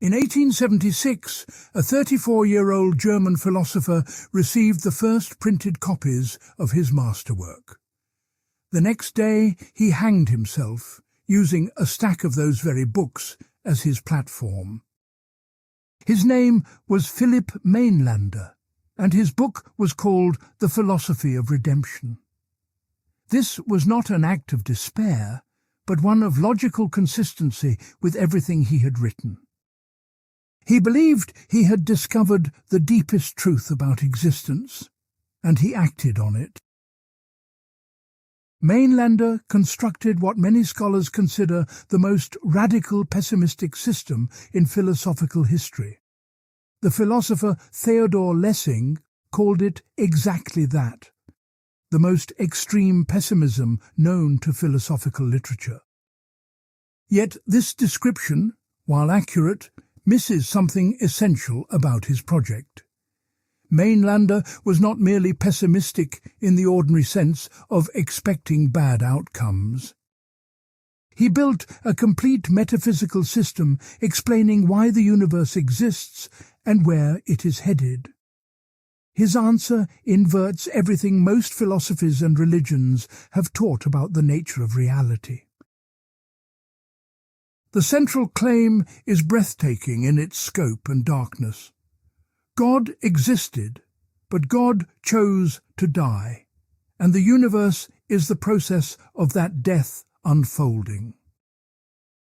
In 1876, a 34-year-old German philosopher received the first printed copies of his masterwork. The next day he hanged himself, using a stack of those very books as his platform. His name was Philipp Mainländer, and his book was called The Philosophy of Redemption. This was not an act of despair, but one of logical consistency with everything he had written. He believed he had discovered the deepest truth about existence, and he acted on it. Mainländer constructed what many scholars consider the most radical pessimistic system in philosophical history. The philosopher Theodor Lessing called it exactly that, the most extreme pessimism known to philosophical literature. Yet this description, while accurate, misses something essential about his project. Mainländer was not merely pessimistic in the ordinary sense of expecting bad outcomes. He built a complete metaphysical system explaining why the universe exists and where it is headed. His answer inverts everything most philosophies and religions have taught about the nature of reality. The central claim is breathtaking in its scope and darkness. God existed, but God chose to die, and the universe is the process of that death unfolding.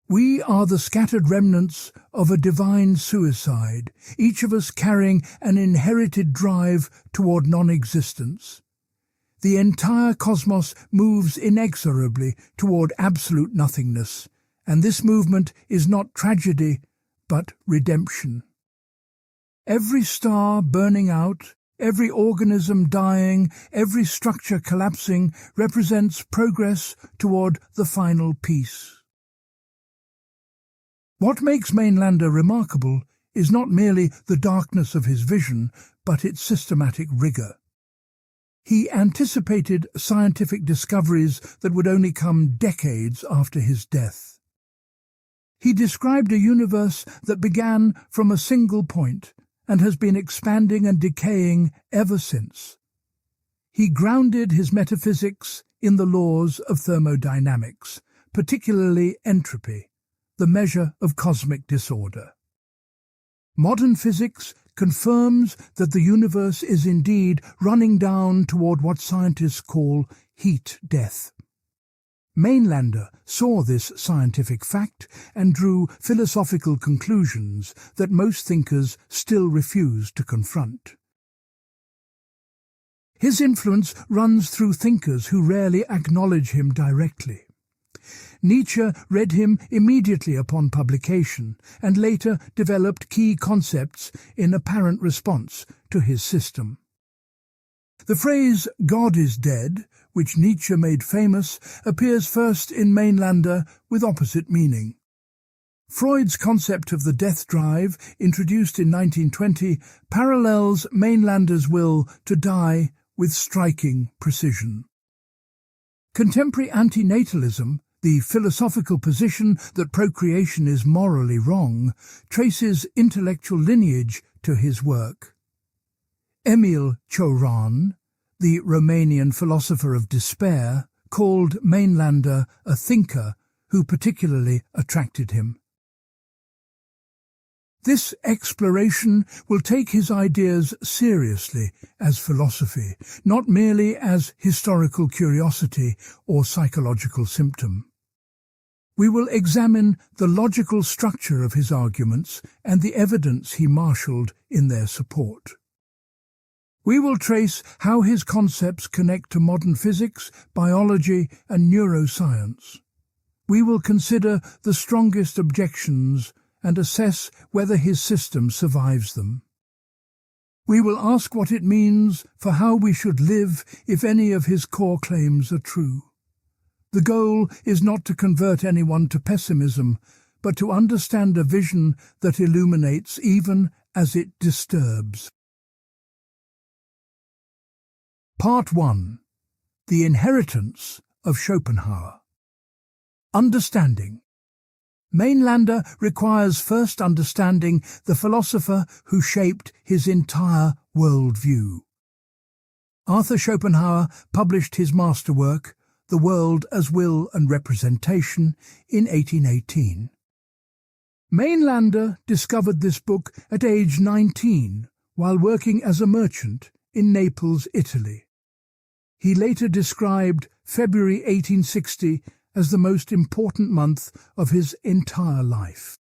We are the scattered remnants of a divine suicide, each of us carrying an inherited drive toward non-existence. The entire cosmos moves inexorably toward absolute nothingness, and this movement is not tragedy, but redemption. Every star burning out, every organism dying, every structure collapsing represents progress toward the final peace. What makes Mainländer remarkable is not merely the darkness of his vision, but its systematic rigor. He anticipated scientific discoveries that would only come decades after his death. He described a universe that began from a single point and has been expanding and decaying ever since. He grounded his metaphysics in the laws of thermodynamics, particularly entropy, the measure of cosmic disorder. Modern physics confirms that the universe is indeed running down toward what scientists call heat death. Mainländer saw this scientific fact and drew philosophical conclusions that most thinkers still refuse to confront. His influence runs through thinkers who rarely acknowledge him directly. Nietzsche read him immediately upon publication and later developed key concepts in apparent response to his system. The phrase "God is dead," which Nietzsche made famous, appears first in Mainländer with opposite meaning. Freud's concept of the death drive, introduced in 1920, parallels Mainländer's will to die with striking precision. Contemporary antinatalism, the philosophical position that procreation is morally wrong, traces intellectual lineage to his work. Emil Cioran, the Romanian philosopher of despair, called Mainländer a thinker who particularly attracted him. This exploration will take his ideas seriously as philosophy, not merely as historical curiosity or psychological symptom. We will examine the logical structure of his arguments and the evidence he marshalled in their support. We will trace how his concepts connect to modern physics, biology, and neuroscience. We will consider the strongest objections and assess whether his system survives them. We will ask what it means for how we should live if any of his core claims are true. The goal is not to convert anyone to pessimism, but to understand a vision that illuminates even as it disturbs. Part 1. The Inheritance of Schopenhauer. Understanding. Mainländer requires first understanding the philosopher who shaped his entire worldview. Arthur Schopenhauer published his masterwork, The World as Will and Representation, in 1818. Mainländer discovered this book at age 19 while working as a merchant in Naples, Italy. He later described February 1860 as the most important month of his entire life.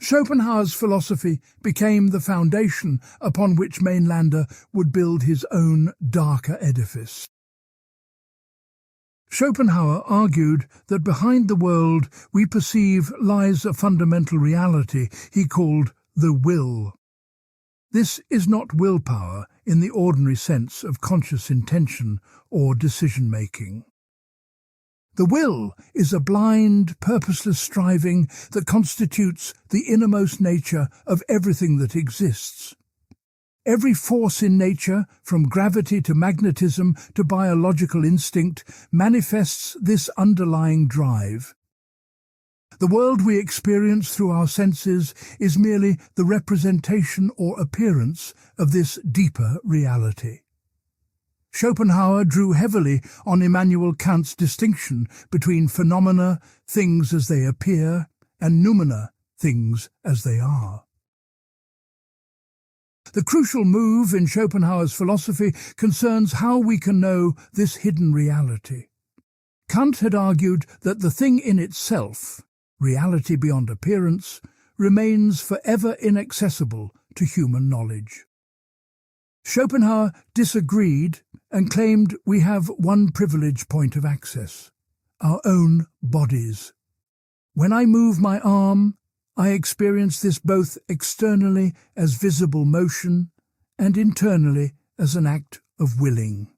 Schopenhauer's philosophy became the foundation upon which Mainländer would build his own darker edifice. Schopenhauer argued that behind the world we perceive lies a fundamental reality he called the will. This is not willpower in the ordinary sense of conscious intention or decision-making. The will is a blind, purposeless striving that constitutes the innermost nature of everything that exists. Every force in nature, from gravity to magnetism to biological instinct, manifests this underlying drive. The world we experience through our senses is merely the representation or appearance of this deeper reality. Schopenhauer drew heavily on Immanuel Kant's distinction between phenomena, things as they appear, and noumena, things as they are. The crucial move in Schopenhauer's philosophy concerns how we can know this hidden reality. Kant had argued that the thing in itself, reality beyond appearance, remains forever inaccessible to human knowledge. Schopenhauer disagreed and claimed we have one privileged point of access, our own bodies. When I move my arm, I experience this both externally as visible motion and internally as an act of willing.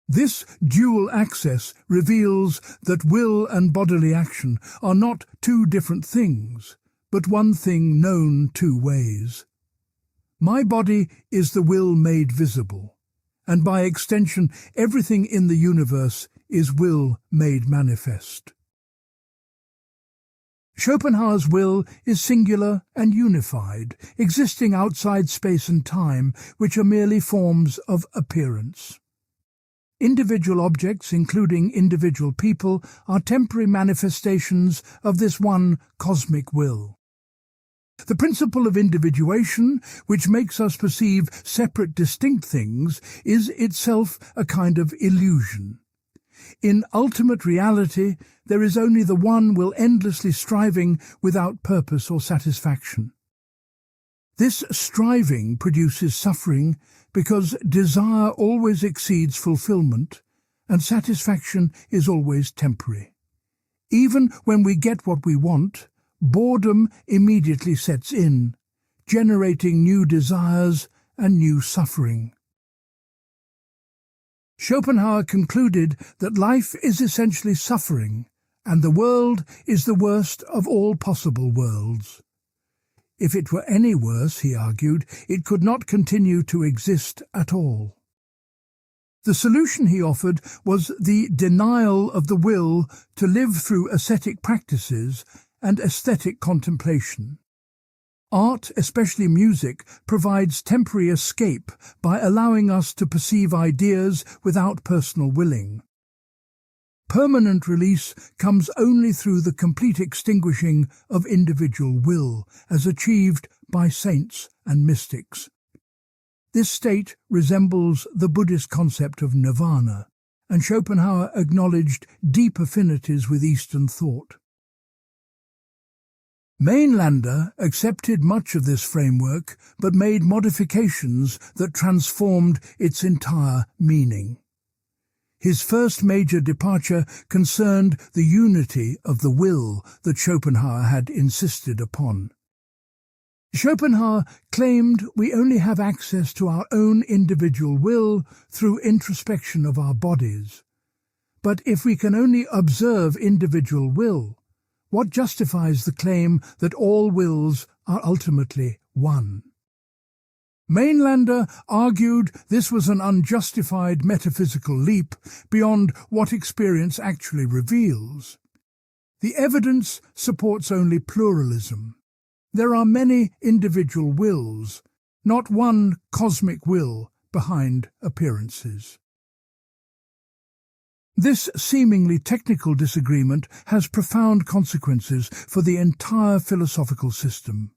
This dual access reveals that will and bodily action are not two different things, but one thing known two ways. My body is the will made visible, and by extension everything in the universe is will made manifest. Schopenhauer's will is singular and unified, existing outside space and time, which are merely forms of appearance. Individual objects, including individual people, are temporary manifestations of this one cosmic will. The principle of individuation, which makes us perceive separate, distinct things, is itself a kind of illusion. In ultimate reality, there is only the one will endlessly striving without purpose or satisfaction. This striving produces suffering because desire always exceeds fulfillment and satisfaction is always temporary. Even when we get what we want, boredom immediately sets in, generating new desires and new suffering. Schopenhauer concluded that life is essentially suffering, and the world is the worst of all possible worlds. If it were any worse, he argued, it could not continue to exist at all. The solution he offered was the denial of the will to live through ascetic practices and aesthetic contemplation. Art, especially music, provides temporary escape by allowing us to perceive ideas without personal willing. Permanent release comes only through the complete extinguishing of individual will, as achieved by saints and mystics. This state resembles the Buddhist concept of nirvana, and Schopenhauer acknowledged deep affinities with Eastern thought. Mainländer accepted much of this framework, but made modifications that transformed its entire meaning. His first major departure concerned the unity of the will that Schopenhauer had insisted upon. Schopenhauer claimed we only have access to our own individual will through introspection of our bodies. But if we can only observe individual will, what justifies the claim that all wills are ultimately one? Mainländer argued this was an unjustified metaphysical leap beyond what experience actually reveals. The evidence supports only pluralism. There are many individual wills, not one cosmic will behind appearances. This seemingly technical disagreement has profound consequences for the entire philosophical system.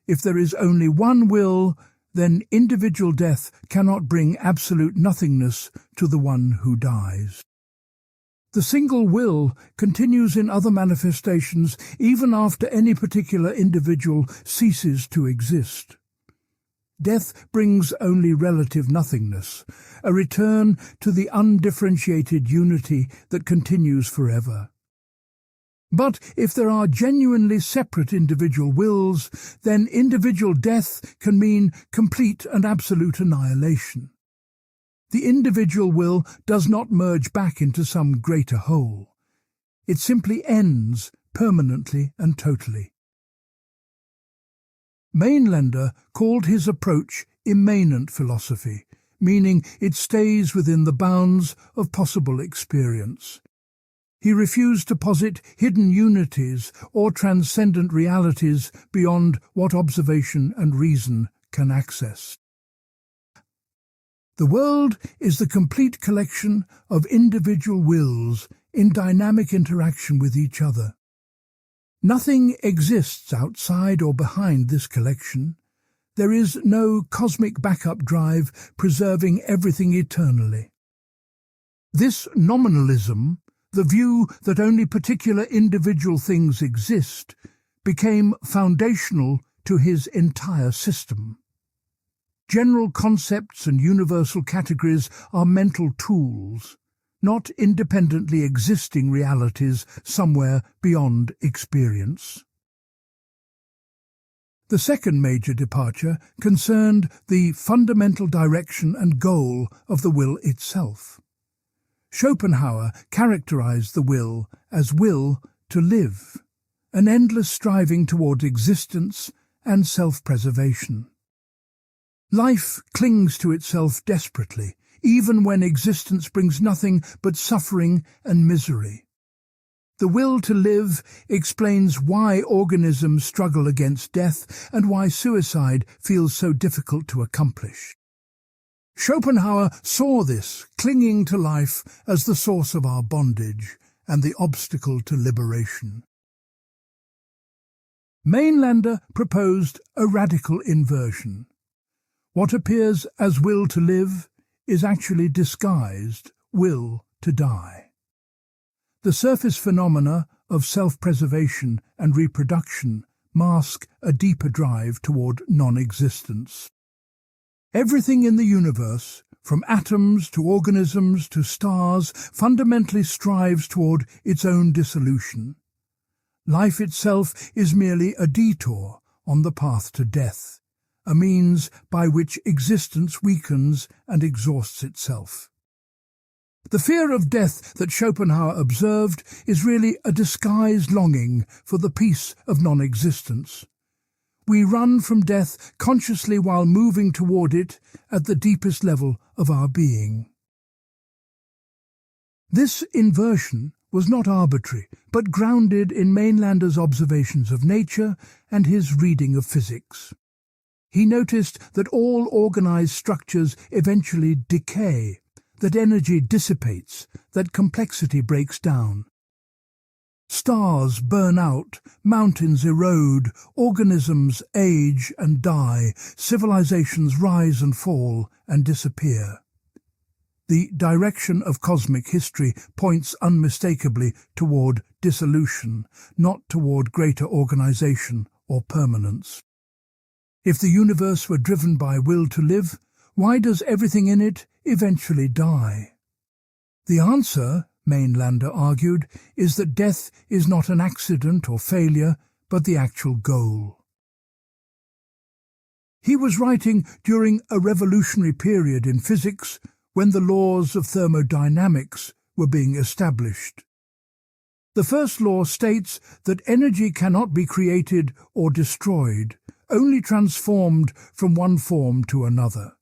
If there is only one will, then individual death cannot bring absolute nothingness to the one who dies. The single will continues in other manifestations even after any particular individual ceases to exist. Death brings only relative nothingness, a return to the undifferentiated unity that continues forever. But if there are genuinely separate individual wills, then individual death can mean complete and absolute annihilation. The individual will does not merge back into some greater whole. It simply ends permanently and totally. Mainländer called his approach immanent philosophy, meaning it stays within the bounds of possible experience. He refused to posit hidden unities or transcendent realities beyond what observation and reason can access. The world is the complete collection of individual wills in dynamic interaction with each other. Nothing exists outside or behind this collection. There is no cosmic backup drive preserving everything eternally. This nominalism, the view that only particular individual things exist, became foundational to his entire system. General concepts and universal categories are mental tools, not independently existing realities somewhere beyond experience. The second major departure concerned the fundamental direction and goal of the will itself. Schopenhauer characterized the will as will to live, an endless striving toward existence and self-preservation. Life clings to itself desperately, even when existence brings nothing but suffering and misery. The will to live explains why organisms struggle against death and why suicide feels so difficult to accomplish. Schopenhauer saw this clinging to life as the source of our bondage and the obstacle to liberation. Mainländer proposed a radical inversion. What appears as will to live is actually disguised will to die. The surface phenomena of self-preservation and reproduction mask a deeper drive toward non-existence. Everything in the universe, from atoms to organisms to stars, fundamentally strives toward its own dissolution. Life itself is merely a detour on the path to death, a means by which existence weakens and exhausts itself. The fear of death that Schopenhauer observed is really a disguised longing for the peace of non-existence. We run from death consciously while moving toward it at the deepest level of our being. This inversion was not arbitrary, but grounded in Mainländer's observations of nature and his reading of physics. He noticed that all organized structures eventually decay, that energy dissipates, that complexity breaks down. Stars burn out, mountains erode, organisms age and die, civilizations rise and fall and disappear. The direction of cosmic history points unmistakably toward dissolution, not toward greater organization or permanence. If the universe were driven by will to live, why does everything in it eventually die? The answer, Mainländer argued, is that death is not an accident or failure, but the actual goal. He was writing during a revolutionary period in physics when the laws of thermodynamics were being established. The first law states that energy cannot be created or destroyed, only transformed from one form to another.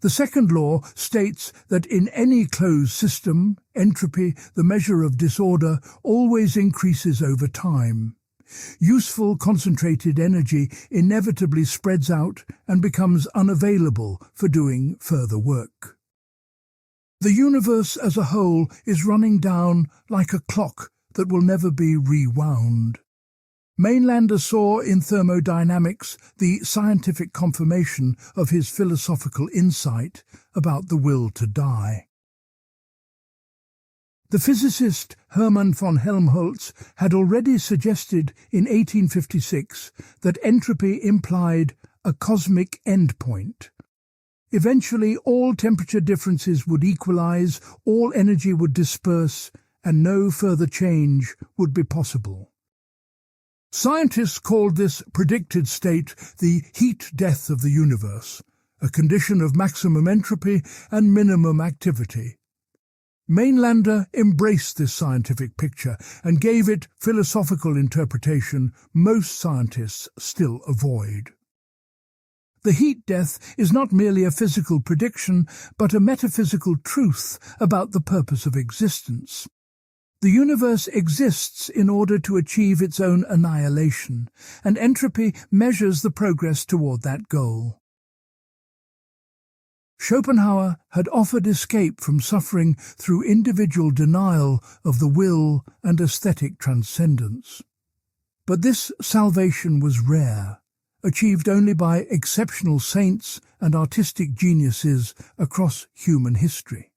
The second law states that in any closed system, entropy, the measure of disorder, always increases over time. Useful concentrated energy inevitably spreads out and becomes unavailable for doing further work. The universe as a whole is running down like a clock that will never be rewound. Mainländer saw in thermodynamics the scientific confirmation of his philosophical insight about the will to die. The physicist Hermann von Helmholtz had already suggested in 1856 that entropy implied a cosmic endpoint. Eventually all temperature differences would equalize, all energy would disperse, and no further change would be possible. Scientists called this predicted state the heat death of the universe, a condition of maximum entropy and minimum activity. Mainländer embraced this scientific picture and gave it philosophical interpretation most scientists still avoid. The heat death is not merely a physical prediction, but a metaphysical truth about the purpose of existence. The universe exists in order to achieve its own annihilation, and entropy measures the progress toward that goal. Schopenhauer had offered escape from suffering through individual denial of the will and aesthetic transcendence. But this salvation was rare, achieved only by exceptional saints and artistic geniuses across human history.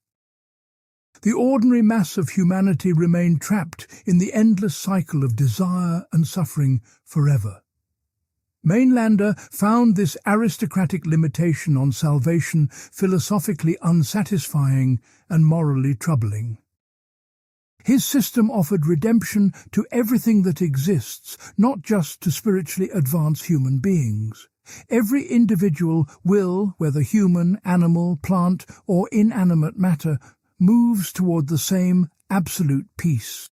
The ordinary mass of humanity remained trapped in the endless cycle of desire and suffering forever. Mainländer found this aristocratic limitation on salvation philosophically unsatisfying and morally troubling. His system offered redemption to everything that exists, not just to spiritually advanced human beings. Every individual will, whether human, animal, plant, or inanimate matter, moves toward the same absolute peace.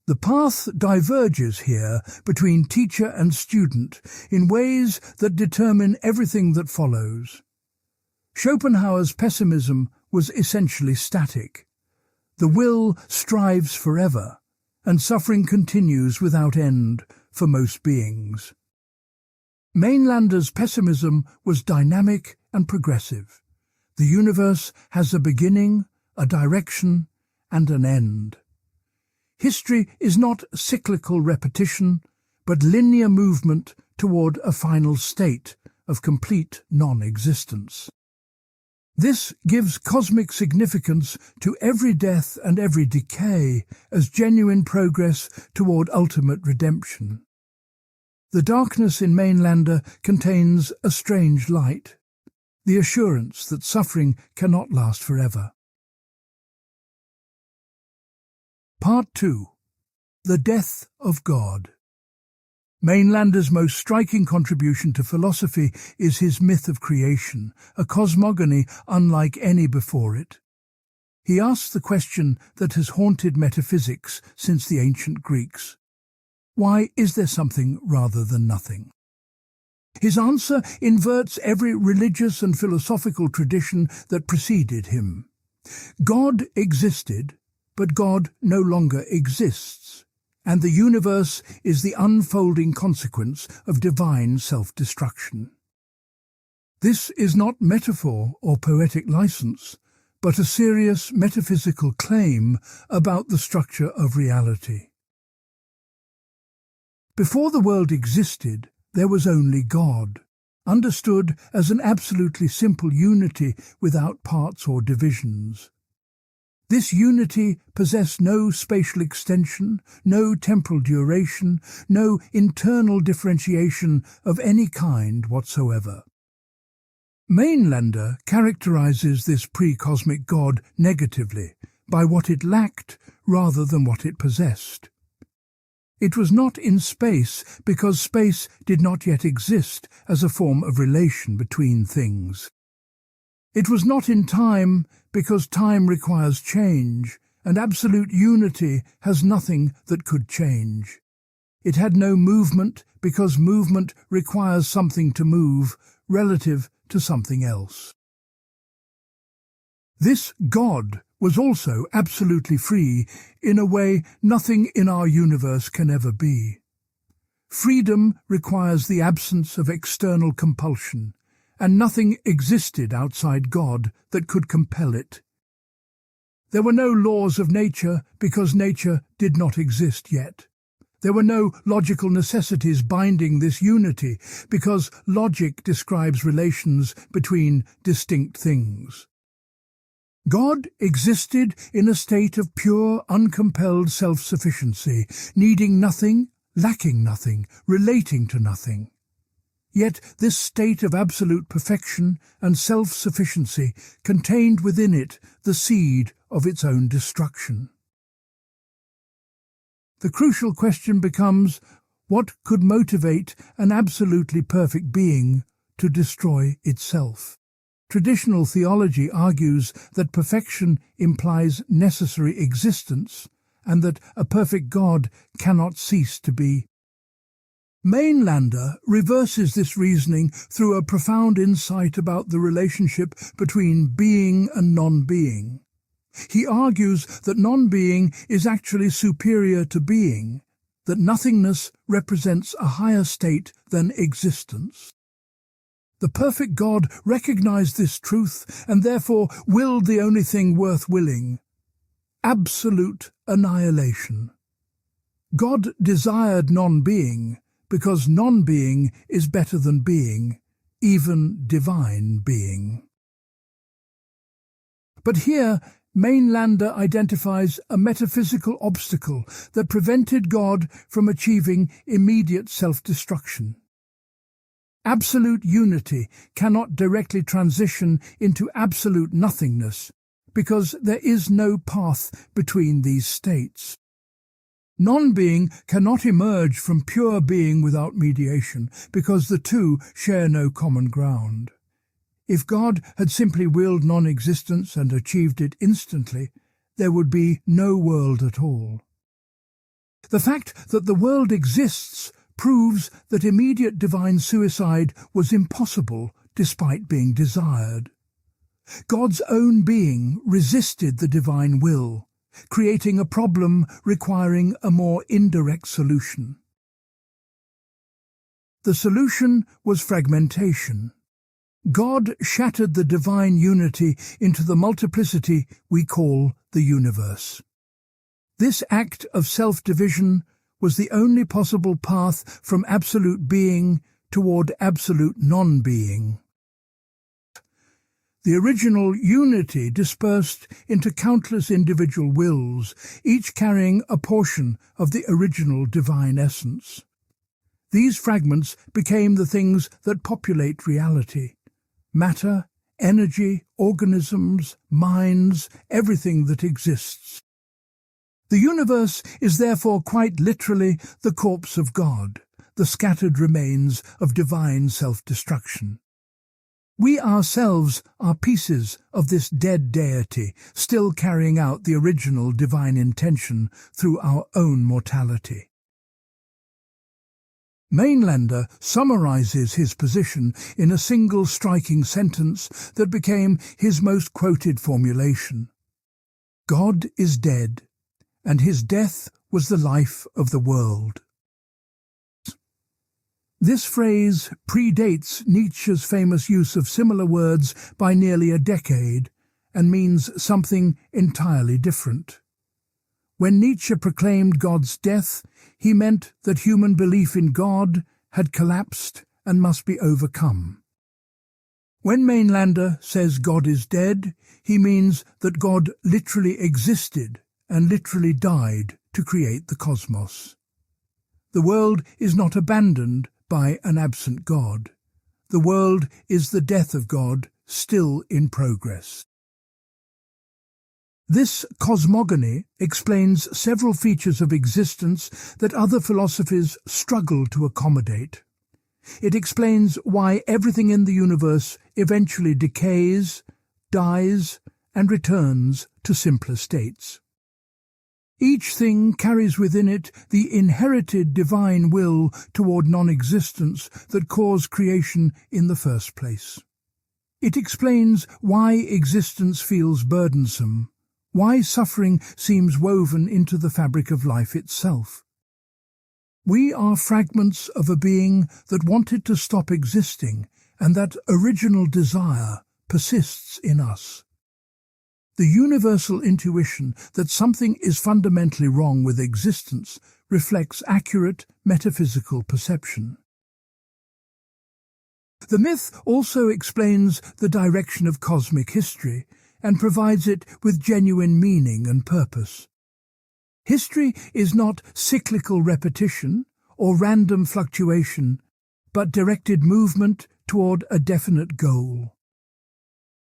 The path diverges here between teacher and student in ways that determine everything that follows. Schopenhauer's pessimism was essentially static. The will strives forever, and suffering continues without end for most beings. Mainländer's pessimism was dynamic and progressive. The universe has a beginning, a direction, and an end. History is not cyclical repetition, but linear movement toward a final state of complete non-existence. This gives cosmic significance to every death and every decay as genuine progress toward ultimate redemption. The darkness in Mainländer contains a strange light, the assurance that suffering cannot last forever. Part 2. The Death of God. Mainländer's most striking contribution to philosophy is his myth of creation, a cosmogony unlike any before it. He asks the question that has haunted metaphysics since the ancient Greeks. Why is there something rather than nothing? His answer inverts every religious and philosophical tradition that preceded him. God existed, but God no longer exists, and the universe is the unfolding consequence of divine self-destruction. This is not metaphor or poetic license, but a serious metaphysical claim about the structure of reality. Before the world existed, there was only God, understood as an absolutely simple unity without parts or divisions. This unity possessed no spatial extension, no temporal duration, no internal differentiation of any kind whatsoever. Mainländer characterizes this pre-cosmic God negatively, by what it lacked rather than what it possessed. It was not in space because space did not yet exist as a form of relation between things. It was not in time because time requires change, and absolute unity has nothing that could change. It had no movement because movement requires something to move relative to something else. This God was also absolutely free in a way nothing in our universe can ever be. Freedom requires the absence of external compulsion, and nothing existed outside God that could compel it. There were no laws of nature because nature did not exist yet. There were no logical necessities binding this unity because logic describes relations between distinct things. God existed in a state of pure, uncompelled self-sufficiency, needing nothing, lacking nothing, relating to nothing. Yet this state of absolute perfection and self-sufficiency contained within it the seed of its own destruction. The crucial question becomes, what could motivate an absolutely perfect being to destroy itself? Traditional theology argues that perfection implies necessary existence and that a perfect God cannot cease to be. Mainländer reverses this reasoning through a profound insight about the relationship between being and non-being. He argues that non-being is actually superior to being, that nothingness represents a higher state than existence. The perfect God recognized this truth and therefore willed the only thing worth willing: absolute annihilation. God desired non-being because non-being is better than being, even divine being. But here, Mainländer identifies a metaphysical obstacle that prevented God from achieving immediate self-destruction. Absolute unity cannot directly transition into absolute nothingness because there is no path between these states. Non-being cannot emerge from pure being without mediation because the two share no common ground. If God had simply willed non-existence and achieved it instantly, there would be no world at all. The fact that the world exists proves that immediate divine suicide was impossible despite being desired. God's own being resisted the divine will, creating a problem requiring a more indirect solution. The solution was fragmentation. God shattered the divine unity into the multiplicity we call the universe. This act of self-division was the only possible path from absolute being toward absolute non-being. The original unity dispersed into countless individual wills, each carrying a portion of the original divine essence. These fragments became the things that populate reality: matter, energy, organisms, minds, everything that exists. The universe is therefore quite literally the corpse of God, the scattered remains of divine self-destruction. We ourselves are pieces of this dead deity, still carrying out the original divine intention through our own mortality. Mainländer summarizes his position in a single striking sentence that became his most quoted formulation: God is dead, and his death was the life of the world. This phrase predates Nietzsche's famous use of similar words by nearly a decade and means something entirely different. When Nietzsche proclaimed God's death, he meant that human belief in God had collapsed and must be overcome. When Mainländer says God is dead, he means that God literally existed and literally died to create the cosmos. The world is not abandoned by an absent God. The world is the death of God, still in progress. This cosmogony explains several features of existence that other philosophies struggle to accommodate. It explains why everything in the universe eventually decays, dies, and returns to simpler states. Each thing carries within it the inherited divine will toward non-existence that caused creation in the first place. It explains why existence feels burdensome, why suffering seems woven into the fabric of life itself. We are fragments of a being that wanted to stop existing, and that original desire persists in us. The universal intuition that something is fundamentally wrong with existence reflects accurate metaphysical perception. The myth also explains the direction of cosmic history and provides it with genuine meaning and purpose. History is not cyclical repetition or random fluctuation, but directed movement toward a definite goal.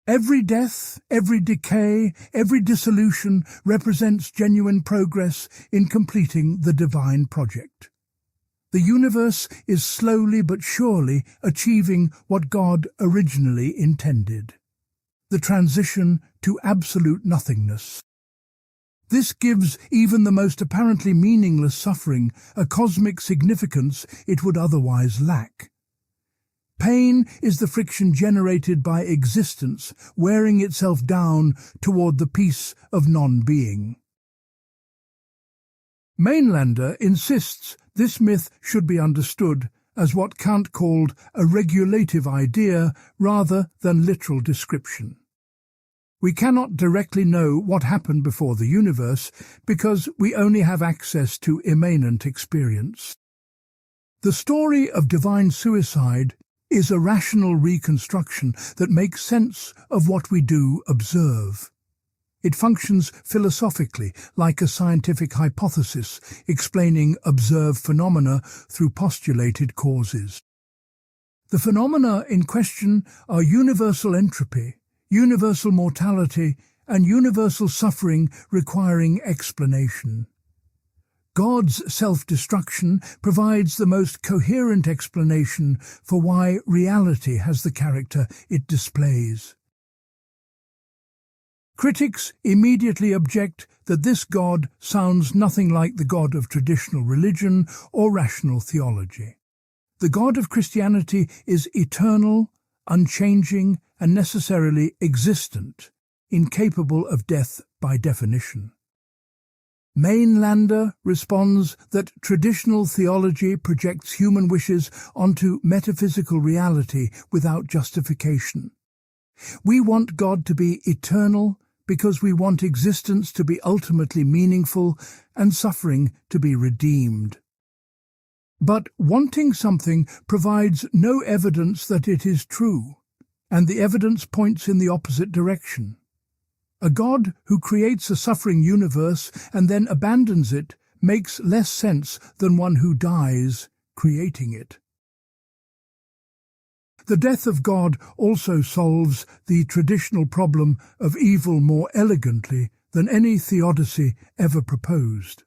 Every death, every decay, every dissolution represents genuine progress in completing the divine project. The universe is slowly but surely achieving what God originally intended: the transition to absolute nothingness. This gives even the most apparently meaningless suffering a cosmic significance it would otherwise lack. Pain is the friction generated by existence wearing itself down toward the peace of non-being. Mainländer insists this myth should be understood as what Kant called a regulative idea rather than literal description. We cannot directly know what happened before the universe because we only have access to immanent experience. The story of divine suicide is a rational reconstruction that makes sense of what we do observe. It functions philosophically like a scientific hypothesis explaining observed phenomena through postulated causes. The phenomena in question are universal entropy, universal mortality, and universal suffering requiring explanation. God's self-destruction provides the most coherent explanation for why reality has the character it displays. Critics immediately object that this God sounds nothing like the God of traditional religion or rational theology. The God of Christianity is eternal, unchanging, and necessarily existent, incapable of death by definition. Mainländer responds that traditional theology projects human wishes onto metaphysical reality without justification. We want God to be eternal because we want existence to be ultimately meaningful and suffering to be redeemed. But wanting something provides no evidence that it is true, and the evidence points in the opposite direction. A God who creates a suffering universe and then abandons it makes less sense than one who dies, creating it. The death of God also solves the traditional problem of evil more elegantly than any theodicy ever proposed.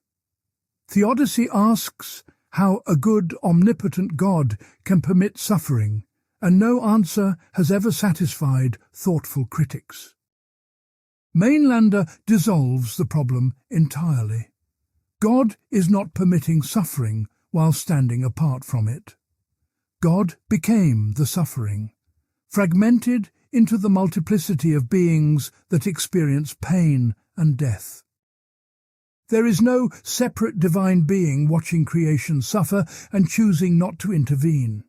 Theodicy asks how a good, omnipotent God can permit suffering, and no answer has ever satisfied thoughtful critics. Mainländer dissolves the problem entirely. God is not permitting suffering while standing apart from it. God became the suffering, fragmented into the multiplicity of beings that experience pain and death. There is no separate divine being watching creation suffer and choosing not to intervene.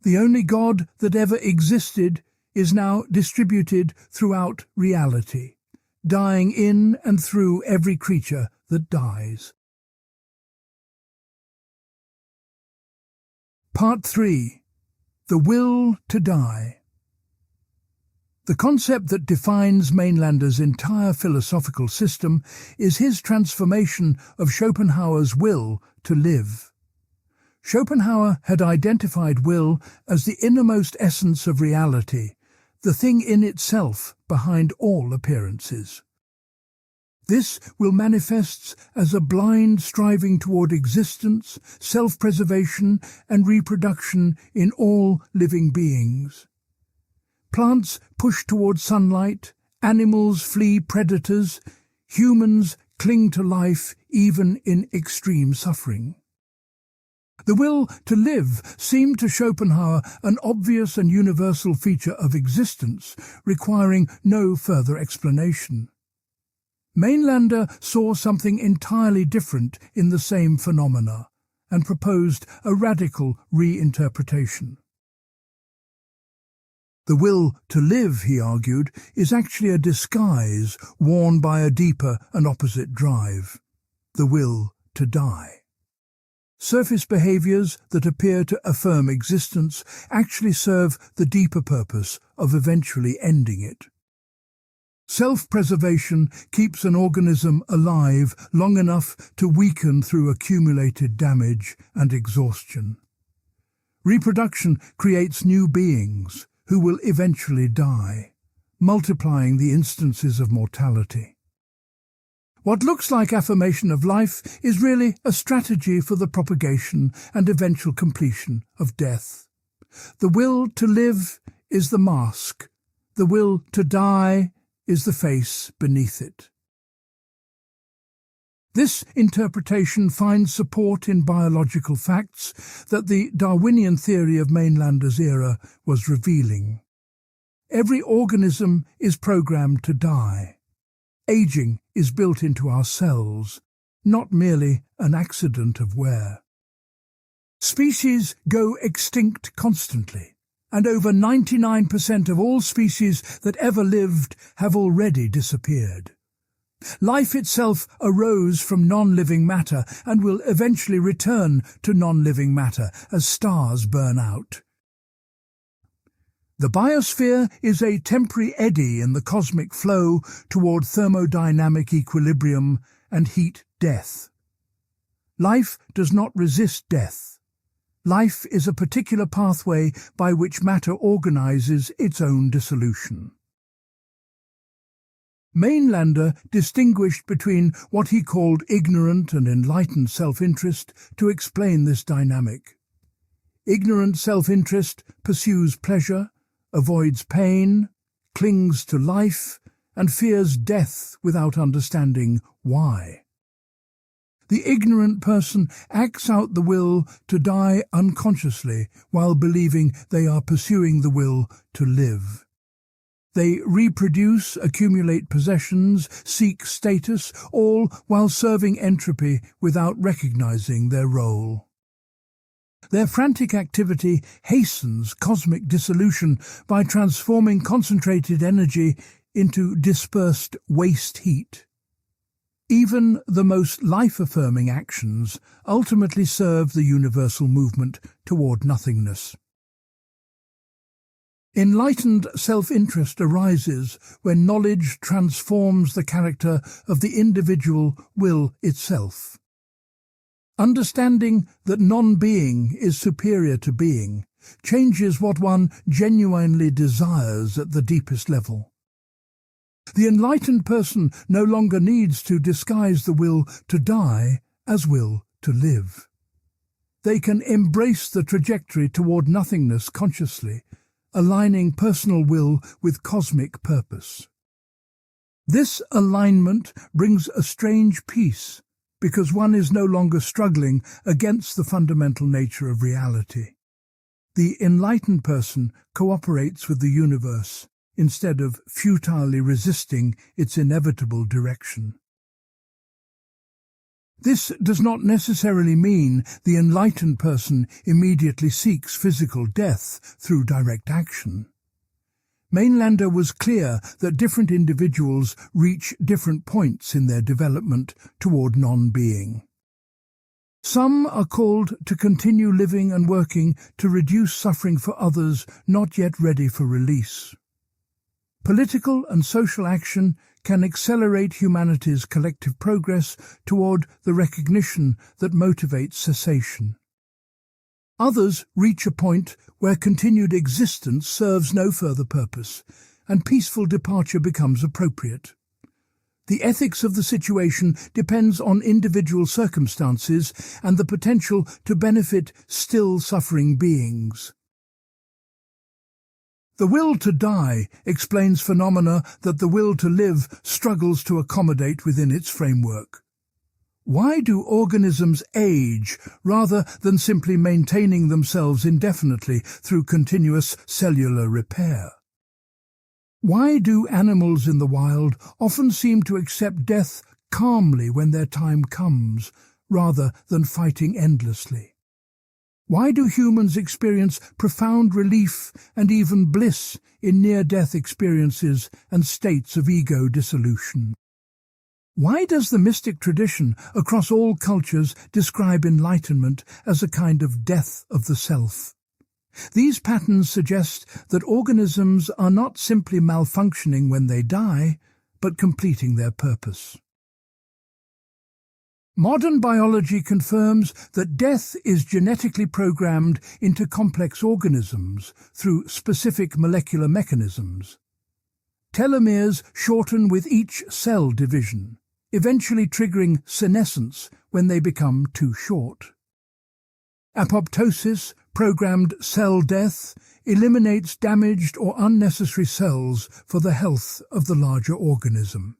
The only God that ever existed is now distributed throughout reality, dying in and through every creature that dies. Part 3. The Will to Die. The concept that defines Mainländer's entire philosophical system is his transformation of Schopenhauer's will to live. Schopenhauer had identified will as the innermost essence of reality, the thing in itself behind all appearances. This will manifests as a blind striving toward existence, self-preservation, and reproduction in all living beings. Plants push toward sunlight, animals flee predators, humans cling to life even in extreme suffering. The will to live seemed to Schopenhauer an obvious and universal feature of existence, requiring no further explanation. Mainländer saw something entirely different in the same phenomena, and proposed a radical reinterpretation. The will to live, he argued, is actually a disguise worn by a deeper and opposite drive, the will to die. Surface behaviours that appear to affirm existence actually serve the deeper purpose of eventually ending it. Self-preservation keeps an organism alive long enough to weaken through accumulated damage and exhaustion. Reproduction creates new beings who will eventually die, multiplying the instances of mortality. What looks like affirmation of life is really a strategy for the propagation and eventual completion of death. The will to live is the mask, the will to die is the face beneath it. This interpretation finds support in biological facts that the Darwinian theory of Mainlander's era was revealing. Every organism is programmed to die. Aging is built into our cells, not merely an accident of wear. Species go extinct constantly, and over 99% of all species that ever lived have already disappeared. Life itself arose from non-living matter and will eventually return to non-living matter as stars burn out. The biosphere is a temporary eddy in the cosmic flow toward thermodynamic equilibrium and heat death. Life does not resist death. Life is a particular pathway by which matter organizes its own dissolution. Mainländer distinguished between what he called ignorant and enlightened self-interest to explain this dynamic. Ignorant self-interest pursues pleasure, avoids pain, clings to life, and fears death without understanding why. The ignorant person acts out the will to die unconsciously while believing they are pursuing the will to live. They reproduce, accumulate possessions, seek status, all while serving entropy without recognizing their role. Their frantic activity hastens cosmic dissolution by transforming concentrated energy into dispersed waste heat. Even the most life-affirming actions ultimately serve the universal movement toward nothingness. Enlightened self-interest arises when knowledge transforms the character of the individual will itself. Understanding that non-being is superior to being changes what one genuinely desires at the deepest level. The enlightened person no longer needs to disguise the will to die as will to live. They can embrace the trajectory toward nothingness consciously, aligning personal will with cosmic purpose. This alignment brings a strange peace, because one is no longer struggling against the fundamental nature of reality. The enlightened person cooperates with the universe instead of futilely resisting its inevitable direction. This does not necessarily mean the enlightened person immediately seeks physical death through direct action. Mainländer was clear that different individuals reach different points in their development toward non-being. Some are called to continue living and working to reduce suffering for others not yet ready for release. Political and social action can accelerate humanity's collective progress toward the recognition that motivates cessation. Others reach a point where continued existence serves no further purpose, and peaceful departure becomes appropriate. The ethics of the situation depends on individual circumstances and the potential to benefit still suffering beings. The will to die explains phenomena that the will to live struggles to accommodate within its framework. Why do organisms age rather than simply maintaining themselves indefinitely through continuous cellular repair? Why do animals in the wild often seem to accept death calmly when their time comes, rather than fighting endlessly? Why do humans experience profound relief and even bliss in near-death experiences and states of ego dissolution? Why does the mystic tradition across all cultures describe enlightenment as a kind of death of the self? These patterns suggest that organisms are not simply malfunctioning when they die, but completing their purpose. Modern biology confirms that death is genetically programmed into complex organisms through specific molecular mechanisms. Telomeres shorten with each cell division, eventually triggering senescence when they become too short. Apoptosis, programmed cell death, eliminates damaged or unnecessary cells for the health of the larger organism.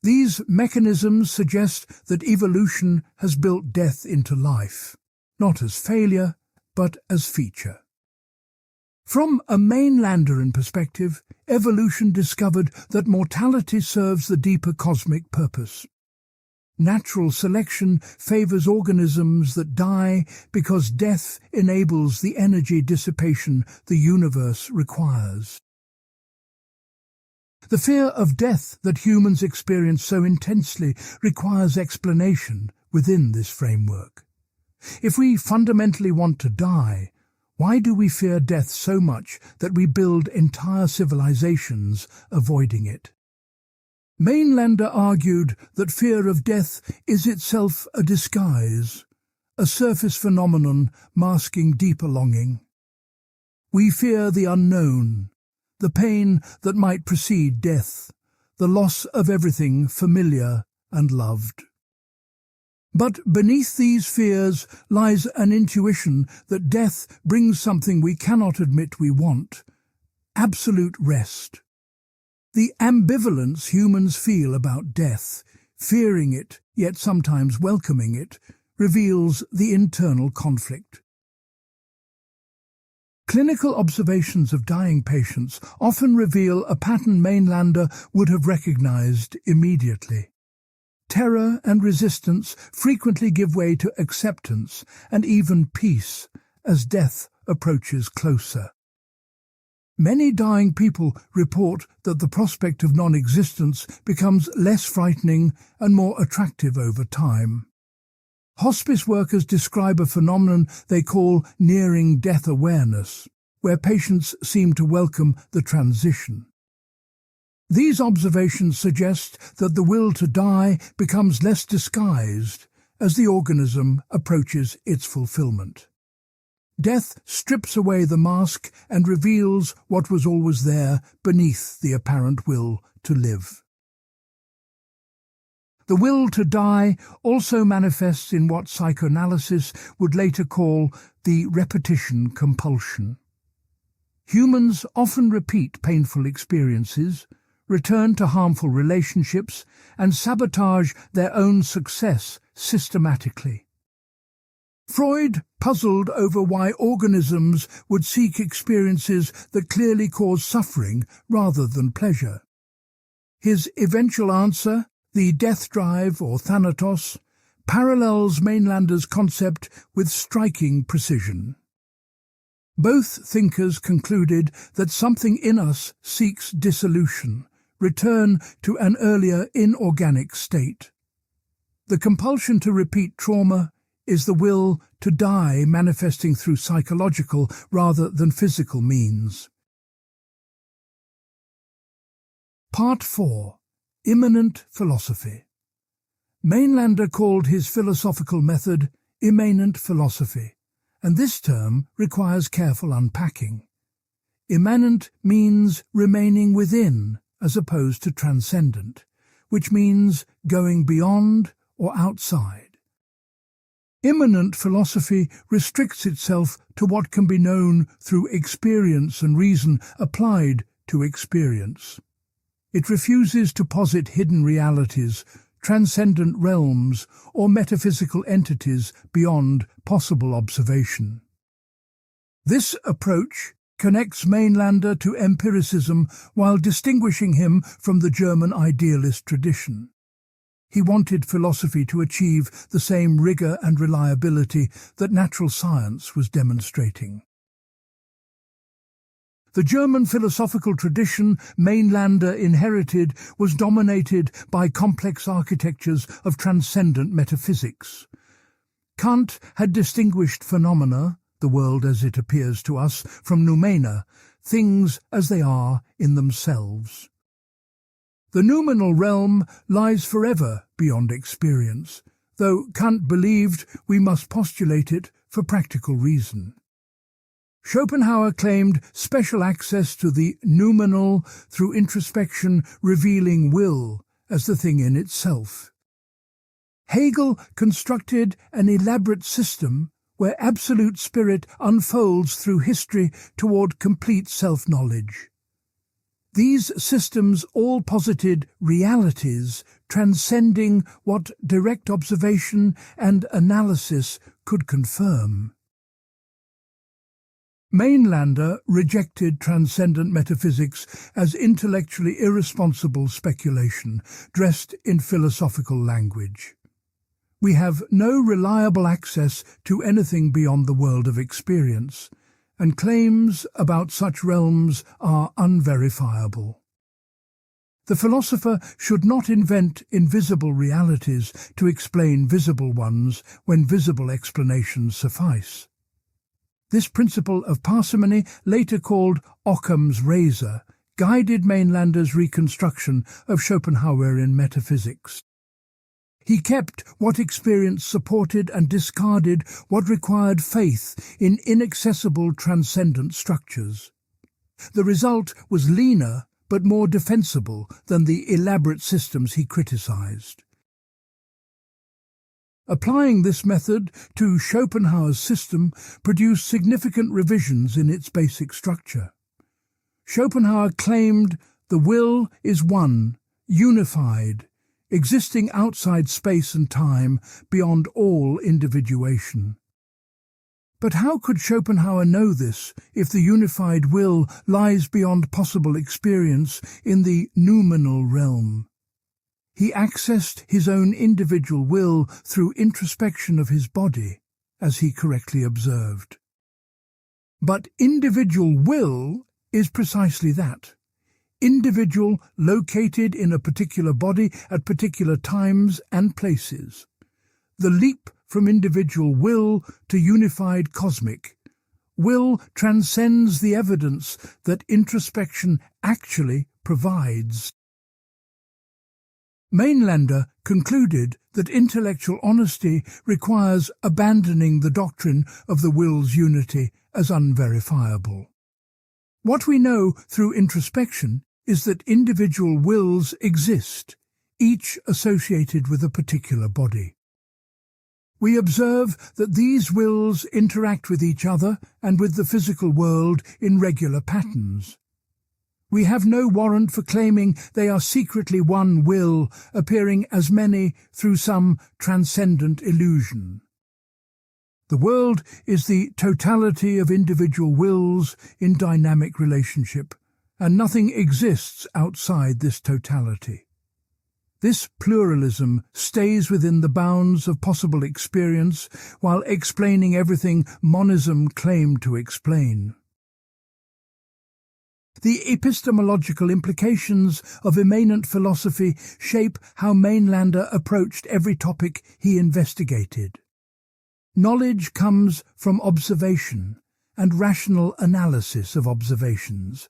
These mechanisms suggest that evolution has built death into life, not as failure, but as feature. From a Mainlander perspective, evolution discovered that mortality serves the deeper cosmic purpose. Natural selection favors organisms that die because death enables the energy dissipation the universe requires. The fear of death that humans experience so intensely requires explanation within this framework. If we fundamentally want to die, why do we fear death so much that we build entire civilizations avoiding it? Mainlander argued that fear of death is itself a disguise, a surface phenomenon masking deeper longing. We fear the unknown, the pain that might precede death, the loss of everything familiar and loved. But beneath these fears lies an intuition that death brings something we cannot admit we want: absolute rest. The ambivalence humans feel about death, fearing it yet sometimes welcoming it, reveals the internal conflict. Clinical observations of dying patients often reveal a pattern Mainlander would have recognized immediately. Terror and resistance frequently give way to acceptance and even peace as death approaches closer. Many dying people report that the prospect of non-existence becomes less frightening and more attractive over time. Hospice workers describe a phenomenon they call nearing death awareness, where patients seem to welcome the transition. These observations suggest that the will to die becomes less disguised as the organism approaches its fulfillment. Death strips away the mask and reveals what was always there beneath the apparent will to live. The will to die also manifests in what psychoanalysis would later call the repetition compulsion. Humans often repeat painful experiences, return to harmful relationships, and sabotage their own success systematically. Freud puzzled over why organisms would seek experiences that clearly cause suffering rather than pleasure. His eventual answer, the death drive or thanatos, parallels Mainlander's concept with striking precision. Both thinkers concluded that something in us seeks dissolution, return to an earlier inorganic state. The compulsion to repeat trauma is the will to die manifesting through psychological rather than physical means. Part 4. Immanent Philosophy. Mainlander called his philosophical method immanent philosophy, and this term requires careful unpacking. Immanent means remaining within as opposed to transcendent, which means going beyond or outside. Immanent philosophy restricts itself to what can be known through experience and reason applied to experience. It refuses to posit hidden realities, transcendent realms, or metaphysical entities beyond possible observation. This approach connects Mainländer to empiricism while distinguishing him from the German idealist tradition. He wanted philosophy to achieve the same rigor and reliability that natural science was demonstrating. The German philosophical tradition Mainländer inherited was dominated by complex architectures of transcendent metaphysics. Kant had distinguished phenomena, the world as it appears to us, from noumena, things as they are in themselves. The noumenal realm lies forever beyond experience, though Kant believed we must postulate it for practical reason. Schopenhauer claimed special access to the noumenal through introspection revealing will as the thing in itself. Hegel constructed an elaborate system where absolute spirit unfolds through history toward complete self-knowledge. These systems all posited realities transcending what direct observation and analysis could confirm. Mainländer rejected transcendent metaphysics as intellectually irresponsible speculation dressed in philosophical language. We have no reliable access to anything beyond the world of experience, and claims about such realms are unverifiable. The philosopher should not invent invisible realities to explain visible ones when visible explanations suffice. This principle of parsimony, later called Occam's razor, guided Mainländer's reconstruction of Schopenhauerian metaphysics. He kept what experience supported and discarded what required faith in inaccessible transcendent structures. The result was leaner but more defensible than the elaborate systems he criticized. Applying this method to Schopenhauer's system produced significant revisions in its basic structure. Schopenhauer claimed the will is one, unified, existing outside space and time beyond all individuation. But how could Schopenhauer know this if the unified will lies beyond possible experience in the noumenal realm? He accessed his own individual will through introspection of his body, as he correctly observed. But individual will is precisely that. Individual located in a particular body at particular times and places. The leap from individual will to unified cosmic. Will transcends the evidence that introspection actually provides. Mainländer concluded that intellectual honesty requires abandoning the doctrine of the will's unity as unverifiable. What we know through introspection is that individual wills exist, each associated with a particular body. We observe that these wills interact with each other and with the physical world in regular patterns. We have no warrant for claiming they are secretly one will, appearing as many through some transcendent illusion. The world is the totality of individual wills in dynamic relationship, and nothing exists outside this totality. This pluralism stays within the bounds of possible experience while explaining everything monism claimed to explain. The epistemological implications of immanent philosophy shape how Mainländer approached every topic he investigated. Knowledge comes from observation and rational analysis of observations,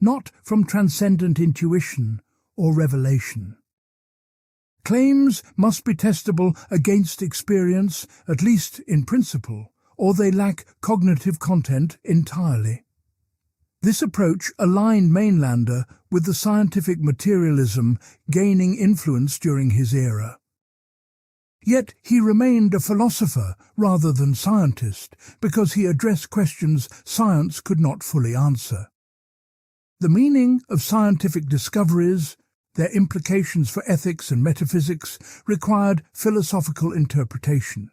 not from transcendent intuition or revelation. Claims must be testable against experience, at least in principle, or they lack cognitive content entirely. This approach aligned Mainländer with the scientific materialism gaining influence during his era. Yet he remained a philosopher rather than scientist because he addressed questions science could not fully answer. The meaning of scientific discoveries, their implications for ethics and metaphysics, required philosophical interpretation.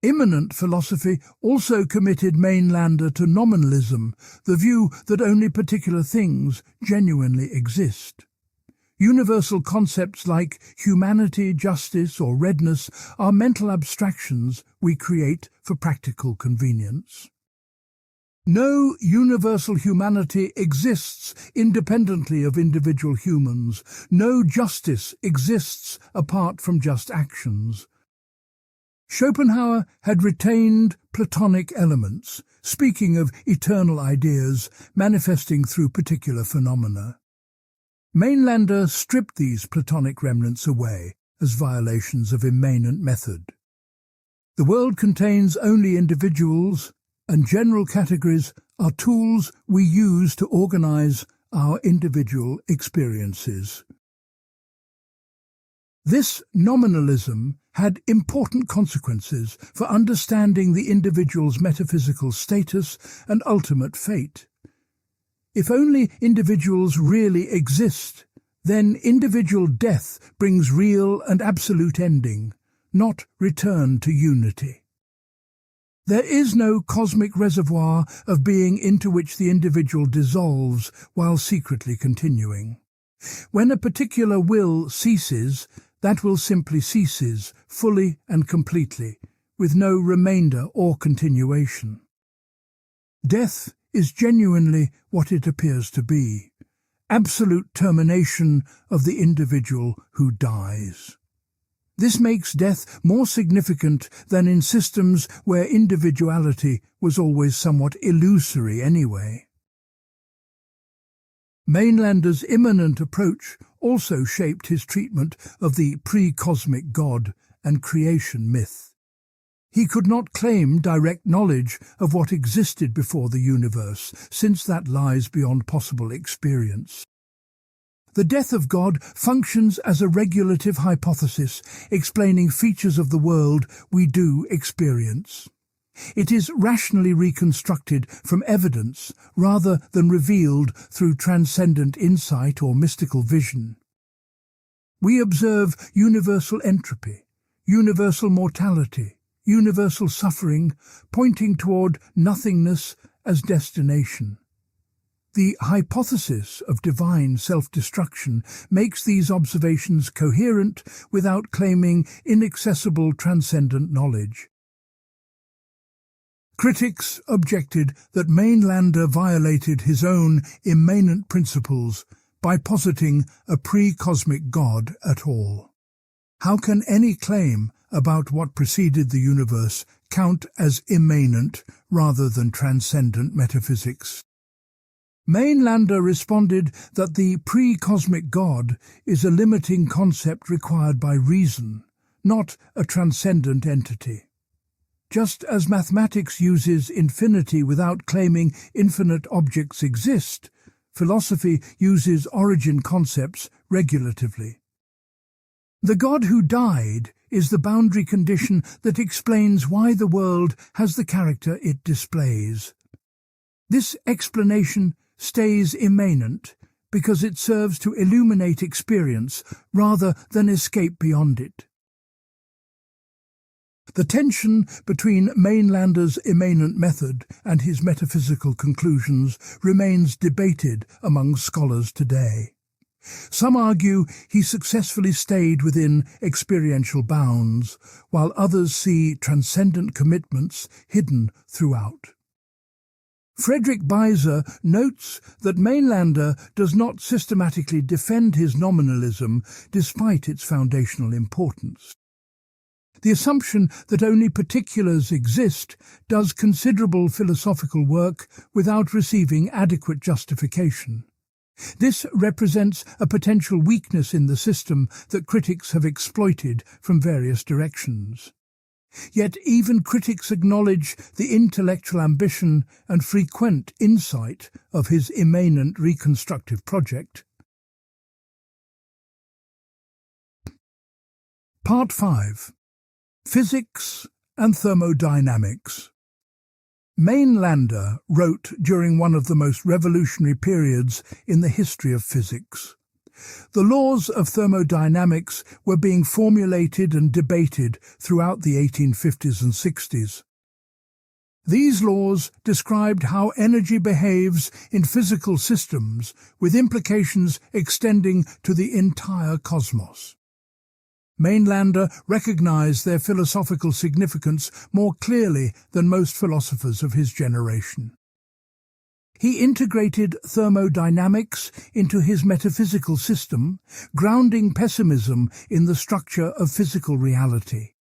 Immanent philosophy also committed Mainländer to nominalism, the view that only particular things genuinely exist. Universal concepts like humanity, justice, or redness are mental abstractions we create for practical convenience. No universal humanity exists independently of individual humans. No justice exists apart from just actions. Schopenhauer had retained Platonic elements, speaking of eternal ideas manifesting through particular phenomena. Mainländer stripped these Platonic remnants away as violations of immanent method. The world contains only individuals, and general categories are tools we use to organize our individual experiences. This nominalism had important consequences for understanding the individual's metaphysical status and ultimate fate. If only individuals really exist, then individual death brings real and absolute ending, not return to unity. There is no cosmic reservoir of being into which the individual dissolves while secretly continuing. When a particular will ceases, that will simply ceases, fully and completely, with no remainder or continuation. Death is genuinely what it appears to be, absolute termination of the individual who dies. This makes death more significant than in systems where individuality was always somewhat illusory anyway. Mainländer's immanent approach also shaped his treatment of the pre-cosmic God and creation myth. He could not claim direct knowledge of what existed before the universe, since that lies beyond possible experience. The death of God functions as a regulative hypothesis explaining features of the world we do experience. It is rationally reconstructed from evidence rather than revealed through transcendent insight or mystical vision. We observe universal entropy, universal mortality, universal suffering, pointing toward nothingness as destination. The hypothesis of divine self-destruction makes these observations coherent without claiming inaccessible transcendent knowledge. Critics objected that Mainländer violated his own immanent principles by positing a pre-cosmic God at all. How can any claim about what preceded the universe count as immanent rather than transcendent metaphysics? Mainländer responded that the pre-cosmic God is a limiting concept required by reason, not a transcendent entity. Just as mathematics uses infinity without claiming infinite objects exist, philosophy uses origin concepts regulatively. The God who died is the boundary condition that explains why the world has the character it displays. This explanation stays immanent because it serves to illuminate experience rather than escape beyond it. The tension between Mainländer's immanent method and his metaphysical conclusions remains debated among scholars today. Some argue he successfully stayed within experiential bounds, while others see transcendent commitments hidden throughout. Friedrich Beiser notes that Mainländer does not systematically defend his nominalism despite its foundational importance. The assumption that only particulars exist does considerable philosophical work without receiving adequate justification. This represents a potential weakness in the system that critics have exploited from various directions. Yet even critics acknowledge the intellectual ambition and frequent insight of his immanent reconstructive project. Part 5. Physics and Thermodynamics. Mainländer wrote during one of the most revolutionary periods in the history of physics. The laws of thermodynamics were being formulated and debated throughout the 1850s and 60s. These laws described how energy behaves in physical systems, with implications extending to the entire cosmos. Mainländer recognized their philosophical significance more clearly than most philosophers of his generation. He integrated thermodynamics into his metaphysical system, grounding pessimism in the structure of physical reality.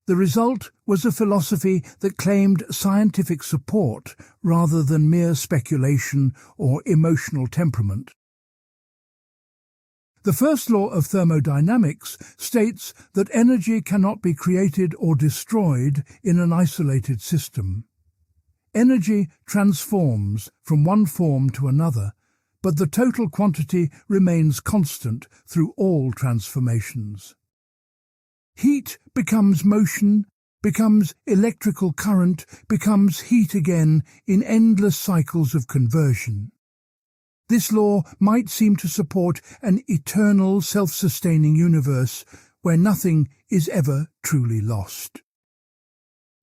The result was a philosophy that claimed scientific support rather than mere speculation or emotional temperament. The first law of thermodynamics states that energy cannot be created or destroyed in an isolated system. Energy transforms from one form to another, but the total quantity remains constant through all transformations. Heat becomes motion, becomes electrical current, becomes heat again in endless cycles of conversion. This law might seem to support an eternal, self-sustaining universe where nothing is ever truly lost.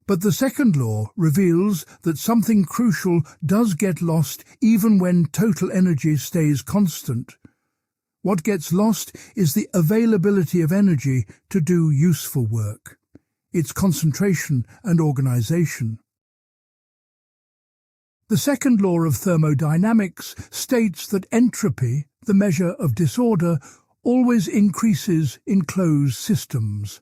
But the second law reveals that something crucial does get lost even when total energy stays constant. What gets lost is the availability of energy to do useful work, its concentration and organization. The second law of thermodynamics states that entropy, the measure of disorder, always increases in closed systems.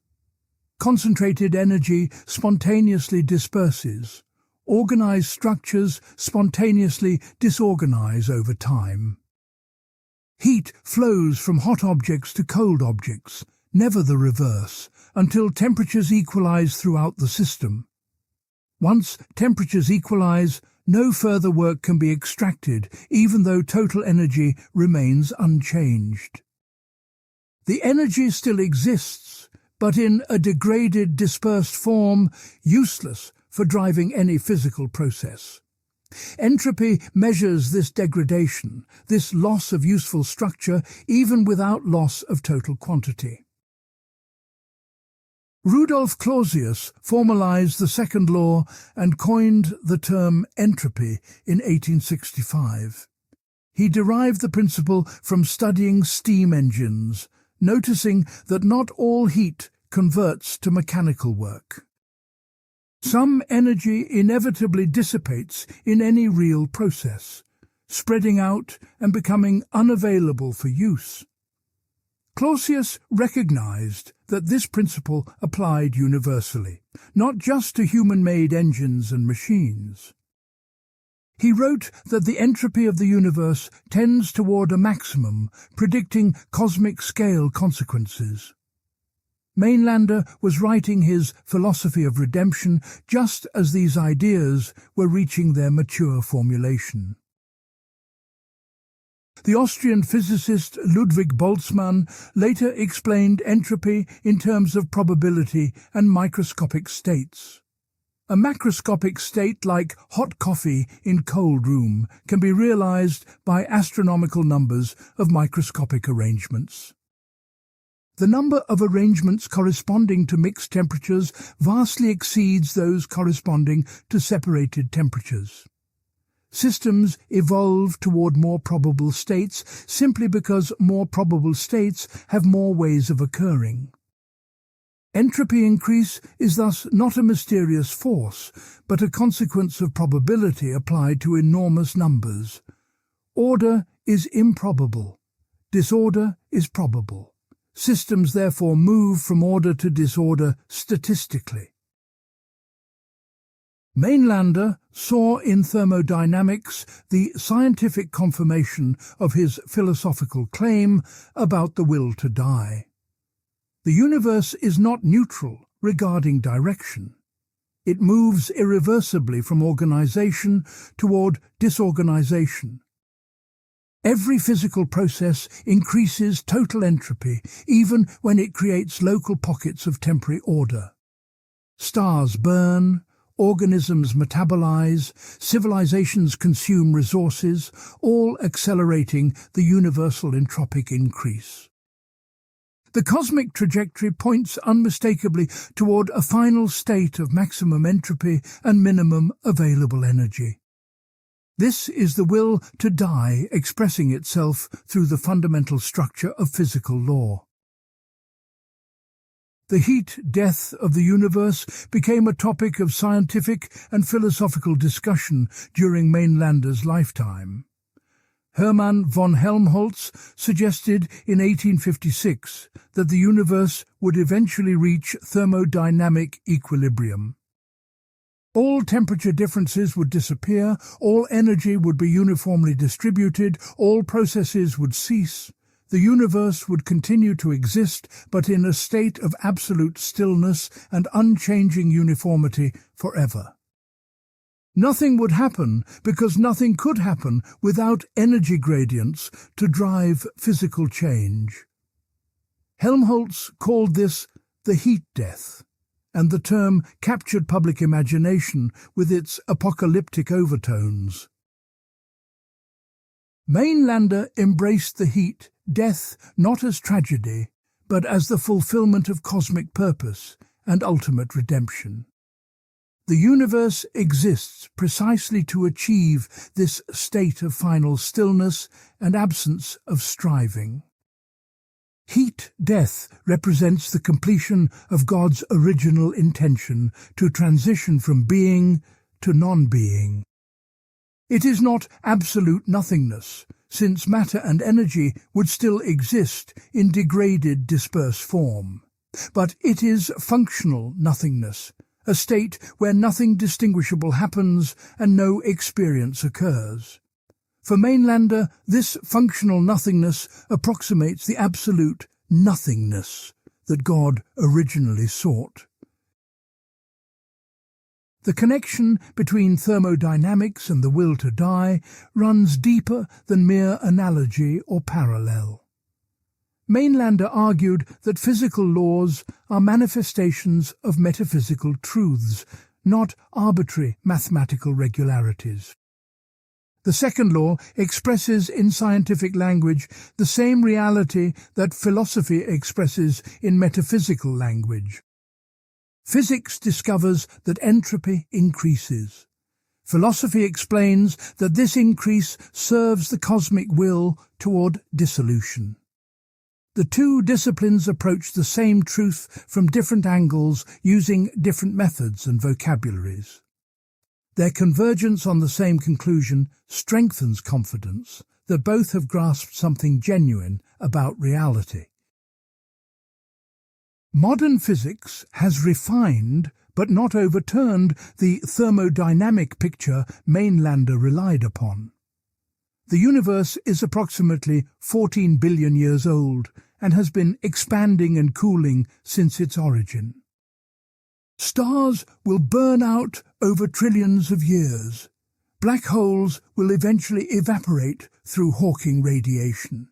Concentrated energy spontaneously disperses. Organized structures spontaneously disorganize over time. Heat flows from hot objects to cold objects, never the reverse, until temperatures equalize throughout the system. Once temperatures equalize, no further work can be extracted, even though total energy remains unchanged. The energy still exists, but in a degraded, dispersed form, useless for driving any physical process. Entropy measures this degradation, this loss of useful structure, even without loss of total quantity. Rudolf Clausius formalized the second law and coined the term entropy in 1865. He derived the principle from studying steam engines, noticing that not all heat converts to mechanical work. Some energy inevitably dissipates in any real process, spreading out and becoming unavailable for use. Clausius recognized that this principle applied universally, not just to human-made engines and machines. He wrote that the entropy of the universe tends toward a maximum, predicting cosmic scale consequences. Mainländer was writing his philosophy of redemption just as these ideas were reaching their mature formulation. The Austrian physicist Ludwig Boltzmann later explained entropy in terms of probability and microscopic states. A macroscopic state like hot coffee in cold room can be realized by astronomical numbers of microscopic arrangements. The number of arrangements corresponding to mixed temperatures vastly exceeds those corresponding to separated temperatures. Systems evolve toward more probable states simply because more probable states have more ways of occurring. Entropy increase is thus not a mysterious force, but a consequence of probability applied to enormous numbers. Order is improbable. Disorder is probable. Systems therefore move from order to disorder statistically. Mainländer saw in thermodynamics the scientific confirmation of his philosophical claim about the will to die. The universe is not neutral regarding direction. It moves irreversibly from organization toward disorganization. Every physical process increases total entropy, even when it creates local pockets of temporary order. Stars burn, organisms metabolize, civilizations consume resources, all accelerating the universal entropic increase. The cosmic trajectory points unmistakably toward a final state of maximum entropy and minimum available energy. This is the will to die expressing itself through the fundamental structure of physical law. The heat-death of the universe became a topic of scientific and philosophical discussion during Mainländer's lifetime. Hermann von Helmholtz suggested in 1856 that the universe would eventually reach thermodynamic equilibrium. All temperature differences would disappear, all energy would be uniformly distributed, all processes would cease. The universe would continue to exist, but in a state of absolute stillness and unchanging uniformity forever. Nothing would happen because nothing could happen without energy gradients to drive physical change. Helmholtz called this the heat death, and the term captured public imagination with its apocalyptic overtones. Mainländer embraced the heat death not as tragedy, but as the fulfillment of cosmic purpose and ultimate redemption. The universe exists precisely to achieve this state of final stillness and absence of striving. Heat-death represents the completion of God's original intention to transition from being to non-being. It is not absolute nothingness, since matter and energy would still exist in degraded, dispersed form. But it is functional nothingness, a state where nothing distinguishable happens and no experience occurs. For Mainländer, this functional nothingness approximates the absolute nothingness that God originally sought. The connection between thermodynamics and the will to die runs deeper than mere analogy or parallel. Mainländer argued that physical laws are manifestations of metaphysical truths, not arbitrary mathematical regularities. The second law expresses in scientific language the same reality that philosophy expresses in metaphysical language. Physics discovers that entropy increases. Philosophy explains that this increase serves the cosmic will toward dissolution. The two disciplines approach the same truth from different angles using different methods and vocabularies. Their convergence on the same conclusion strengthens confidence that both have grasped something genuine about reality. Modern physics has refined but not overturned the thermodynamic picture Mainländer relied upon. The universe is approximately 14 billion years old and has been expanding and cooling since its origin. Stars will burn out over trillions of years. Black holes will eventually evaporate through Hawking radiation.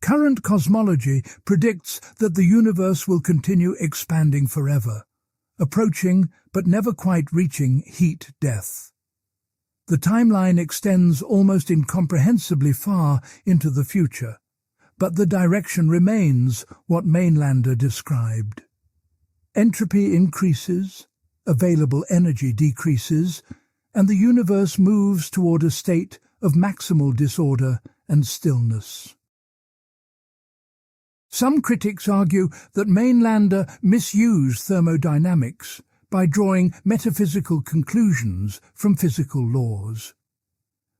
Current cosmology predicts that the universe will continue expanding forever, approaching but never quite reaching heat death. The timeline extends almost incomprehensibly far into the future, but the direction remains what Mainländer described. Entropy increases, available energy decreases, and the universe moves toward a state of maximal disorder and stillness. Some critics argue that Mainländer misused thermodynamics by drawing metaphysical conclusions from physical laws.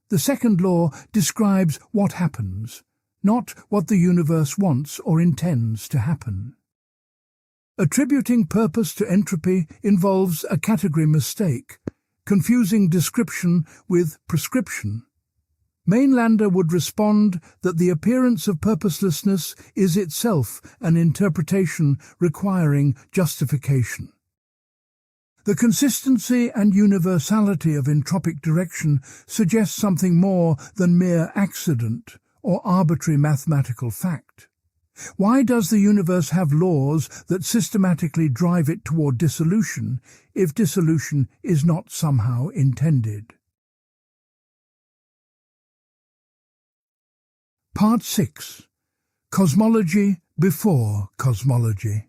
The second law describes what happens, not what the universe wants or intends to happen. Attributing purpose to entropy involves a category mistake, confusing description with prescription. Mainländer would respond that the appearance of purposelessness is itself an interpretation requiring justification. The consistency and universality of entropic direction suggests something more than mere accident or arbitrary mathematical fact. Why does the universe have laws that systematically drive it toward dissolution if dissolution is not somehow intended? Part 6. Cosmology before cosmology.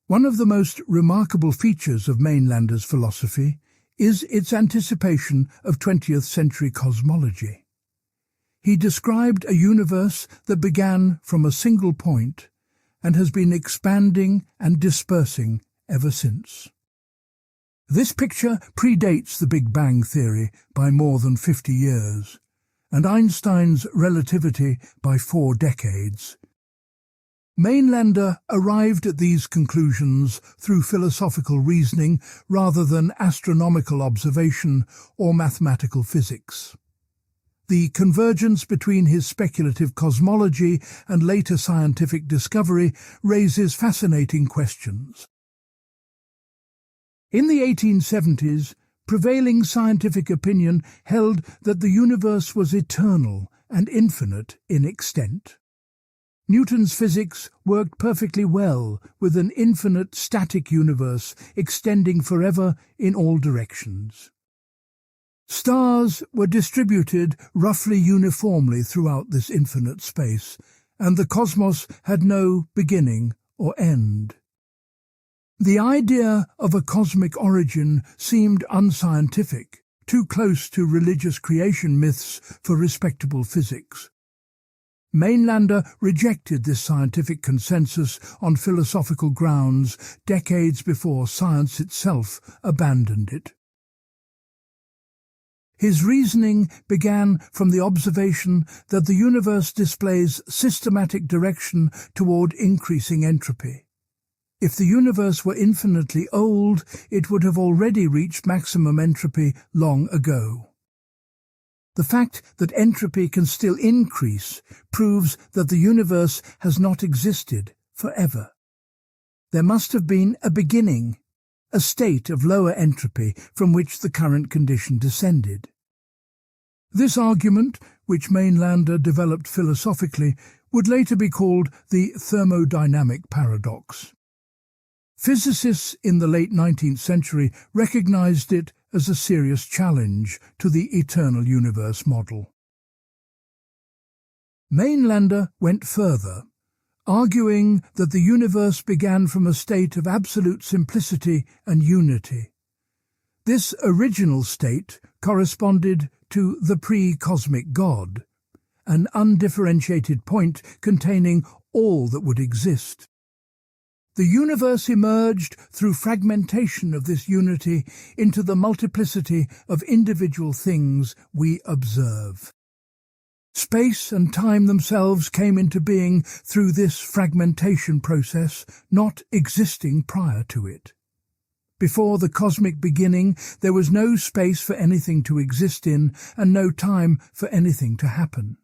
One of the most remarkable features of Mainlander's philosophy is its anticipation of 20th century cosmology. He described a universe that began from a single point and has been expanding and dispersing ever since. This picture predates the Big Bang theory by more than 50 years, and Einstein's relativity by 4 decades. Mainlander arrived at these conclusions through philosophical reasoning rather than astronomical observation or mathematical physics. The convergence between his speculative cosmology and later scientific discovery raises fascinating questions. In the 1870s, prevailing scientific opinion held that the universe was eternal and infinite in extent. Newton's physics worked perfectly well with an infinite static universe extending forever in all directions. Stars were distributed roughly uniformly throughout this infinite space, and the cosmos had no beginning or end. The idea of a cosmic origin seemed unscientific, too close to religious creation myths for respectable physics. Mainlander rejected this scientific consensus on philosophical grounds decades before science itself abandoned it. His reasoning began from the observation that the universe displays systematic direction toward increasing entropy. If the universe were infinitely old, it would have already reached maximum entropy long ago. The fact that entropy can still increase proves that the universe has not existed forever. There must have been a beginning, a state of lower entropy from which the current condition descended. This argument, which Mainlander developed philosophically, would later be called the thermodynamic paradox. Physicists in the late 19th century recognized it as a serious challenge to the eternal universe model. Mainlander went further, arguing that the universe began from a state of absolute simplicity and unity. This original state corresponded to the pre-cosmic God, an undifferentiated point containing all that would exist. The universe emerged through fragmentation of this unity into the multiplicity of individual things we observe. Space and time themselves came into being through this fragmentation process, not existing prior to it. Before the cosmic beginning, there was no space for anything to exist in and no time for anything to happen.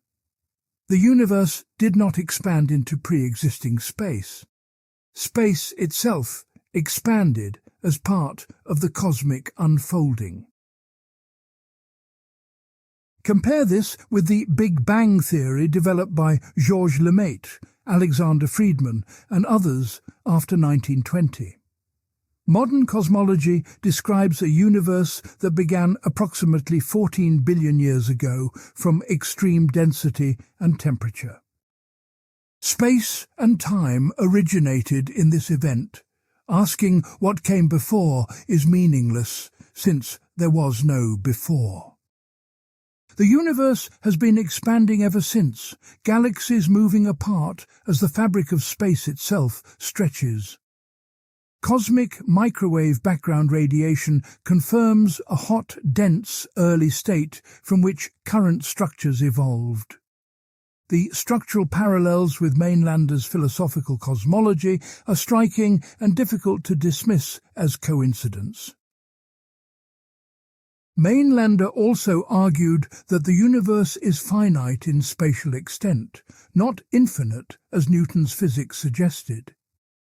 The universe did not expand into pre-existing space. Space itself expanded as part of the cosmic unfolding. Compare this with the Big Bang theory developed by Georges Lemaitre, Alexander Friedman, and others after 1920. Modern cosmology describes a universe that began approximately 14 billion years ago from extreme density and temperature. Space and time originated in this event. Asking what came before is meaningless, since there was no before. The universe has been expanding ever since, galaxies moving apart as the fabric of space itself stretches. Cosmic microwave background radiation confirms a hot, dense, early state from which current structures evolved. The structural parallels with Mainlander's philosophical cosmology are striking and difficult to dismiss as coincidence. Mainlander also argued that the universe is finite in spatial extent, not infinite as Newton's physics suggested.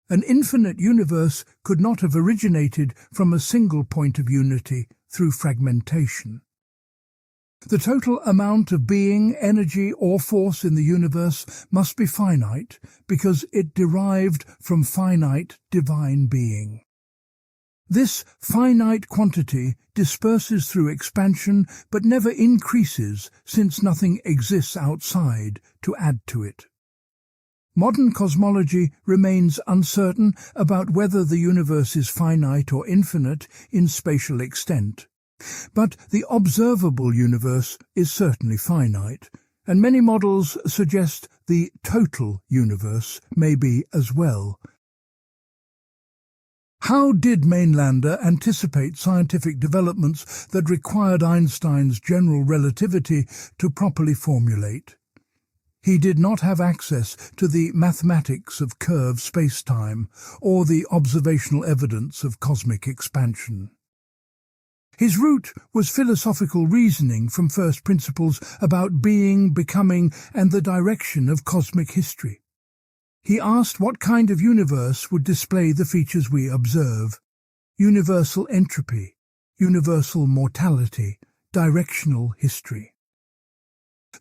An infinite universe could not have originated from a single point of unity through fragmentation. The total amount of being, energy, or force in the universe must be finite because it derived from finite divine being. This finite quantity disperses through expansion but never increases since nothing exists outside to add to it. Modern cosmology remains uncertain about whether the universe is finite or infinite in spatial extent. But the observable universe is certainly finite, and many models suggest the total universe may be as well. How did Mainländer anticipate scientific developments that required Einstein's general relativity to properly formulate? He did not have access to the mathematics of curved space-time or the observational evidence of cosmic expansion. His route was philosophical reasoning from first principles about being, becoming, and the direction of cosmic history. He asked what kind of universe would display the features we observe: universal entropy, universal mortality, directional history.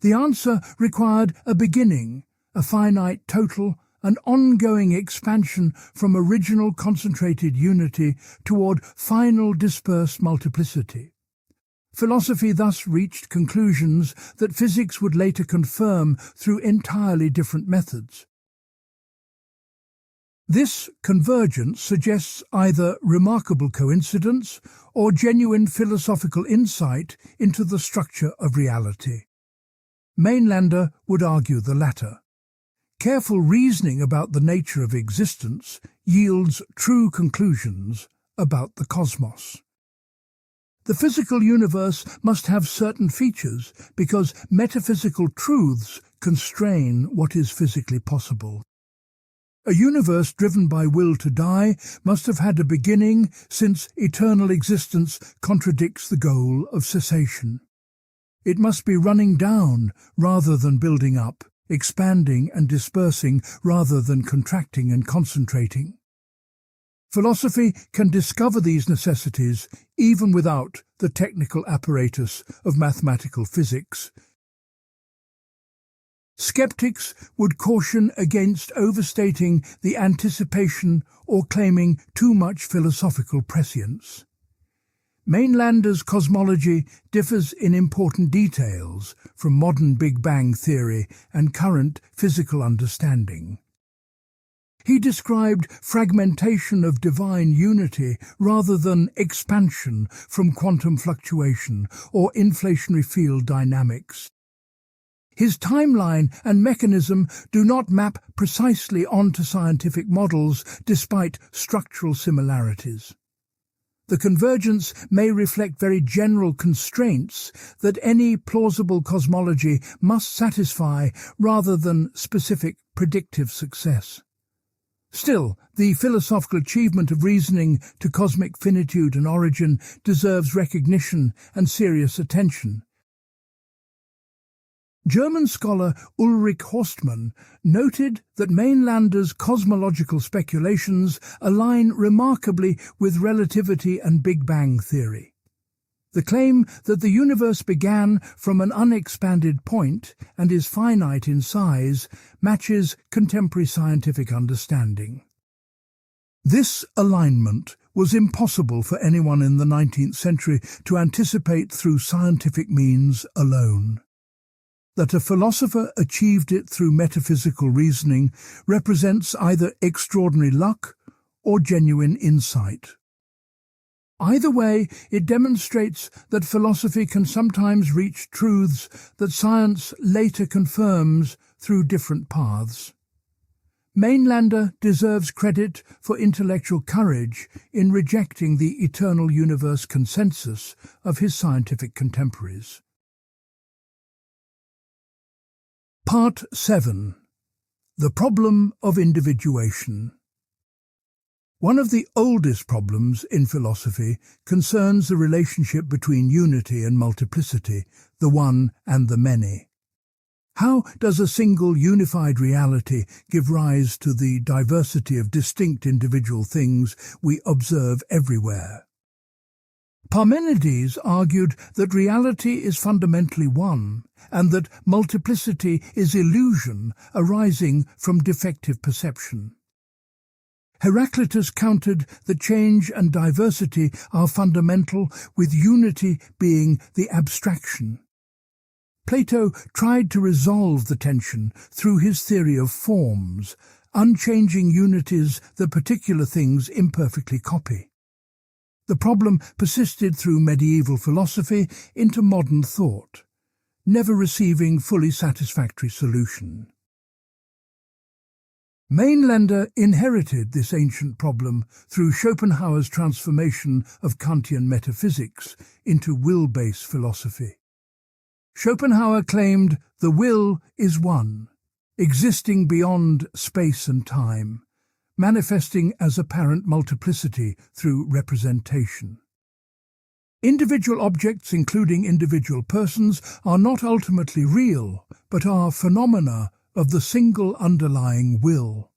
The answer required a beginning, a finite total, an ongoing expansion from original concentrated unity toward final dispersed multiplicity. Philosophy thus reached conclusions that physics would later confirm through entirely different methods. This convergence suggests either remarkable coincidence or genuine philosophical insight into the structure of reality. Mainländer would argue the latter. Careful reasoning about the nature of existence yields true conclusions about the cosmos. The physical universe must have certain features because metaphysical truths constrain what is physically possible. A universe driven by will to die must have had a beginning, since eternal existence contradicts the goal of cessation. It must be running down rather than building up, expanding and dispersing rather than contracting and concentrating. Philosophy can discover these necessities even without the technical apparatus of mathematical physics. Skeptics would caution against overstating the anticipation or claiming too much philosophical prescience. Mainländer's cosmology differs in important details from modern Big Bang theory and current physical understanding. He described fragmentation of divine unity rather than expansion from quantum fluctuation or inflationary field dynamics. His timeline and mechanism do not map precisely onto scientific models despite structural similarities. The convergence may reflect very general constraints that any plausible cosmology must satisfy rather than specific predictive success. Still, the philosophical achievement of reasoning to cosmic finitude and origin deserves recognition and serious attention. German scholar Ulrich Horstmann noted that Mainländer's cosmological speculations align remarkably with relativity and Big Bang theory. The claim that the universe began from an unexpanded point and is finite in size matches contemporary scientific understanding. This alignment was impossible for anyone in the 19th century to anticipate through scientific means alone. That a philosopher achieved it through metaphysical reasoning represents either extraordinary luck or genuine insight. Either way, it demonstrates that philosophy can sometimes reach truths that science later confirms through different paths. Mainländer deserves credit for intellectual courage in rejecting the eternal universe consensus of his scientific contemporaries. Part 7. The Problem of Individuation. One of the oldest problems in philosophy concerns the relationship between unity and multiplicity, the one and the many. How does a single unified reality give rise to the diversity of distinct individual things we observe everywhere? Parmenides argued that reality is fundamentally one, and that multiplicity is illusion arising from defective perception. Heraclitus countered that change and diversity are fundamental, with unity being the abstraction. Plato tried to resolve the tension through his theory of forms, unchanging unities that particular things imperfectly copy. The problem persisted through medieval philosophy into modern thought, never receiving fully satisfactory solution. Mainländer inherited this ancient problem through Schopenhauer's transformation of Kantian metaphysics into will-based philosophy. Schopenhauer claimed the will is one, existing beyond space and time, manifesting as apparent multiplicity through representation. Individual objects, including individual persons, are not ultimately real, but are phenomena of the single underlying will.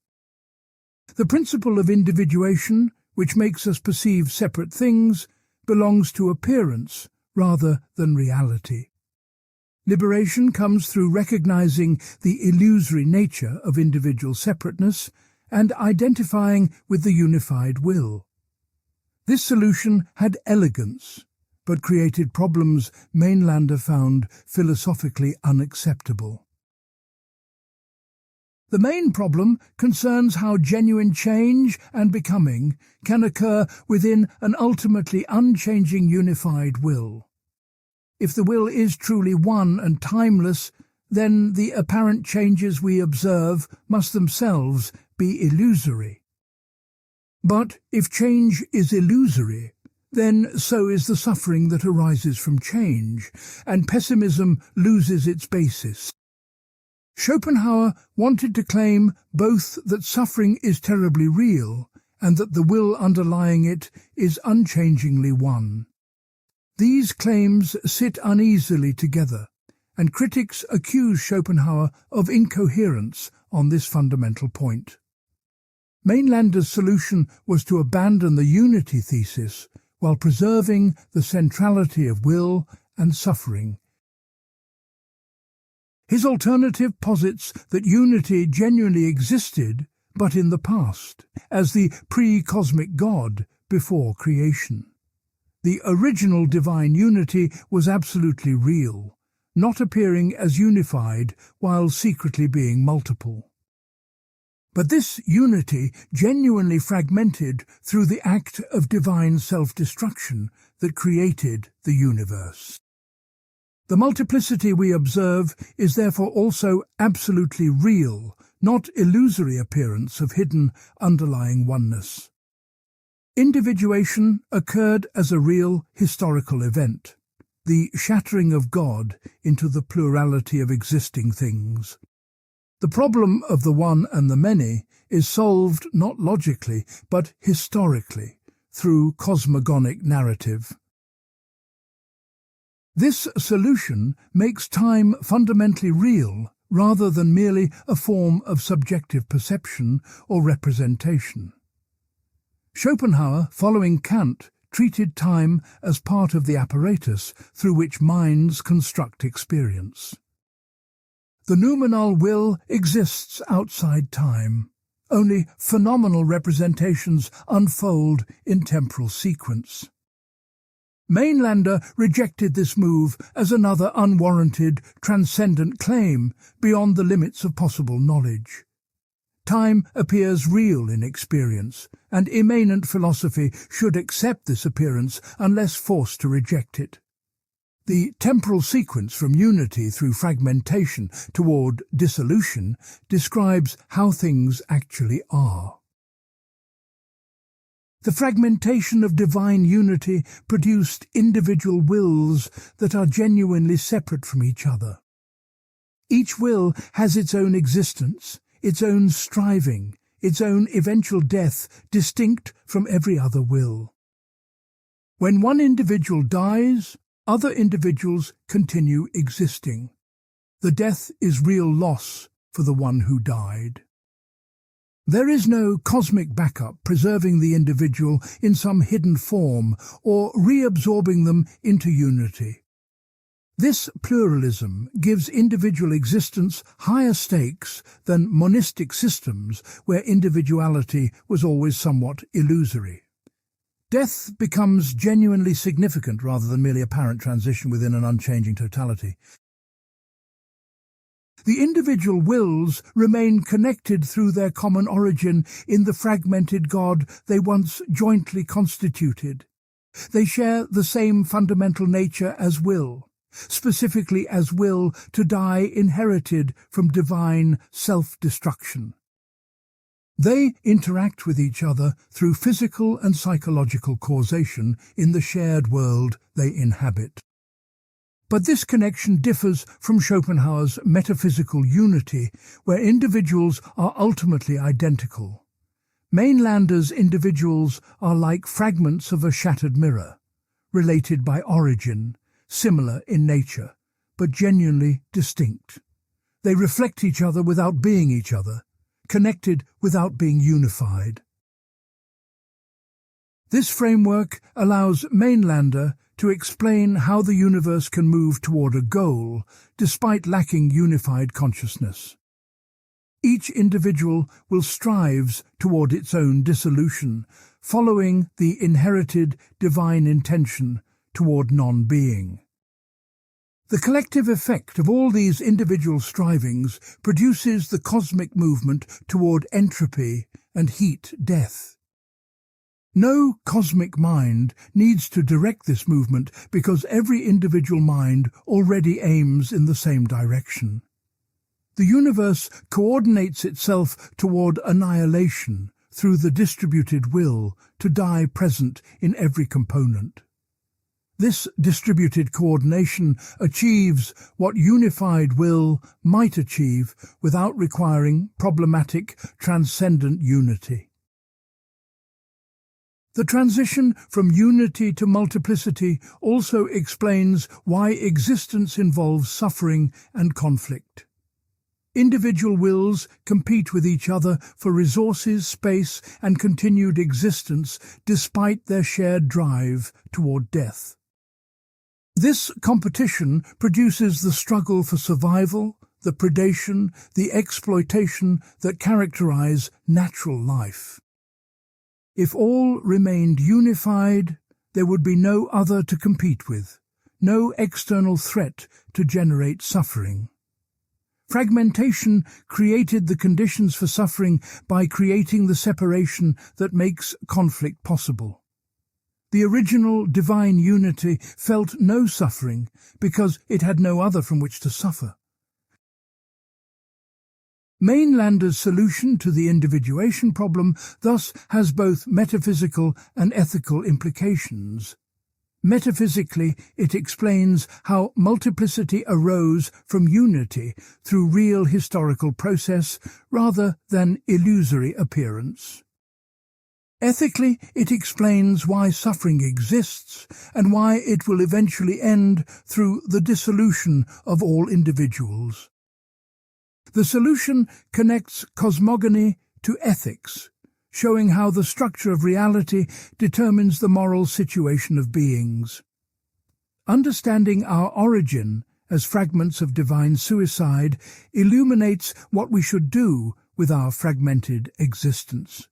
The principle of individuation, which makes us perceive separate things, belongs to appearance rather than reality. Liberation comes through recognizing the illusory nature of individual separateness and identifying with the unified will. This solution had elegance, but created problems Mainländer found philosophically unacceptable. The main problem concerns how genuine change and becoming can occur within an ultimately unchanging unified will. If the will is truly one and timeless, then the apparent changes we observe must themselves be illusory. But if change is illusory, then so is the suffering that arises from change, and pessimism loses its basis. Schopenhauer wanted to claim both that suffering is terribly real and that the will underlying it is unchangingly one. These claims sit uneasily together, and critics accuse Schopenhauer of incoherence on this fundamental point. Mainländer's solution was to abandon the unity thesis while preserving the centrality of will and suffering. His alternative posits that unity genuinely existed, but in the past, as the pre-cosmic God before creation. The original divine unity was absolutely real, not appearing as unified while secretly being multiple. But this unity genuinely fragmented through the act of divine self-destruction that created the universe. The multiplicity we observe is therefore also absolutely real, not illusory appearance of hidden underlying oneness. Individuation occurred as a real historical event, the shattering of God into the plurality of existing things. The problem of the one and the many is solved not logically, but historically, through cosmogonic narrative. This solution makes time fundamentally real rather than merely a form of subjective perception or representation. Schopenhauer, following Kant, treated time as part of the apparatus through which minds construct experience. The noumenal will exists outside time. Only phenomenal representations unfold in temporal sequence. Mainländer rejected this move as another unwarranted, transcendent claim beyond the limits of possible knowledge. Time appears real in experience, and immanent philosophy should accept this appearance unless forced to reject it. The temporal sequence from unity through fragmentation toward dissolution describes how things actually are. The fragmentation of divine unity produced individual wills that are genuinely separate from each other. Each will has its own existence, its own striving, its own eventual death, distinct from every other will. When one individual dies, other individuals continue existing. The death is real loss for the one who died. There is no cosmic backup preserving the individual in some hidden form or reabsorbing them into unity. This pluralism gives individual existence higher stakes than monistic systems where individuality was always somewhat illusory. Death becomes genuinely significant rather than merely apparent transition within an unchanging totality. The individual wills remain connected through their common origin in the fragmented God they once jointly constituted. They share the same fundamental nature as will, specifically as will to die inherited from divine self-destruction. They interact with each other through physical and psychological causation in the shared world they inhabit. But this connection differs from Schopenhauer's metaphysical unity, where individuals are ultimately identical. Mainlander's individuals are like fragments of a shattered mirror, related by origin, similar in nature, but genuinely distinct. They reflect each other without being each other, connected without being unified. This framework allows Mainlander to explain how the universe can move toward a goal despite lacking unified consciousness. Each individual will strive toward its own dissolution, following the inherited divine intention toward non-being. The collective effect of all these individual strivings produces the cosmic movement toward entropy and heat death. No cosmic mind needs to direct this movement because every individual mind already aims in the same direction. The universe coordinates itself toward annihilation through the distributed will to die present in every component. This distributed coordination achieves what unified will might achieve without requiring problematic transcendent unity. The transition from unity to multiplicity also explains why existence involves suffering and conflict. Individual wills compete with each other for resources, space, and continued existence despite their shared drive toward death. This competition produces the struggle for survival, the predation, the exploitation that characterize natural life. If all remained unified, there would be no other to compete with, no external threat to generate suffering. Fragmentation created the conditions for suffering by creating the separation that makes conflict possible. The original divine unity felt no suffering because it had no other from which to suffer. Mainlander's solution to the individuation problem thus has both metaphysical and ethical implications. Metaphysically, it explains how multiplicity arose from unity through real historical process rather than illusory appearance. Ethically, it explains why suffering exists and why it will eventually end through the dissolution of all individuals. The solution connects cosmogony to ethics, showing how the structure of reality determines the moral situation of beings. Understanding our origin as fragments of divine suicide illuminates what we should do with our fragmented existence.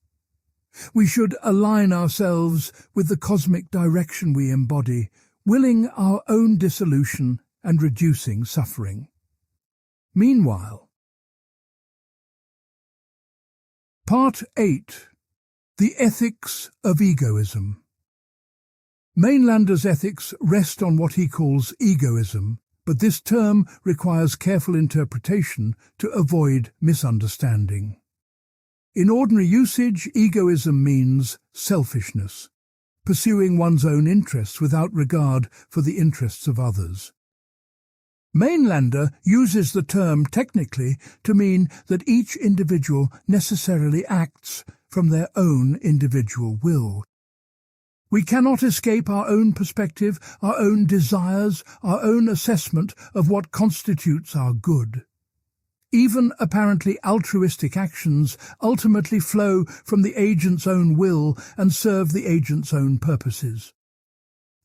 We should align ourselves with the cosmic direction we embody, willing our own dissolution and reducing suffering. Meanwhile, Part 8. The Ethics of Egoism. Mainlander's ethics rest on what he calls egoism, but this term requires careful interpretation to avoid misunderstanding. In ordinary usage, egoism means selfishness, pursuing one's own interests without regard for the interests of others. Mainlander uses the term technically to mean that each individual necessarily acts from their own individual will. We cannot escape our own perspective, our own desires, our own assessment of what constitutes our good. Even apparently altruistic actions ultimately flow from the agent's own will and serve the agent's own purposes.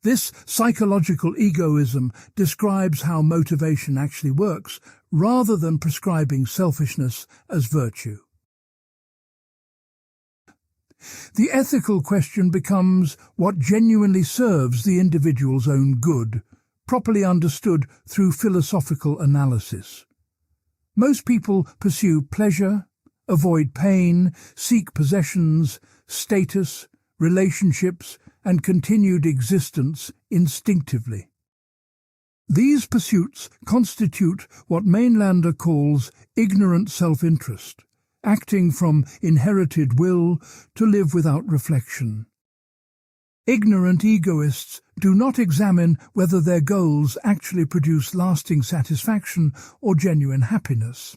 This psychological egoism describes how motivation actually works, rather than prescribing selfishness as virtue. The ethical question becomes what genuinely serves the individual's own good, properly understood through philosophical analysis. Most people pursue pleasure, avoid pain, seek possessions, status, relationships, and continued existence instinctively. These pursuits constitute what Mainländer calls ignorant self-interest, acting from inherited will to live without reflection. Ignorant egoists do not examine whether their goals actually produce lasting satisfaction or genuine happiness.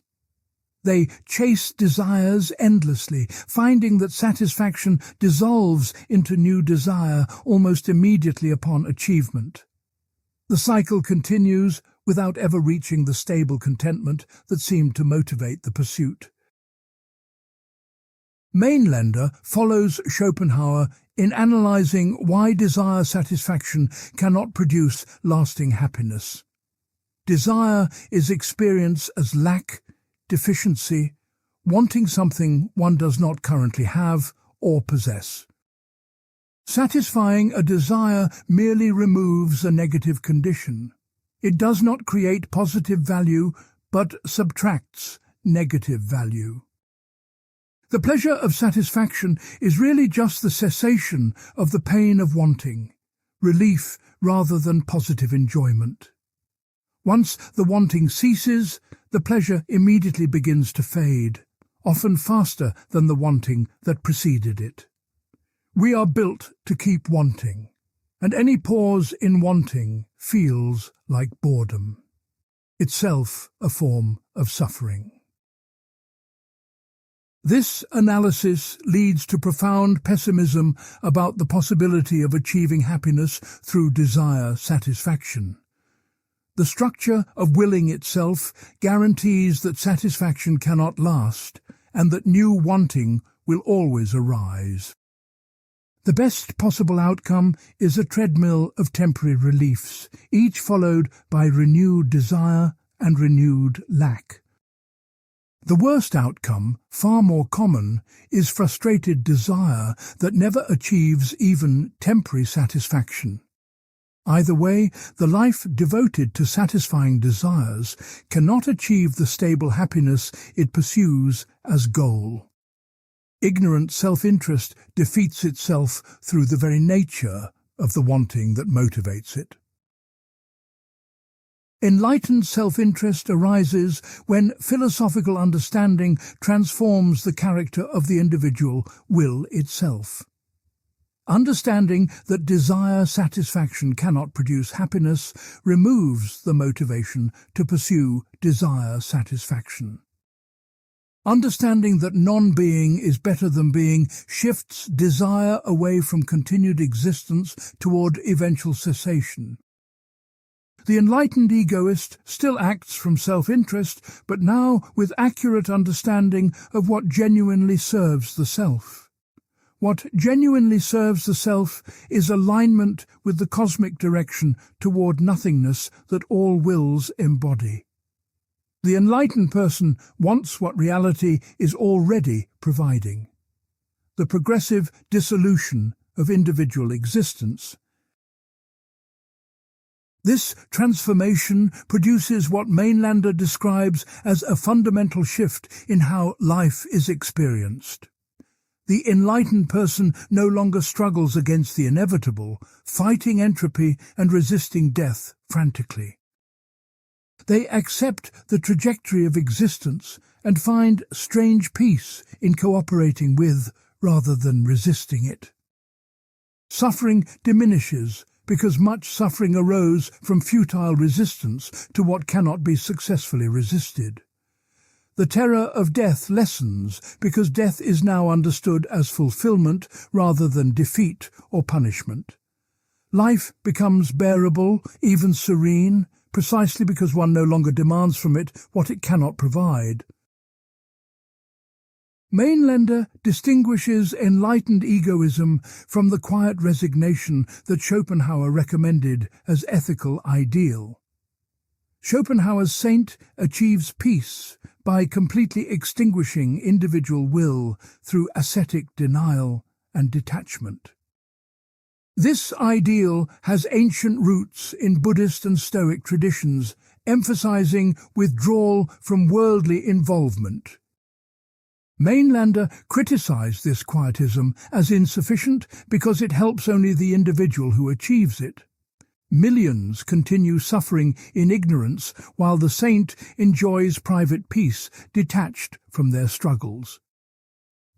They chase desires endlessly, finding that satisfaction dissolves into new desire almost immediately upon achievement. The cycle continues without ever reaching the stable contentment that seemed to motivate the pursuit. Mainländer follows Schopenhauer in analyzing why desire satisfaction cannot produce lasting happiness. Desire is experienced as lack, deficiency, wanting something one does not currently have or possess. Satisfying a desire merely removes a negative condition. It does not create positive value, but subtracts negative value. The pleasure of satisfaction is really just the cessation of the pain of wanting, relief rather than positive enjoyment. Once the wanting ceases, the pleasure immediately begins to fade, often faster than the wanting that preceded it. We are built to keep wanting, and any pause in wanting feels like boredom, itself a form of suffering. This analysis leads to profound pessimism about the possibility of achieving happiness through desire satisfaction. The structure of willing itself guarantees that satisfaction cannot last, and that new wanting will always arise. The best possible outcome is a treadmill of temporary reliefs, each followed by renewed desire and renewed lack. The worst outcome, far more common, is frustrated desire that never achieves even temporary satisfaction. Either way, the life devoted to satisfying desires cannot achieve the stable happiness it pursues as goal. Ignorant self-interest defeats itself through the very nature of the wanting that motivates it. Enlightened self-interest arises when philosophical understanding transforms the character of the individual will itself. Understanding that desire satisfaction cannot produce happiness removes the motivation to pursue desire satisfaction. Understanding that non-being is better than being shifts desire away from continued existence toward eventual cessation. The enlightened egoist still acts from self-interest, but now with accurate understanding of what genuinely serves the self. What genuinely serves the self is alignment with the cosmic direction toward nothingness that all wills embody. The enlightened person wants what reality is already providing: the progressive dissolution of individual existence. This transformation produces what Mainländer describes as a fundamental shift in how life is experienced. The enlightened person no longer struggles against the inevitable, fighting entropy and resisting death frantically. They accept the trajectory of existence and find strange peace in cooperating with rather than resisting it. Suffering diminishes because much suffering arose from futile resistance to what cannot be successfully resisted. The terror of death lessens because death is now understood as fulfillment rather than defeat or punishment. Life becomes bearable, even serene, precisely because one no longer demands from it what it cannot provide. Mainländer distinguishes enlightened egoism from the quiet resignation that Schopenhauer recommended as ethical ideal. Schopenhauer's saint achieves peace by completely extinguishing individual will through ascetic denial and detachment. This ideal has ancient roots in Buddhist and Stoic traditions, emphasizing withdrawal from worldly involvement. Mainländer criticize this quietism as insufficient because it helps only the individual who achieves it. Millions continue suffering in ignorance while the saint enjoys private peace, detached from their struggles.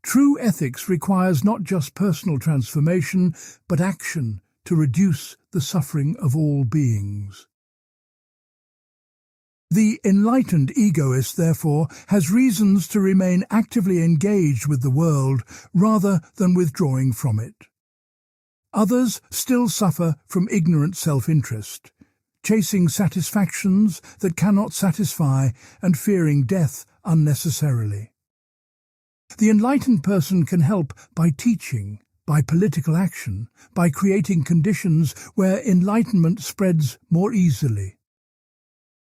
True ethics requires not just personal transformation, but action to reduce the suffering of all beings. The enlightened egoist, therefore, has reasons to remain actively engaged with the world rather than withdrawing from it. Others still suffer from ignorant self-interest, chasing satisfactions that cannot satisfy and fearing death unnecessarily. The enlightened person can help by teaching, by political action, by creating conditions where enlightenment spreads more easily.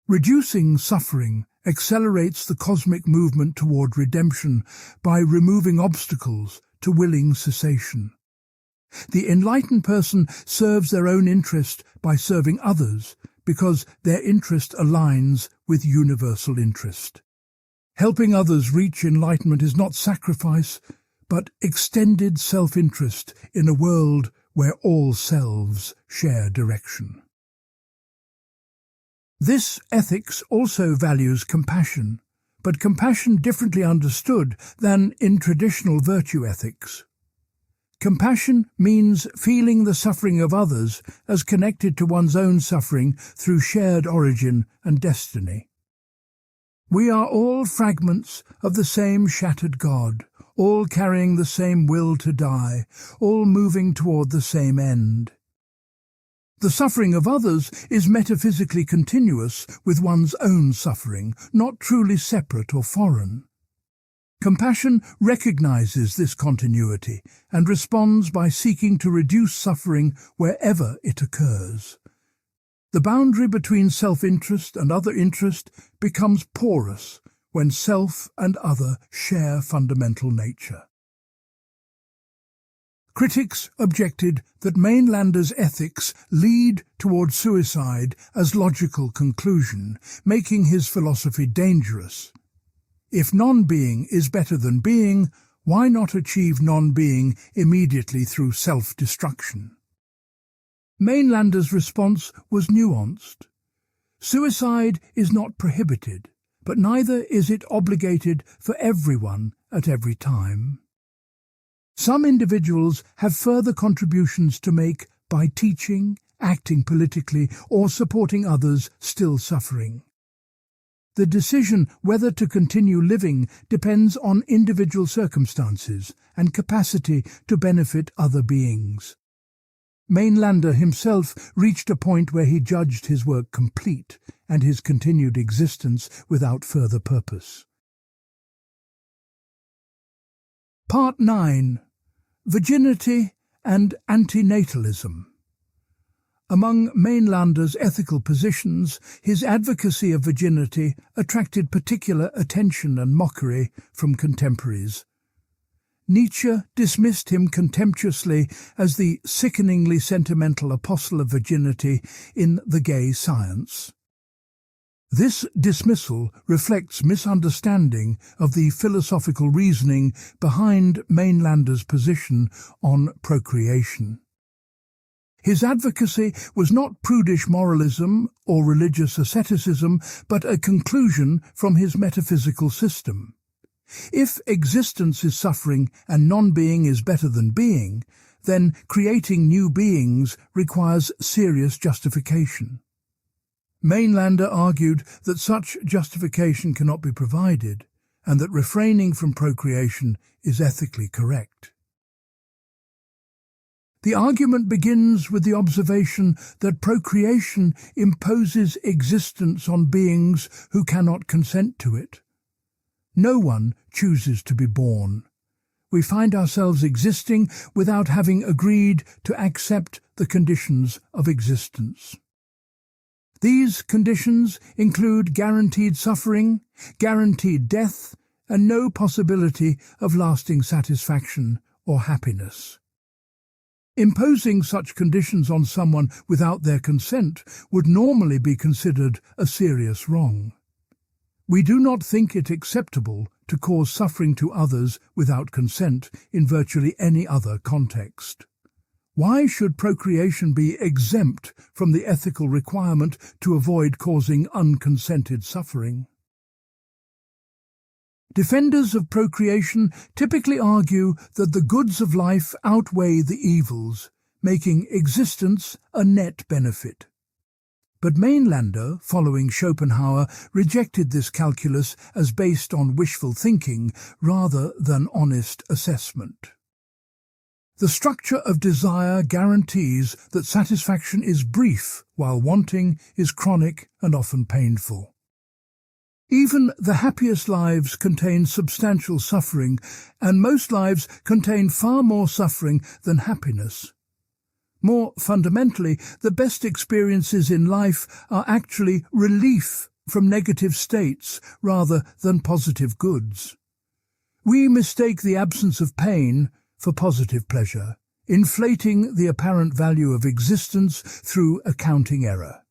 Reducing suffering accelerates the cosmic movement toward redemption by removing obstacles to willing cessation. The enlightened person serves their own interest by serving others because their interest aligns with universal interest. Helping others reach enlightenment is not sacrifice, but extended self-interest in a world where all selves share direction. This ethics also values compassion, but compassion differently understood than in traditional virtue ethics. Compassion means feeling the suffering of others as connected to one's own suffering through shared origin and destiny. We are all fragments of the same shattered God, all carrying the same will to die, all moving toward the same end. The suffering of others is metaphysically continuous with one's own suffering, not truly separate or foreign. Compassion recognizes this continuity and responds by seeking to reduce suffering wherever it occurs. The boundary between self-interest and other interest becomes porous when self and other share fundamental nature. Critics objected that Mainländer's ethics lead toward suicide as logical conclusion, making his philosophy dangerous. If non-being is better than being, why not achieve non-being immediately through self-destruction? Mainländer's response was nuanced. Suicide is not prohibited, but neither is it obligated for everyone at every time. Some individuals have further contributions to make by teaching, acting politically, or supporting others still suffering. The decision whether to continue living depends on individual circumstances and capacity to benefit other beings. Mainländer himself reached a point where he judged his work complete and his continued existence without further purpose. Part 9. Virginity and Antinatalism. Among Mainländer's ethical positions, his advocacy of virginity attracted particular attention and mockery from contemporaries. Nietzsche dismissed him contemptuously as the sickeningly sentimental apostle of virginity in The Gay Science. This dismissal reflects misunderstanding of the philosophical reasoning behind Mainländer's position on procreation. His advocacy was not prudish moralism or religious asceticism, but a conclusion from his metaphysical system. If existence is suffering and non-being is better than being, then creating new beings requires serious justification. Mainländer argued that such justification cannot be provided and that refraining from procreation is ethically correct. The argument begins with the observation that procreation imposes existence on beings who cannot consent to it. No one chooses to be born. We find ourselves existing without having agreed to accept the conditions of existence. These conditions include guaranteed suffering, guaranteed death, and no possibility of lasting satisfaction or happiness. Imposing such conditions on someone without their consent would normally be considered a serious wrong. We do not think it acceptable to cause suffering to others without consent in virtually any other context. Why should procreation be exempt from the ethical requirement to avoid causing unconsented suffering? Defenders of procreation typically argue that the goods of life outweigh the evils, making existence a net benefit. But Mainländer, following Schopenhauer, rejected this calculus as based on wishful thinking rather than honest assessment. The structure of desire guarantees that satisfaction is brief, while wanting is chronic and often painful. Even the happiest lives contain substantial suffering, and most lives contain far more suffering than happiness. More fundamentally, the best experiences in life are actually relief from negative states rather than positive goods. We mistake the absence of pain for positive pleasure, inflating the apparent value of existence through accounting error.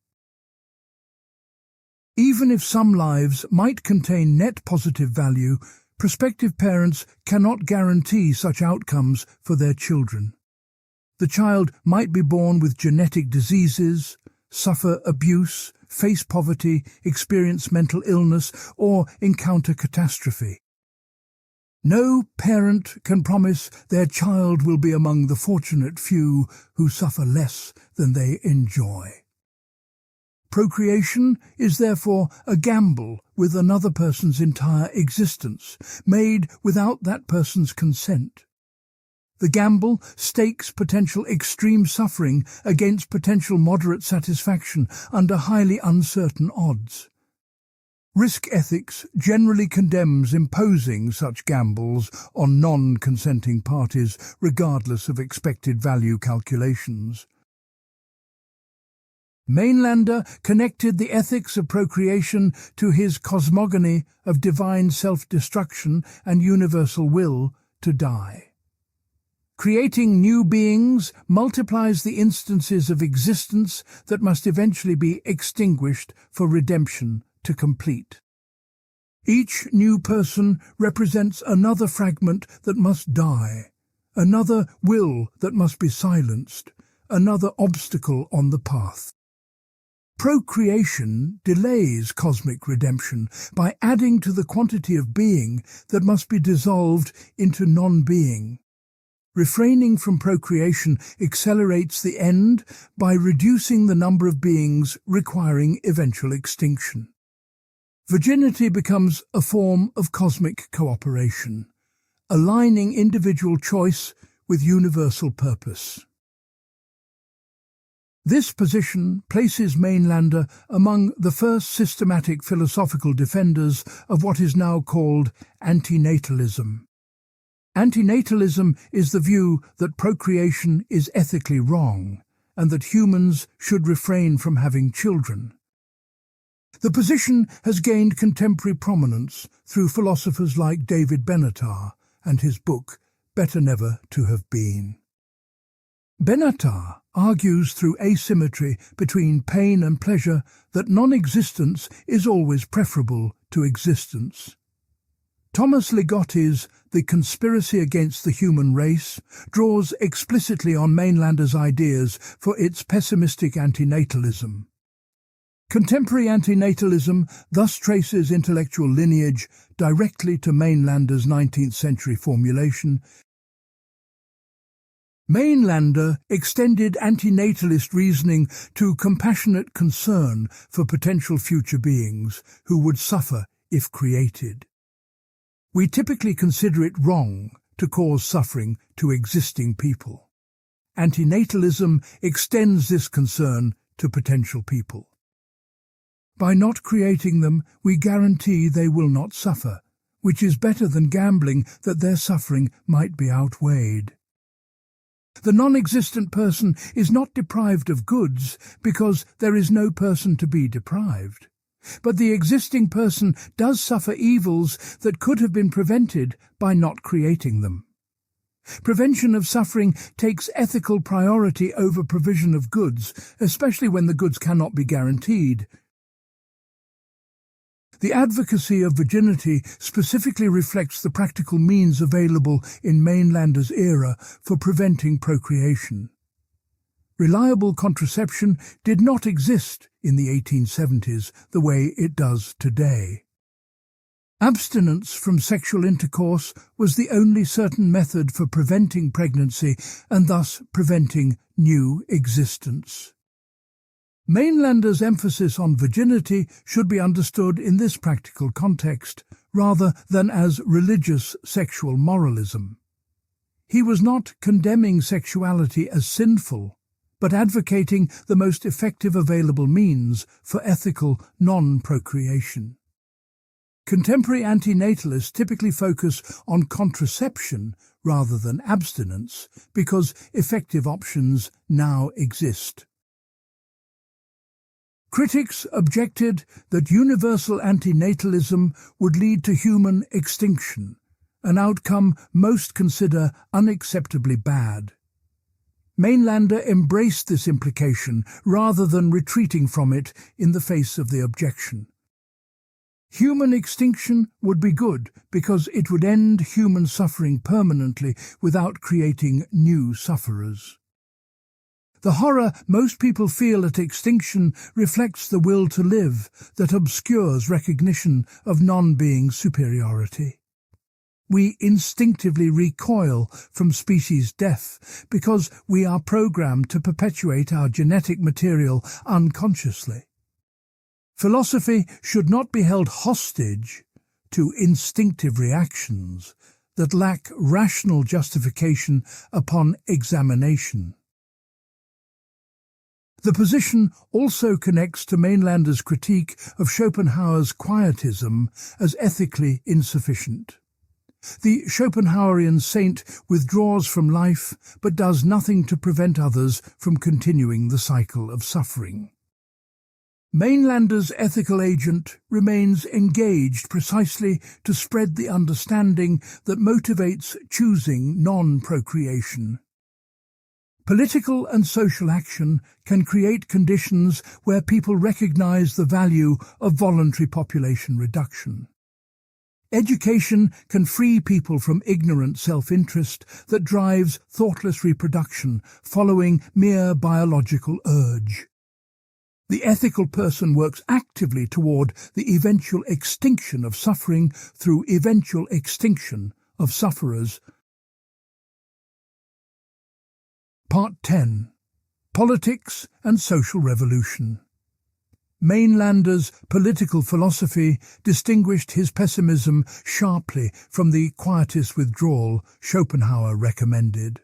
Even if some lives might contain net positive value, prospective parents cannot guarantee such outcomes for their children. The child might be born with genetic diseases, suffer abuse, face poverty, experience mental illness, or encounter catastrophe. No parent can promise their child will be among the fortunate few who suffer less than they enjoy. Procreation is therefore a gamble with another person's entire existence, made without that person's consent. The gamble stakes potential extreme suffering against potential moderate satisfaction under highly uncertain odds. Risk ethics generally condemns imposing such gambles on non-consenting parties regardless of expected value calculations. Mainländer connected the ethics of procreation to his cosmogony of divine self-destruction and universal will to die. Creating new beings multiplies the instances of existence that must eventually be extinguished for redemption to complete. Each new person represents another fragment that must die, another will that must be silenced, another obstacle on the path. Procreation delays cosmic redemption by adding to the quantity of being that must be dissolved into non-being. Refraining from procreation accelerates the end by reducing the number of beings requiring eventual extinction. Virginity becomes a form of cosmic cooperation, aligning individual choice with universal purpose. This position places Mainländer among the first systematic philosophical defenders of what is now called antinatalism. Antinatalism is the view that procreation is ethically wrong and that humans should refrain from having children. The position has gained contemporary prominence through philosophers like David Benatar and his book Better Never to Have Been. Benatar argues through asymmetry between pain and pleasure that non-existence is always preferable to existence. Thomas Ligotti's The Conspiracy Against the Human Race draws explicitly on Mainländer's ideas for its pessimistic antinatalism. Contemporary antinatalism thus traces intellectual lineage directly to Mainländer's 19th-century formulation. Mainländer extended antinatalist reasoning to compassionate concern for potential future beings who would suffer if created. We typically consider it wrong to cause suffering to existing people. Antinatalism extends this concern to potential people. By not creating them, we guarantee they will not suffer, which is better than gambling that their suffering might be outweighed. The non-existent person is not deprived of goods because there is no person to be deprived. But the existing person does suffer evils that could have been prevented by not creating them. Prevention of suffering takes ethical priority over provision of goods, especially when the goods cannot be guaranteed. The advocacy of virginity specifically reflects the practical means available in Mainlander's era for preventing procreation. Reliable contraception did not exist in the 1870s the way it does today. Abstinence from sexual intercourse was the only certain method for preventing pregnancy and thus preventing new existence. Mainlander's emphasis on virginity should be understood in this practical context, rather than as religious sexual moralism. He was not condemning sexuality as sinful, but advocating the most effective available means for ethical non-procreation. Contemporary antinatalists typically focus on contraception rather than abstinence because effective options now exist. Critics objected that universal antinatalism would lead to human extinction, an outcome most consider unacceptably bad. Mainlander embraced this implication rather than retreating from it in the face of the objection. Human extinction would be good because it would end human suffering permanently without creating new sufferers. The horror most people feel at extinction reflects the will to live that obscures recognition of non-being superiority. We instinctively recoil from species death because we are programmed to perpetuate our genetic material unconsciously. Philosophy should not be held hostage to instinctive reactions that lack rational justification upon examination. The position also connects to Mainlander's critique of Schopenhauer's quietism as ethically insufficient. The Schopenhauerian saint withdraws from life but does nothing to prevent others from continuing the cycle of suffering. Mainlander's ethical agent remains engaged precisely to spread the understanding that motivates choosing non-procreation. Political and social action can create conditions where people recognize the value of voluntary population reduction. Education can free people from ignorant self-interest that drives thoughtless reproduction following mere biological urge. The ethical person works actively toward the eventual extinction of suffering through eventual extinction of sufferers. Part 10. Politics and Social Revolution. Mainlander's political philosophy distinguished his pessimism sharply from the quietist withdrawal Schopenhauer recommended.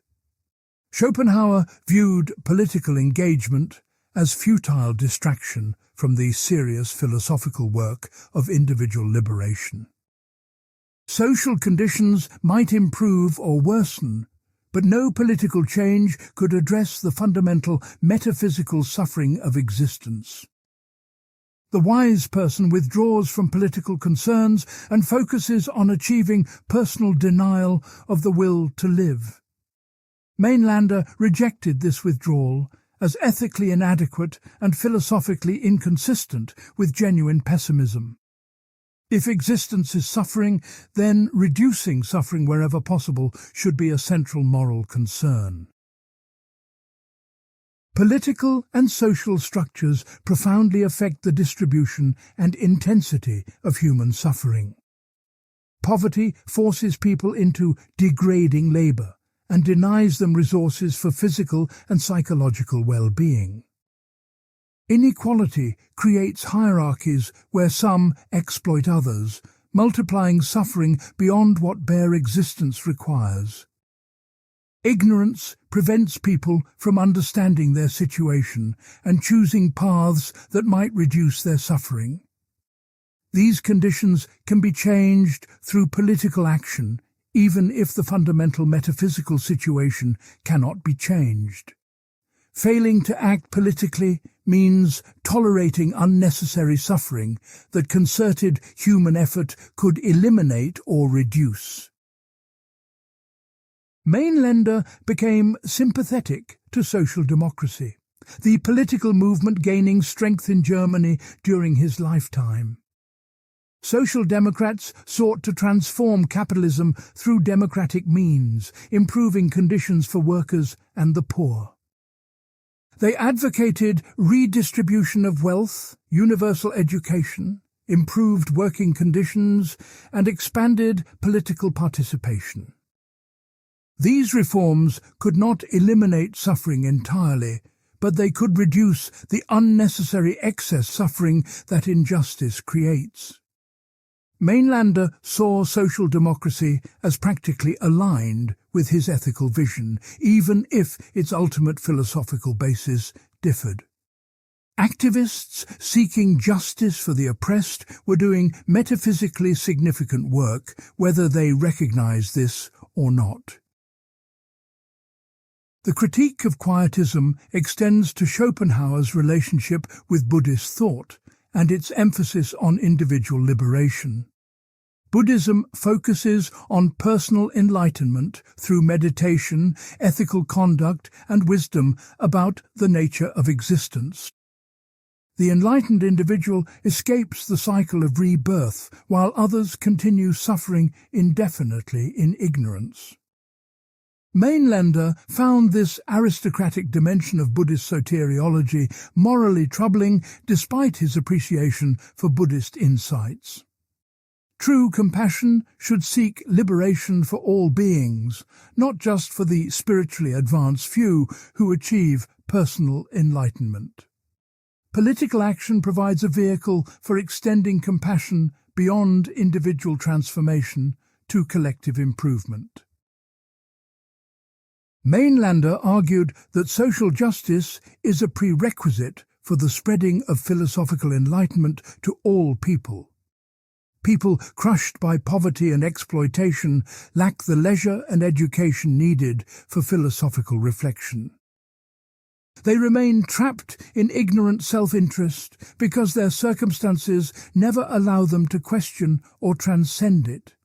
Schopenhauer viewed political engagement as futile distraction from the serious philosophical work of individual liberation. Social conditions might improve or worsen, but no political change could address the fundamental metaphysical suffering of existence. The wise person withdraws from political concerns and focuses on achieving personal denial of the will to live. Mainlander rejected this withdrawal as ethically inadequate and philosophically inconsistent with genuine pessimism. If existence is suffering, then reducing suffering wherever possible should be a central moral concern. Political and social structures profoundly affect the distribution and intensity of human suffering. Poverty forces people into degrading labor and denies them resources for physical and psychological well-being. Inequality creates hierarchies where some exploit others, multiplying suffering beyond what bare existence requires. Ignorance prevents people from understanding their situation and choosing paths that might reduce their suffering. These conditions can be changed through political action, even if the fundamental metaphysical situation cannot be changed. Failing to act politically means tolerating unnecessary suffering that concerted human effort could eliminate or reduce. Mainländer became sympathetic to social democracy, the political movement gaining strength in Germany during his lifetime. Social democrats sought to transform capitalism through democratic means, improving conditions for workers and the poor. They advocated redistribution of wealth, universal education, improved working conditions, and expanded political participation. These reforms could not eliminate suffering entirely, but they could reduce the unnecessary excess suffering that injustice creates. Mainländer saw social democracy as practically aligned with his ethical vision, even if its ultimate philosophical basis differed. Activists seeking justice for the oppressed were doing metaphysically significant work, whether they recognized this or not. The critique of quietism extends to Schopenhauer's relationship with Buddhist thought and its emphasis on individual liberation. Buddhism focuses on personal enlightenment through meditation, ethical conduct, and wisdom about the nature of existence. The enlightened individual escapes the cycle of rebirth, while others continue suffering indefinitely in ignorance. Mainländer found this aristocratic dimension of Buddhist soteriology morally troubling despite his appreciation for Buddhist insights. True compassion should seek liberation for all beings, not just for the spiritually advanced few who achieve personal enlightenment. Political action provides a vehicle for extending compassion beyond individual transformation to collective improvement. Mainländer argued that social justice is a prerequisite for the spreading of philosophical enlightenment to all people. People crushed by poverty and exploitation lack the leisure and education needed for philosophical reflection. They remain trapped in ignorant self-interest because their circumstances never allow them to question or transcend it.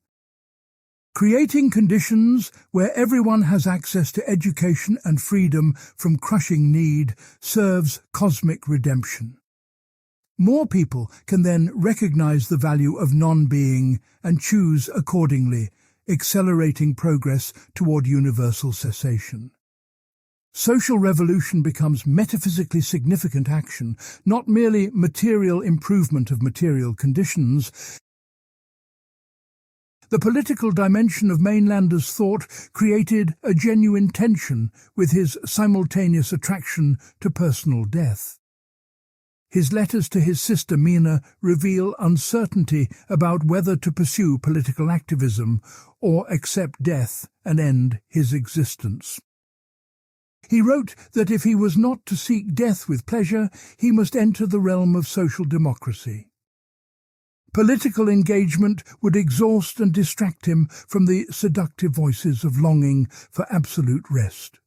Creating conditions where everyone has access to education and freedom from crushing need serves cosmic redemption. More people can then recognize the value of non-being and choose accordingly, accelerating progress toward universal cessation. Social revolution becomes metaphysically significant action, not merely material improvement of material conditions. The political dimension of Mainländer's thought created a genuine tension with his simultaneous attraction to personal death. His letters to his sister Mina reveal uncertainty about whether to pursue political activism or accept death and end his existence. He wrote that if he was not to seek death with pleasure, he must enter the realm of social democracy. Political engagement would exhaust and distract him from the seductive voices of longing for absolute rest.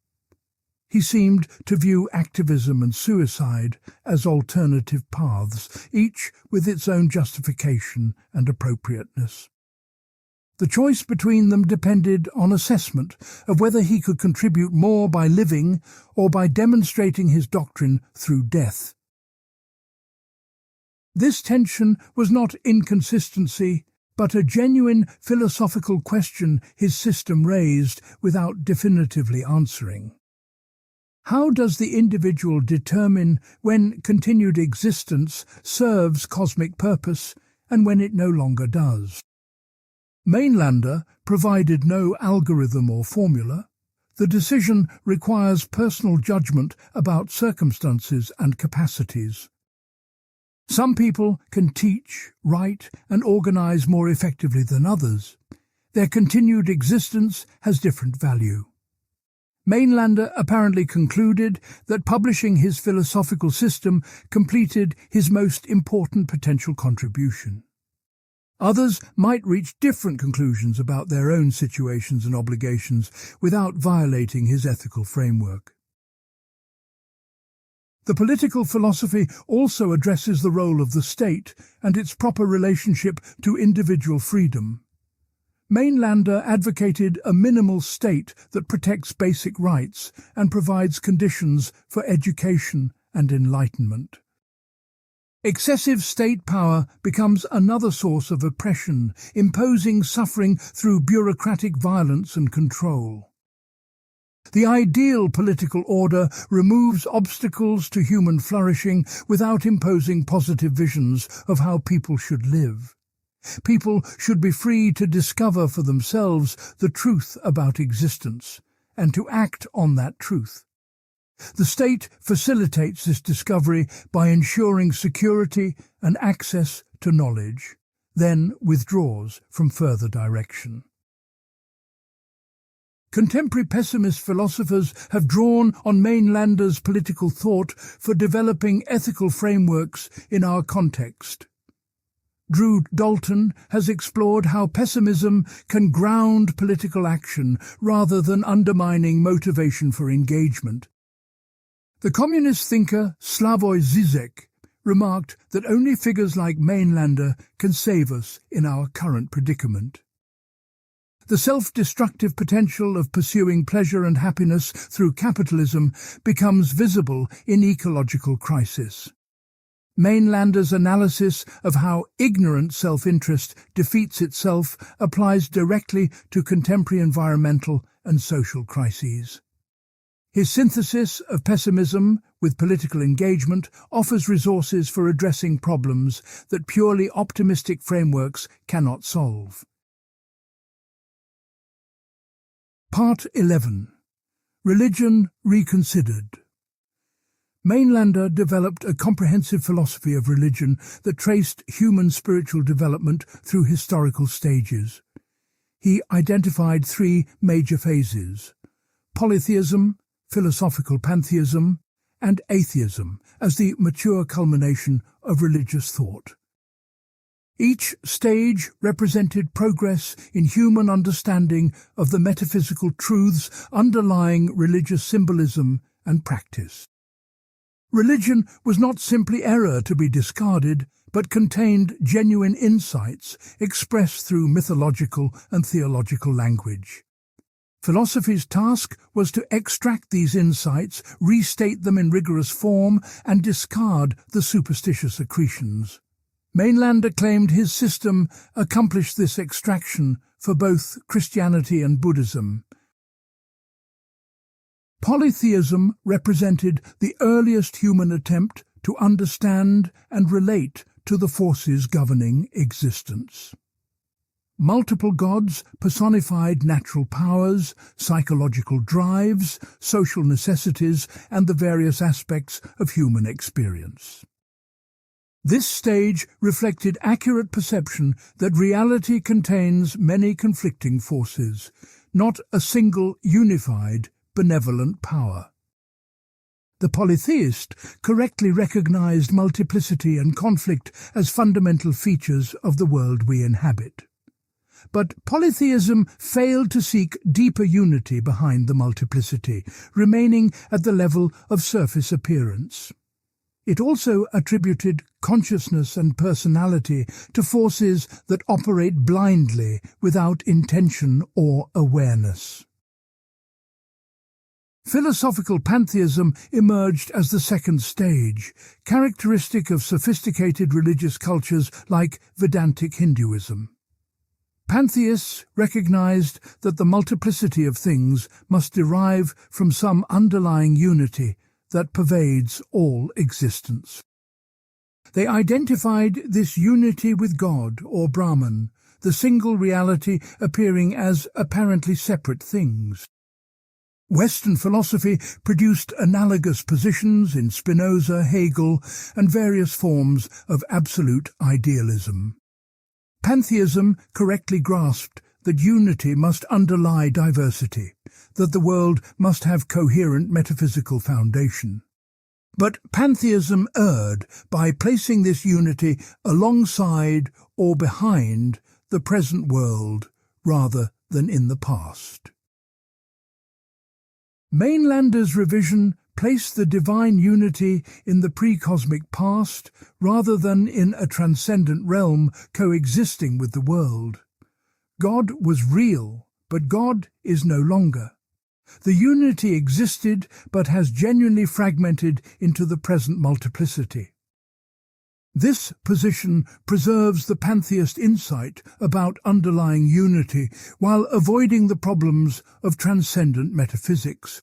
He seemed to view activism and suicide as alternative paths, each with its own justification and appropriateness. The choice between them depended on assessment of whether he could contribute more by living or by demonstrating his doctrine through death. This tension was not inconsistency, but a genuine philosophical question his system raised without definitively answering. How does the individual determine when continued existence serves cosmic purpose and when it no longer does? Mainländer provided no algorithm or formula. The decision requires personal judgment about circumstances and capacities. Some people can teach, write, and organize more effectively than others. Their continued existence has different value. Mainländer apparently concluded that publishing his philosophical system completed his most important potential contribution. Others might reach different conclusions about their own situations and obligations without violating his ethical framework. The political philosophy also addresses the role of the state and its proper relationship to individual freedom. Mainländer advocated a minimal state that protects basic rights and provides conditions for education and enlightenment. Excessive state power becomes another source of oppression, imposing suffering through bureaucratic violence and control. The ideal political order removes obstacles to human flourishing without imposing positive visions of how people should live. People should be free to discover for themselves the truth about existence and to act on that truth. The state facilitates this discovery by ensuring security and access to knowledge, then withdraws from further direction. Contemporary pessimist philosophers have drawn on Mainländer's political thought for developing ethical frameworks in our context. Drew Dalton has explored how pessimism can ground political action rather than undermining motivation for engagement. The communist thinker Slavoj Žižek remarked that only figures like Mainländer can save us in our current predicament. The self-destructive potential of pursuing pleasure and happiness through capitalism becomes visible in ecological crisis. Mainländer's analysis of how ignorant self-interest defeats itself applies directly to contemporary environmental and social crises. His synthesis of pessimism with political engagement offers resources for addressing problems that purely optimistic frameworks cannot solve. Part 11. Religion Reconsidered. Mainländer developed a comprehensive philosophy of religion that traced human spiritual development through historical stages. He identified three major phases: polytheism, philosophical pantheism, and atheism as the mature culmination of religious thought. Each stage represented progress in human understanding of the metaphysical truths underlying religious symbolism and practice. Religion was not simply error to be discarded, but contained genuine insights expressed through mythological and theological language. Philosophy's task was to extract these insights, restate them in rigorous form, and discard the superstitious accretions. Mainländer claimed his system accomplished this extraction for both Christianity and Buddhism. Polytheism represented the earliest human attempt to understand and relate to the forces governing existence. Multiple gods personified natural powers, psychological drives, social necessities, and the various aspects of human experience. This stage reflected accurate perception that reality contains many conflicting forces, not a single unified, benevolent power. The polytheist correctly recognized multiplicity and conflict as fundamental features of the world we inhabit. But polytheism failed to seek deeper unity behind the multiplicity, remaining at the level of surface appearance. It also attributed consciousness and personality to forces that operate blindly without intention or awareness. Philosophical pantheism emerged as the second stage, characteristic of sophisticated religious cultures like Vedantic Hinduism. Pantheists recognized that the multiplicity of things must derive from some underlying unity that pervades all existence. They identified this unity with God, or Brahman, the single reality appearing as apparently separate things. Western philosophy produced analogous positions in Spinoza, Hegel, and various forms of absolute idealism. Pantheism correctly grasped that unity must underlie diversity, that the world must have coherent metaphysical foundation. But pantheism erred by placing this unity alongside or behind the present world rather than in the past. Mainlander's revision placed the divine unity in the pre-cosmic past rather than in a transcendent realm coexisting with the world. God was real, but God is no longer. The unity existed but has genuinely fragmented into the present multiplicity. This position preserves the pantheist insight about underlying unity while avoiding the problems of transcendent metaphysics.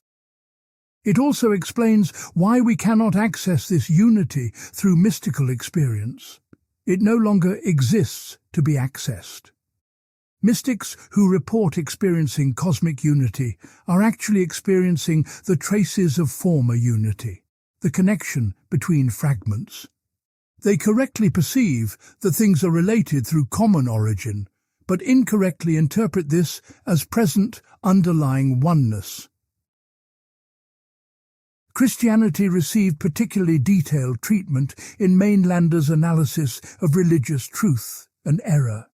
It also explains why we cannot access this unity through mystical experience. It no longer exists to be accessed. Mystics who report experiencing cosmic unity are actually experiencing the traces of former unity, the connection between fragments. They correctly perceive that things are related through common origin, but incorrectly interpret this as present underlying oneness. Christianity received particularly detailed treatment in Mainlander's analysis of religious truth and error.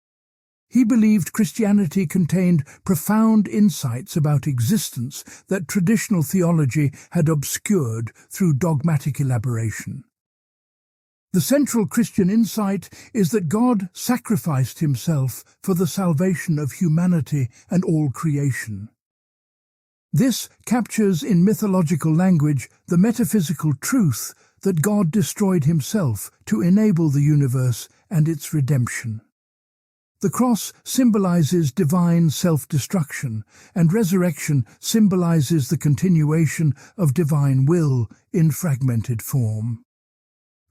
He believed Christianity contained profound insights about existence that traditional theology had obscured through dogmatic elaboration. The central Christian insight is that God sacrificed himself for the salvation of humanity and all creation. This captures in mythological language the metaphysical truth that God destroyed himself to enable the universe and its redemption. The cross symbolizes divine self-destruction, and resurrection symbolizes the continuation of divine will in fragmented form.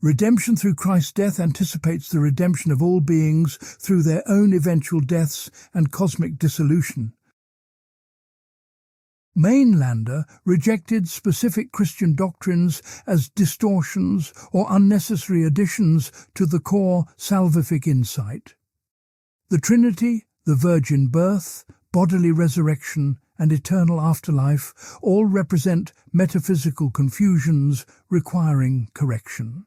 Redemption through Christ's death anticipates the redemption of all beings through their own eventual deaths and cosmic dissolution. Mainlander rejected specific Christian doctrines as distortions or unnecessary additions to the core salvific insight. The Trinity, the virgin birth, bodily resurrection, and eternal afterlife all represent metaphysical confusions requiring correction.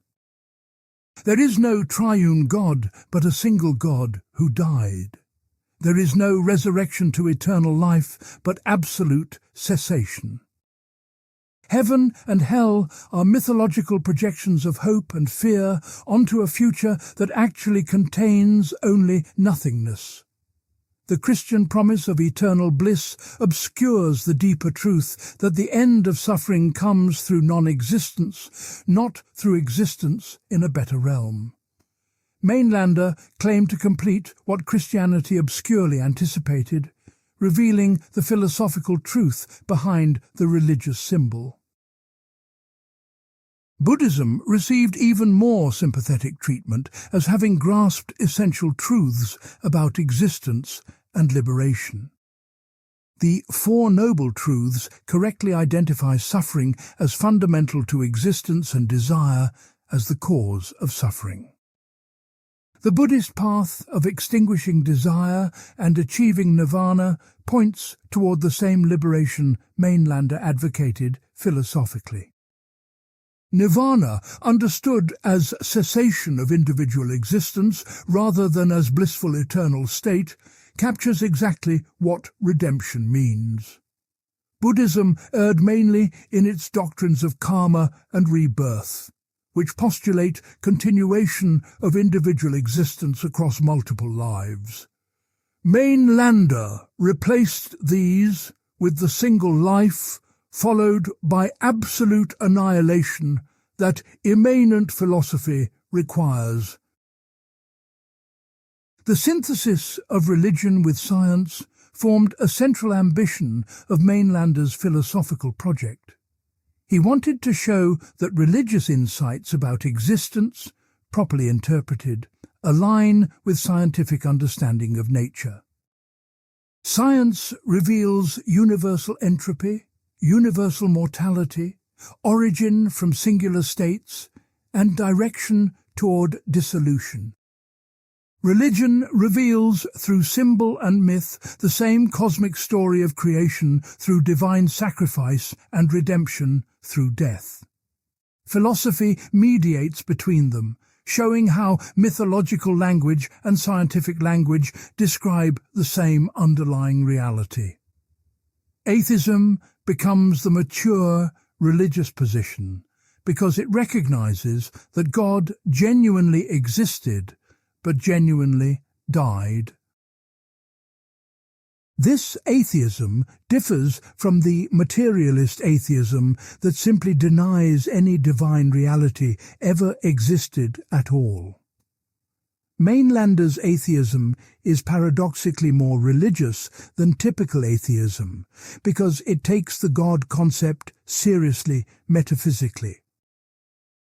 There is no triune God, but a single God who died. There is no resurrection to eternal life, but absolute cessation. Heaven and hell are mythological projections of hope and fear onto a future that actually contains only nothingness. The Christian promise of eternal bliss obscures the deeper truth that the end of suffering comes through non-existence, not through existence in a better realm. Mainlander claimed to complete what Christianity obscurely anticipated, revealing the philosophical truth behind the religious symbol. Buddhism received even more sympathetic treatment as having grasped essential truths about existence and liberation. The Four Noble Truths correctly identify suffering as fundamental to existence and desire as the cause of suffering. The Buddhist path of extinguishing desire and achieving nirvana points toward the same liberation Mainlander advocated philosophically. Nirvana, understood as cessation of individual existence rather than as blissful eternal state, captures exactly what redemption means. Buddhism erred mainly in its doctrines of karma and rebirth, which postulate continuation of individual existence across multiple lives. Mainlander replaced these with the single life, followed by absolute annihilation that immanent philosophy requires. The synthesis of religion with science formed a central ambition of Mainlander's philosophical project. He wanted to show that religious insights about existence, properly interpreted, align with scientific understanding of nature. Science reveals universal entropy, universal mortality, origin from singular states, and direction toward dissolution. Religion reveals through symbol and myth the same cosmic story of creation through divine sacrifice and redemption through death. Philosophy mediates between them, showing how mythological language and scientific language describe the same underlying reality. Atheism becomes the mature religious position because it recognizes that God genuinely existed but genuinely died. This atheism differs from the materialist atheism that simply denies any divine reality ever existed at all. Mainlander's atheism is paradoxically more religious than typical atheism because it takes the God concept seriously metaphysically.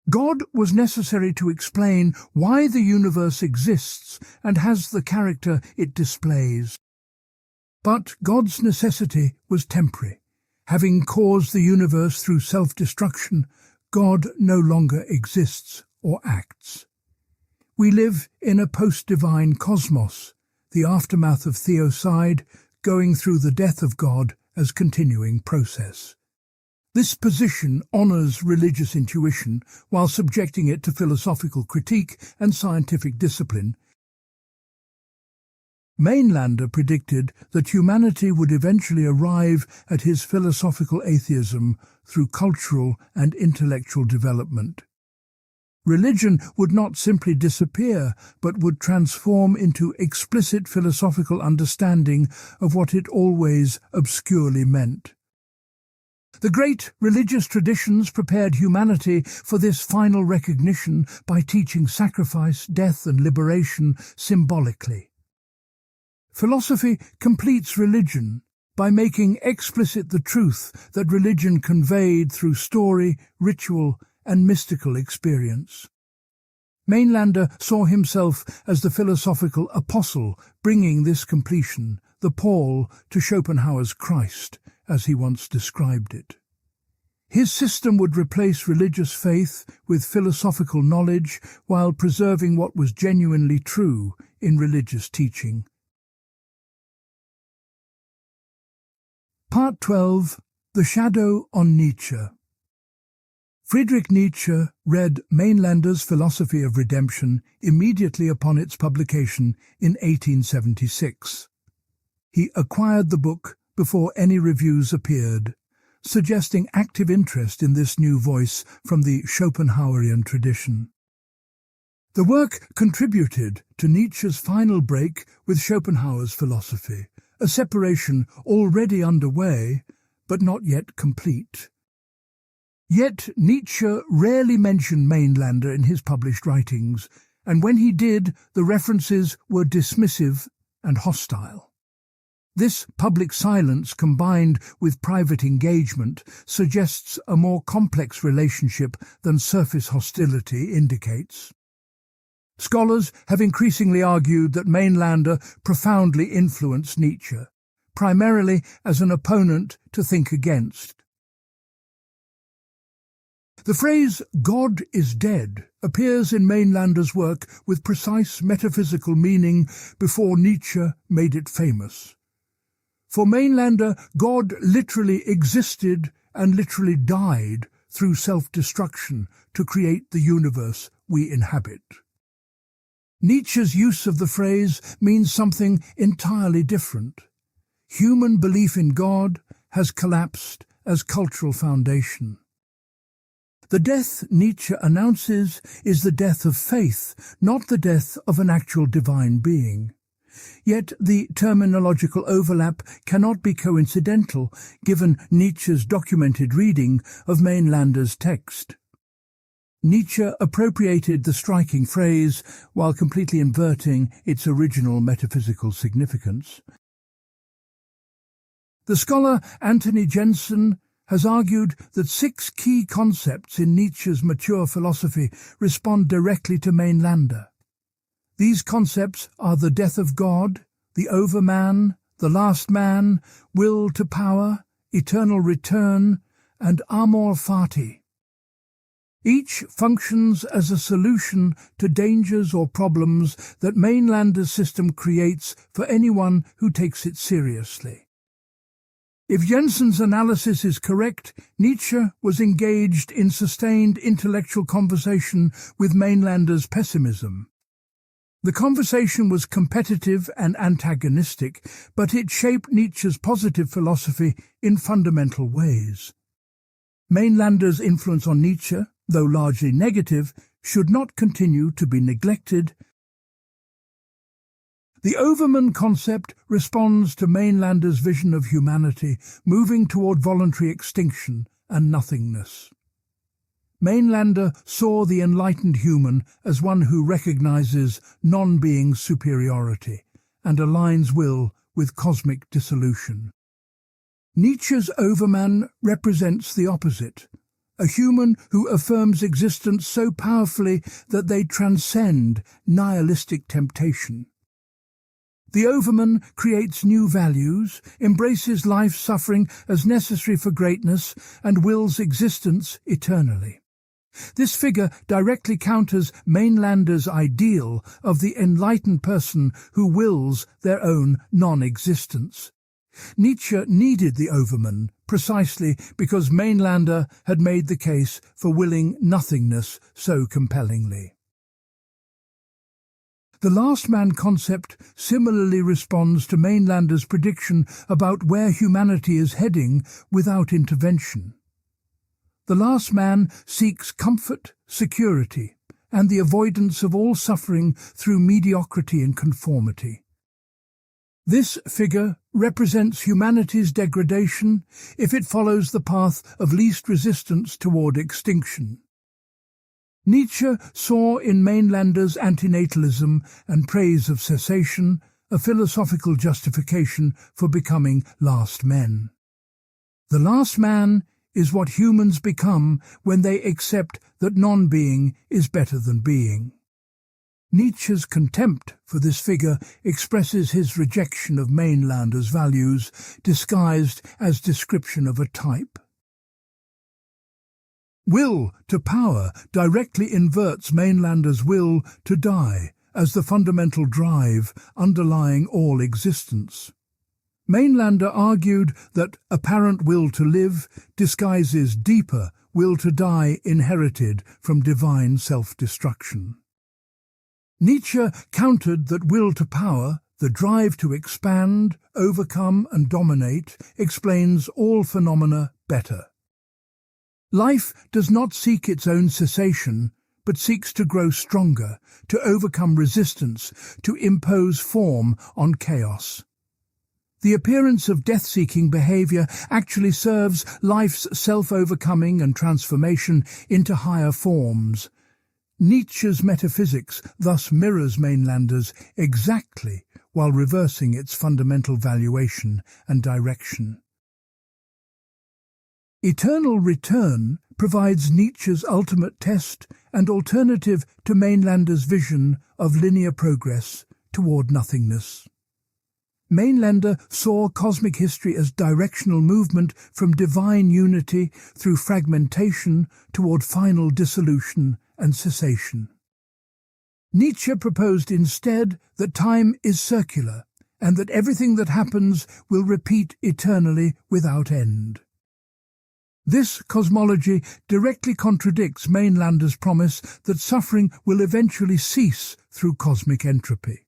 God was necessary to explain why the universe exists and has the character it displays. But God's necessity was temporary. Having caused the universe through self-destruction, God no longer exists or acts. We live in a post-divine cosmos, the aftermath of theocide, going through the death of God as continuing process. This position honors religious intuition while subjecting it to philosophical critique and scientific discipline. Mainlander predicted that humanity would eventually arrive at his philosophical atheism through cultural and intellectual development. Religion would not simply disappear, but would transform into explicit philosophical understanding of what it always obscurely meant. The great religious traditions prepared humanity for this final recognition by teaching sacrifice, death, and liberation symbolically. Philosophy completes religion by making explicit the truth that religion conveyed through story, ritual, and mystical experience. Mainlander saw himself as the philosophical apostle, bringing this completion, the Paul to Schopenhauer's Christ, as he once described it. His system would replace religious faith with philosophical knowledge while preserving what was genuinely true in religious teaching. Part 12. The Shadow on Nietzsche. Friedrich Nietzsche read Mainlander's Philosophy of Redemption immediately upon its publication in 1876. He acquired the book before any reviews appeared, suggesting active interest in this new voice from the Schopenhauerian tradition. The work contributed to Nietzsche's final break with Schopenhauer's philosophy, a separation already underway, but not yet complete. Yet Nietzsche rarely mentioned Mainlander in his published writings, and when he did, the references were dismissive and hostile. This public silence combined with private engagement suggests a more complex relationship than surface hostility indicates. Scholars have increasingly argued that Mainlander profoundly influenced Nietzsche, primarily as an opponent to think against. The phrase "God is dead" appears in Mainlander's work with precise metaphysical meaning before Nietzsche made it famous. For Mainlander, God literally existed and literally died through self-destruction to create the universe we inhabit. Nietzsche's use of the phrase means something entirely different. Human belief in God has collapsed as cultural foundation. The death Nietzsche announces is the death of faith, not the death of an actual divine being. Yet the terminological overlap cannot be coincidental given Nietzsche's documented reading of Mainlander's text. Nietzsche appropriated the striking phrase while completely inverting its original metaphysical significance. The scholar Antony Jensen has argued that 6 key concepts in Nietzsche's mature philosophy respond directly to Mainlander. These concepts are the death of God, the overman, the last man, will to power, eternal return, and amor fati. Each functions as a solution to dangers or problems that Mainlander's system creates for anyone who takes it seriously. If Jensen's analysis is correct, Nietzsche was engaged in sustained intellectual conversation with Mainlander's pessimism. The conversation was competitive and antagonistic, but it shaped Nietzsche's positive philosophy in fundamental ways. Mainlander's influence on Nietzsche, though largely negative, should not continue to be neglected. The Overman concept responds to Mainlander's vision of humanity moving toward voluntary extinction and nothingness. Mainlander saw the enlightened human as one who recognizes non-being superiority and aligns will with cosmic dissolution. Nietzsche's Overman represents the opposite, a human who affirms existence so powerfully that they transcend nihilistic temptation. The Overman creates new values, embraces life's suffering as necessary for greatness, and wills existence eternally. This figure directly counters Mainlander's ideal of the enlightened person who wills their own non-existence. Nietzsche needed the Overman precisely because Mainlander had made the case for willing nothingness so compellingly. The last man concept similarly responds to Mainlander's prediction about where humanity is heading without intervention. The last man seeks comfort, security, and the avoidance of all suffering through mediocrity and conformity. This figure represents humanity's degradation if it follows the path of least resistance toward extinction. Nietzsche saw in Mainlander's antinatalism and praise of cessation a philosophical justification for becoming last men. The last man is what humans become when they accept that non-being is better than being. Nietzsche's contempt for this figure expresses his rejection of Mainlander's values, disguised as description of a type. Will to power directly inverts Mainlander's will to die as the fundamental drive underlying all existence. Mainlander argued that apparent will to live disguises deeper will to die inherited from divine self-destruction. Nietzsche countered that will to power, the drive to expand, overcome and dominate, explains all phenomena better. Life does not seek its own cessation, but seeks to grow stronger, to overcome resistance, to impose form on chaos. The appearance of death-seeking behavior actually serves life's self-overcoming and transformation into higher forms. Nietzsche's metaphysics thus mirrors Mainlander's exactly while reversing its fundamental valuation and direction. Eternal return provides Nietzsche's ultimate test and alternative to Mainlander's vision of linear progress toward nothingness. Mainlander saw cosmic history as directional movement from divine unity through fragmentation toward final dissolution and cessation. Nietzsche proposed instead that time is circular and that everything that happens will repeat eternally without end. This cosmology directly contradicts Mainlander's promise that suffering will eventually cease through cosmic entropy.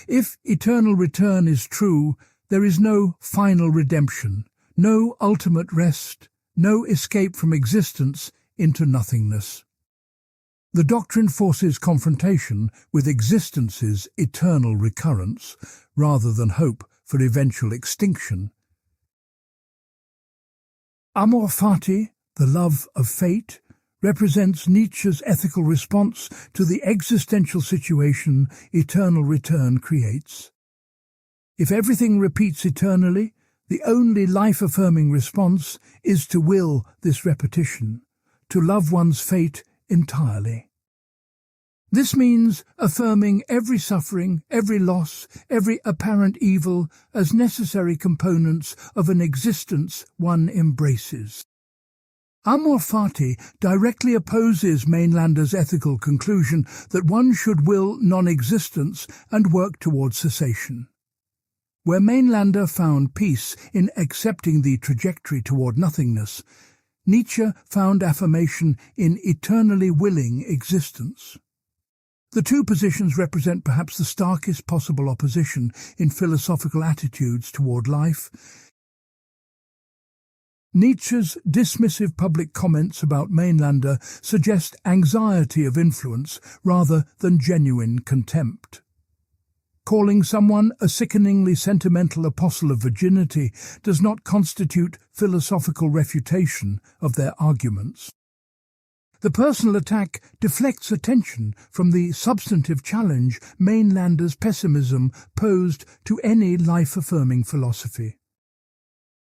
If eternal return is true, there is no final redemption, no ultimate rest, no escape from existence into nothingness. The doctrine forces confrontation with existence's eternal recurrence, rather than hope for eventual extinction. Amor fati, the love of fate, represents Nietzsche's ethical response to the existential situation eternal return creates. If everything repeats eternally, the only life-affirming response is to will this repetition, to love one's fate entirely. This means affirming every suffering, every loss, every apparent evil as necessary components of an existence one embraces. Amor fati directly opposes Mainlander's ethical conclusion that one should will non-existence and work towards cessation. Where Mainlander found peace in accepting the trajectory toward nothingness, Nietzsche found affirmation in eternally willing existence. The two positions represent perhaps the starkest possible opposition in philosophical attitudes toward life. Nietzsche's dismissive public comments about Mainlander suggest anxiety of influence rather than genuine contempt. Calling someone a sickeningly sentimental apostle of virginity does not constitute philosophical refutation of their arguments. The personal attack deflects attention from the substantive challenge Mainlander's pessimism posed to any life-affirming philosophy.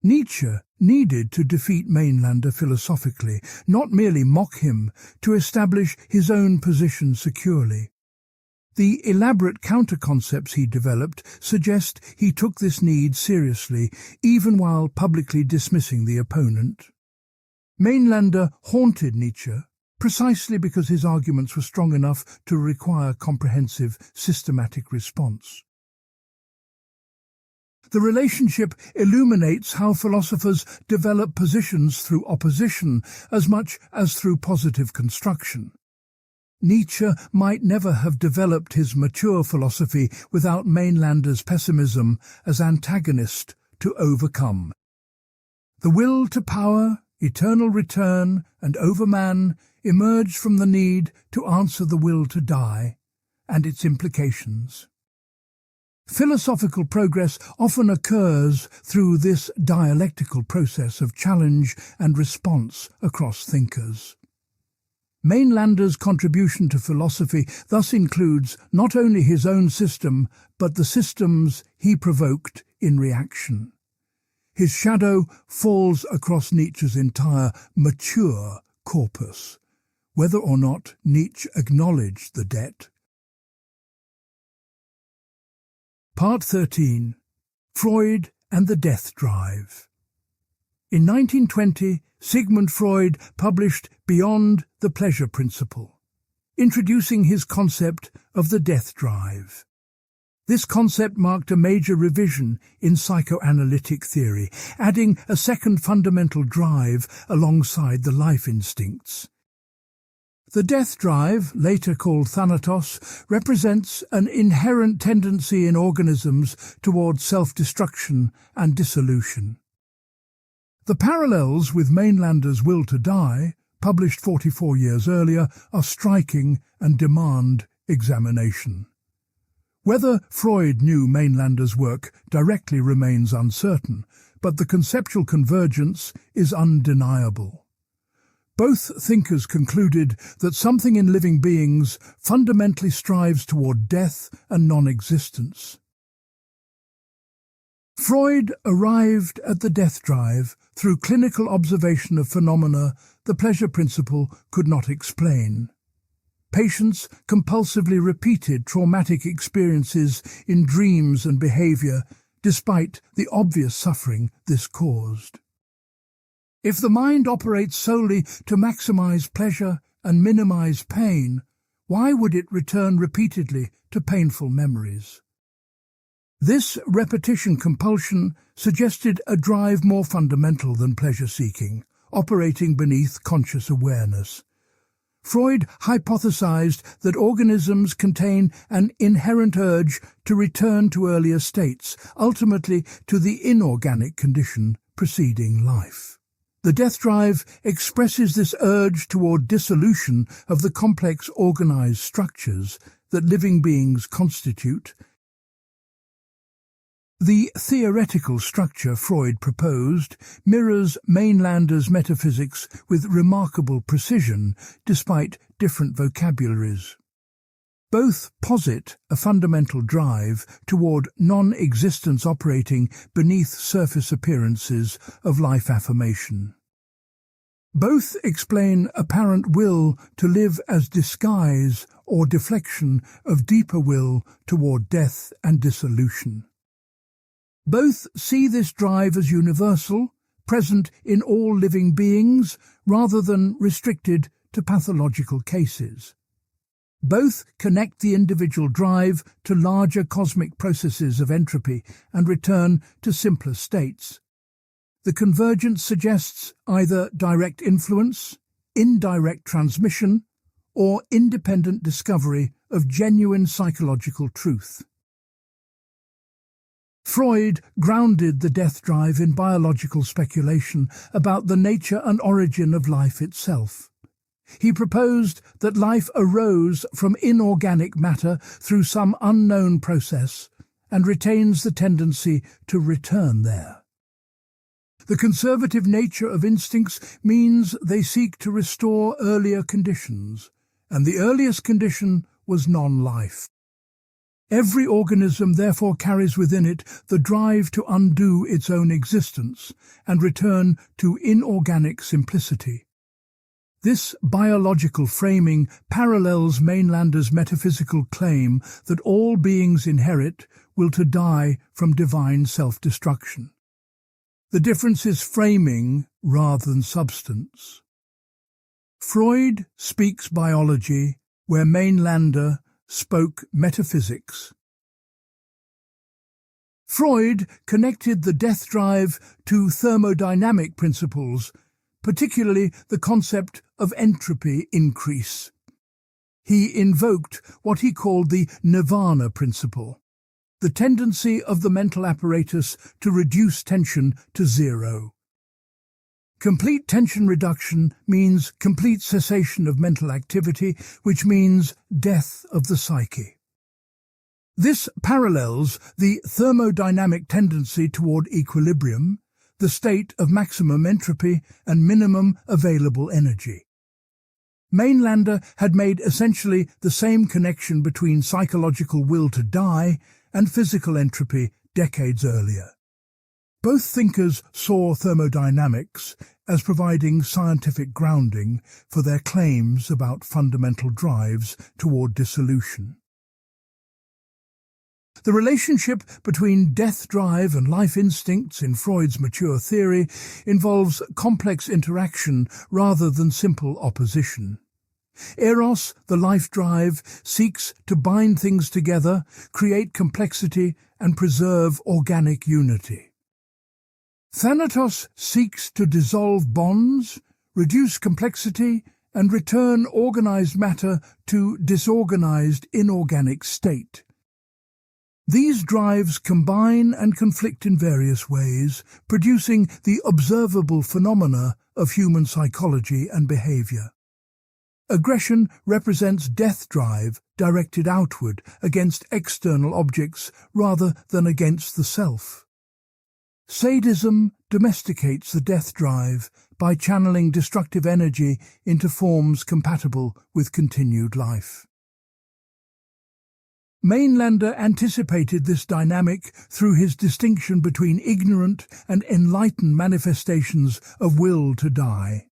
Nietzsche needed to defeat Mainlander philosophically, not merely mock him, to establish his own position securely. The elaborate counter-concepts he developed suggest he took this need seriously, even while publicly dismissing the opponent. Mainlander haunted Nietzsche precisely because his arguments were strong enough to require comprehensive, systematic response. The relationship illuminates how philosophers develop positions through opposition as much as through positive construction. Nietzsche might never have developed his mature philosophy without Mainlander's pessimism as antagonist to overcome. The will to power, eternal return, and overman emerged from the need to answer the will to die and its implications. Philosophical progress often occurs through this dialectical process of challenge and response across thinkers. Mainlander's contribution to philosophy thus includes not only his own system, but the systems he provoked in reaction. His shadow falls across Nietzsche's entire mature corpus, whether or not Nietzsche acknowledged the debt. Part 13. Freud and the Death Drive. In 1920, Sigmund Freud published Beyond the Pleasure Principle, introducing his concept of the death drive. This concept marked a major revision in psychoanalytic theory, adding a second fundamental drive alongside the life instincts. The death drive, later called Thanatos, represents an inherent tendency in organisms toward self-destruction and dissolution. The parallels with Mainlander's will to die, published 44 years earlier, are striking and demand examination. Whether Freud knew Mainlander's work directly remains uncertain, but the conceptual convergence is undeniable. Both thinkers concluded that something in living beings fundamentally strives toward death and non-existence. Freud arrived at the death drive through clinical observation of phenomena the pleasure principle could not explain. Patients compulsively repeated traumatic experiences in dreams and behavior, despite the obvious suffering this caused. If the mind operates solely to maximize pleasure and minimize pain, why would it return repeatedly to painful memories? This repetition compulsion suggested a drive more fundamental than pleasure-seeking, operating beneath conscious awareness. Freud hypothesized that organisms contain an inherent urge to return to earlier states, ultimately to the inorganic condition preceding life. The death drive expresses this urge toward dissolution of the complex organized structures that living beings constitute. The theoretical structure Freud proposed mirrors Mainlander's metaphysics with remarkable precision, despite different vocabularies. Both posit a fundamental drive toward non-existence operating beneath surface appearances of life affirmation. Both explain apparent will to live as disguise or deflection of deeper will toward death and dissolution. Both see this drive as universal, present in all living beings, rather than restricted to pathological cases. Both connect the individual drive to larger cosmic processes of entropy and return to simpler states. The convergence suggests either direct influence, indirect transmission, or independent discovery of genuine psychological truth. Freud grounded the death drive in biological speculation about the nature and origin of life itself. He proposed that life arose from inorganic matter through some unknown process and retains the tendency to return there. The conservative nature of instincts means they seek to restore earlier conditions, and the earliest condition was non-life. Every organism therefore carries within it the drive to undo its own existence and return to inorganic simplicity. This biological framing parallels Mainlander's metaphysical claim that all beings inherit will to die from divine self-destruction. The difference is framing rather than substance. Freud speaks biology where Mainlander spoke metaphysics. Freud connected the death drive to thermodynamic principles, particularly the concept of entropy increase. He invoked what he called the nirvana principle, the tendency of the mental apparatus to reduce tension to zero. Complete tension reduction means complete cessation of mental activity, which means death of the psyche. This parallels the thermodynamic tendency toward equilibrium, the state of maximum entropy and minimum available energy. Mainlander had made essentially the same connection between psychological will to die and physical entropy decades earlier. Both thinkers saw thermodynamics as providing scientific grounding for their claims about fundamental drives toward dissolution. The relationship between death drive and life instincts in Freud's mature theory involves complex interaction rather than simple opposition. Eros, the life drive, seeks to bind things together, create complexity, and preserve organic unity. Thanatos seeks to dissolve bonds, reduce complexity, and return organized matter to disorganized inorganic state. These drives combine and conflict in various ways, producing the observable phenomena of human psychology and behavior. Aggression represents death drive directed outward against external objects rather than against the self. Sadism domesticates the death drive by channeling destructive energy into forms compatible with continued life. Mainlander anticipated this dynamic through his distinction between ignorant and enlightened manifestations of will to die.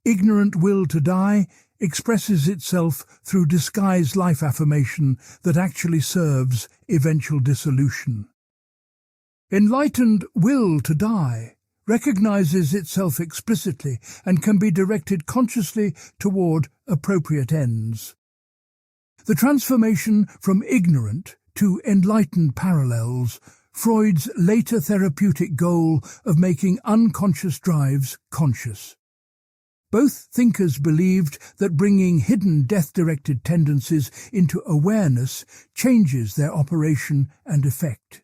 Ignorant will to die expresses itself through disguised life affirmation that actually serves eventual dissolution. Enlightened will to die recognizes itself explicitly and can be directed consciously toward appropriate ends. The transformation from ignorant to enlightened parallels Freud's later therapeutic goal of making unconscious drives conscious. Both thinkers believed that bringing hidden death-directed tendencies into awareness changes their operation and effect.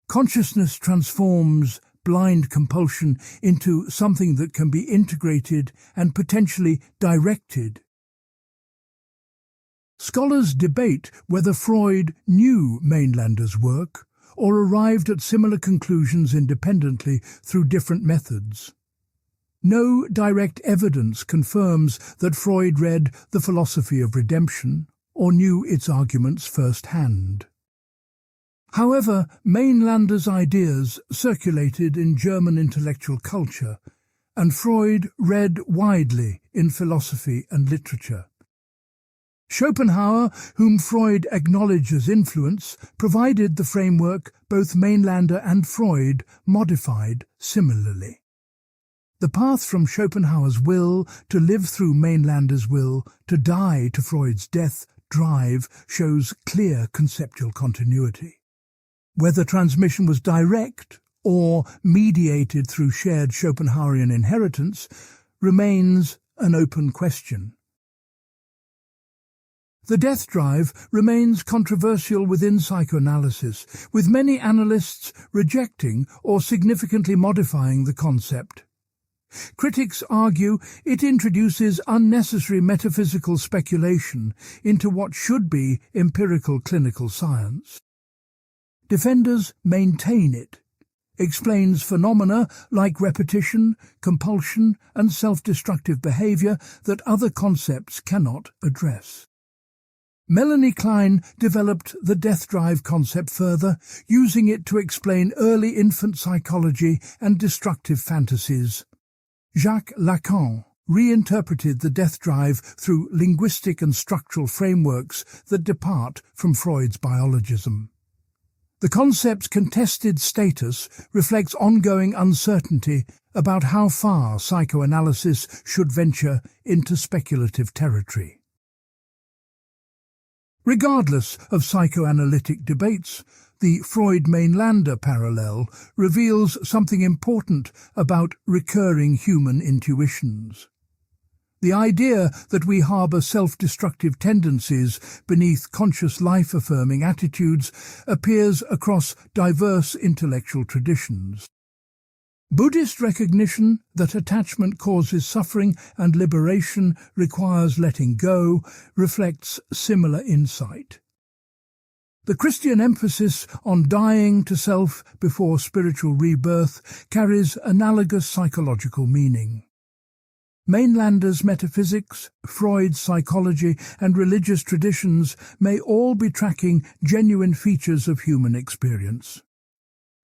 Consciousness transforms blind compulsion into something that can be integrated and potentially directed. Scholars debate whether Freud knew Mainlander's work or arrived at similar conclusions independently through different methods. No direct evidence confirms that Freud read The Philosophy of Redemption or knew its arguments firsthand. However, Mainlander's ideas circulated in German intellectual culture, and Freud read widely in philosophy and literature. Schopenhauer, whom Freud acknowledged as influence, provided the framework both Mainländer and Freud modified similarly. The path from Schopenhauer's will to live through Mainländer's will to die to Freud's death drive shows clear conceptual continuity. Whether transmission was direct or mediated through shared Schopenhauerian inheritance remains an open question. The death drive remains controversial within psychoanalysis, with many analysts rejecting or significantly modifying the concept. Critics argue it introduces unnecessary metaphysical speculation into what should be empirical clinical science. Defenders maintain it explains phenomena like repetition, compulsion, and self-destructive behavior that other concepts cannot address. Melanie Klein developed the death drive concept further, using it to explain early infant psychology and destructive fantasies. Jacques Lacan reinterpreted the death drive through linguistic and structural frameworks that depart from Freud's biologism. The concept's contested status reflects ongoing uncertainty about how far psychoanalysis should venture into speculative territory. Regardless of psychoanalytic debates, the Freud-Mainländer parallel reveals something important about recurring human intuitions. The idea that we harbour self-destructive tendencies beneath conscious life-affirming attitudes appears across diverse intellectual traditions. Buddhist recognition that attachment causes suffering and liberation requires letting go reflects similar insight. The Christian emphasis on dying to self before spiritual rebirth carries analogous psychological meaning. Mainlander's metaphysics, Freud's psychology, and religious traditions may all be tracking genuine features of human experience.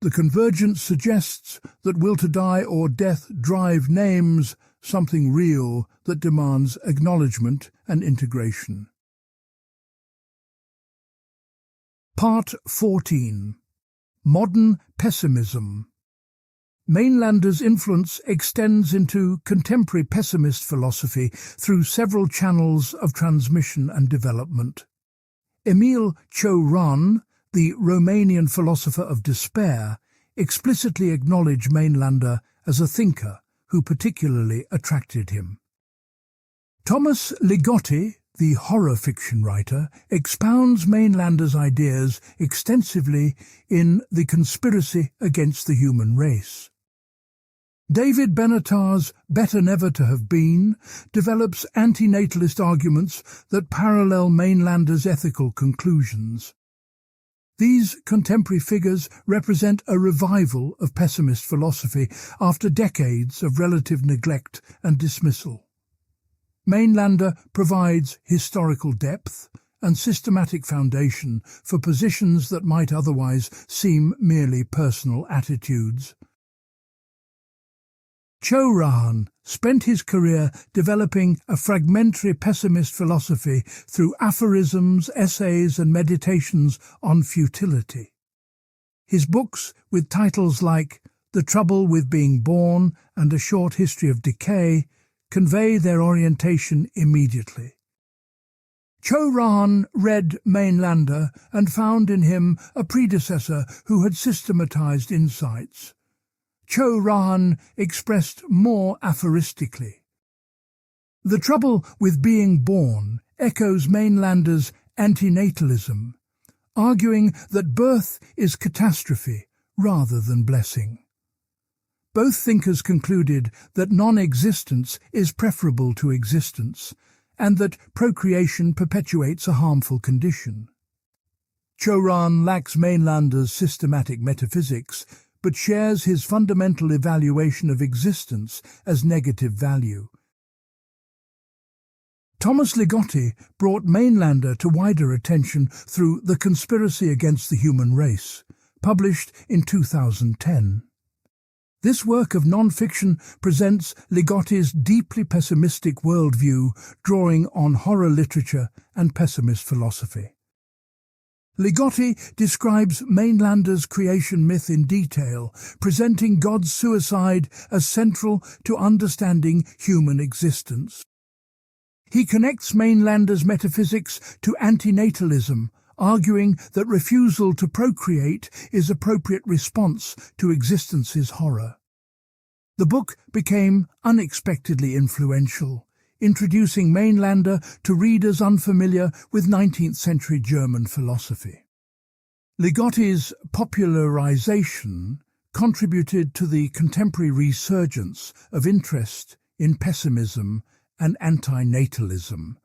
The convergence suggests that will to die or death drive names something real that demands acknowledgement and integration. Part 14. Modern Pessimism. Mainlander's influence extends into contemporary pessimist philosophy through several channels of transmission and development. Emil Cioran, the Romanian philosopher of despair, explicitly acknowledged Mainlander as a thinker who particularly attracted him. Thomas Ligotti, the horror fiction writer, expounds Mainlander's ideas extensively in The Conspiracy Against the Human Race. David Benatar's Better Never to Have Been develops antinatalist arguments that parallel Mainlander's ethical conclusions. These contemporary figures represent a revival of pessimist philosophy after decades of relative neglect and dismissal. Mainlander provides historical depth and systematic foundation for positions that might otherwise seem merely personal attitudes. Cioran spent his career developing a fragmentary pessimist philosophy through aphorisms, essays, and meditations on futility. His books, with titles like The Trouble with Being Born and A Short History of Decay, convey their orientation immediately. Cioran read Mainlander and found in him a predecessor who had systematized insights. Cioran expressed more aphoristically. The Trouble with Being Born echoes Mainlander's Antinatalism, arguing that birth is catastrophe rather than blessing. Both thinkers concluded that non-existence is preferable to existence, and that procreation perpetuates a harmful condition. Cioran lacks Mainlander's systematic metaphysics, but shares his fundamental evaluation of existence as negative value. Thomas Ligotti brought Mainlander to wider attention through The Conspiracy Against the Human Race, published in 2010. This work of non-fiction presents Ligotti's deeply pessimistic worldview, drawing on horror literature and pessimist philosophy. Ligotti describes Mainlander's creation myth in detail, presenting God's suicide as central to understanding human existence. He connects Mainlander's metaphysics to antinatalism, arguing that refusal to procreate is appropriate response to existence's horror. The book became unexpectedly influential, introducing Mainlander to readers unfamiliar with 19th-century German philosophy. Ligotti's popularization contributed to the contemporary resurgence of interest in pessimism and antinatalism.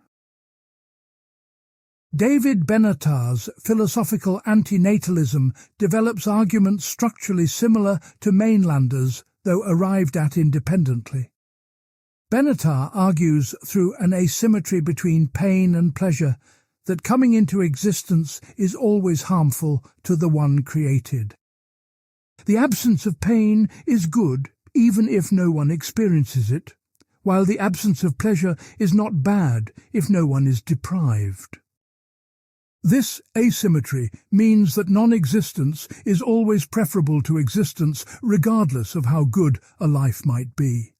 David Benatar's philosophical antinatalism develops arguments structurally similar to Mainlander's, though arrived at independently. Benatar argues through an asymmetry between pain and pleasure that coming into existence is always harmful to the one created. The absence of pain is good even if no one experiences it, while the absence of pleasure is not bad if no one is deprived. This asymmetry means that non-existence is always preferable to existence regardless of how good a life might be.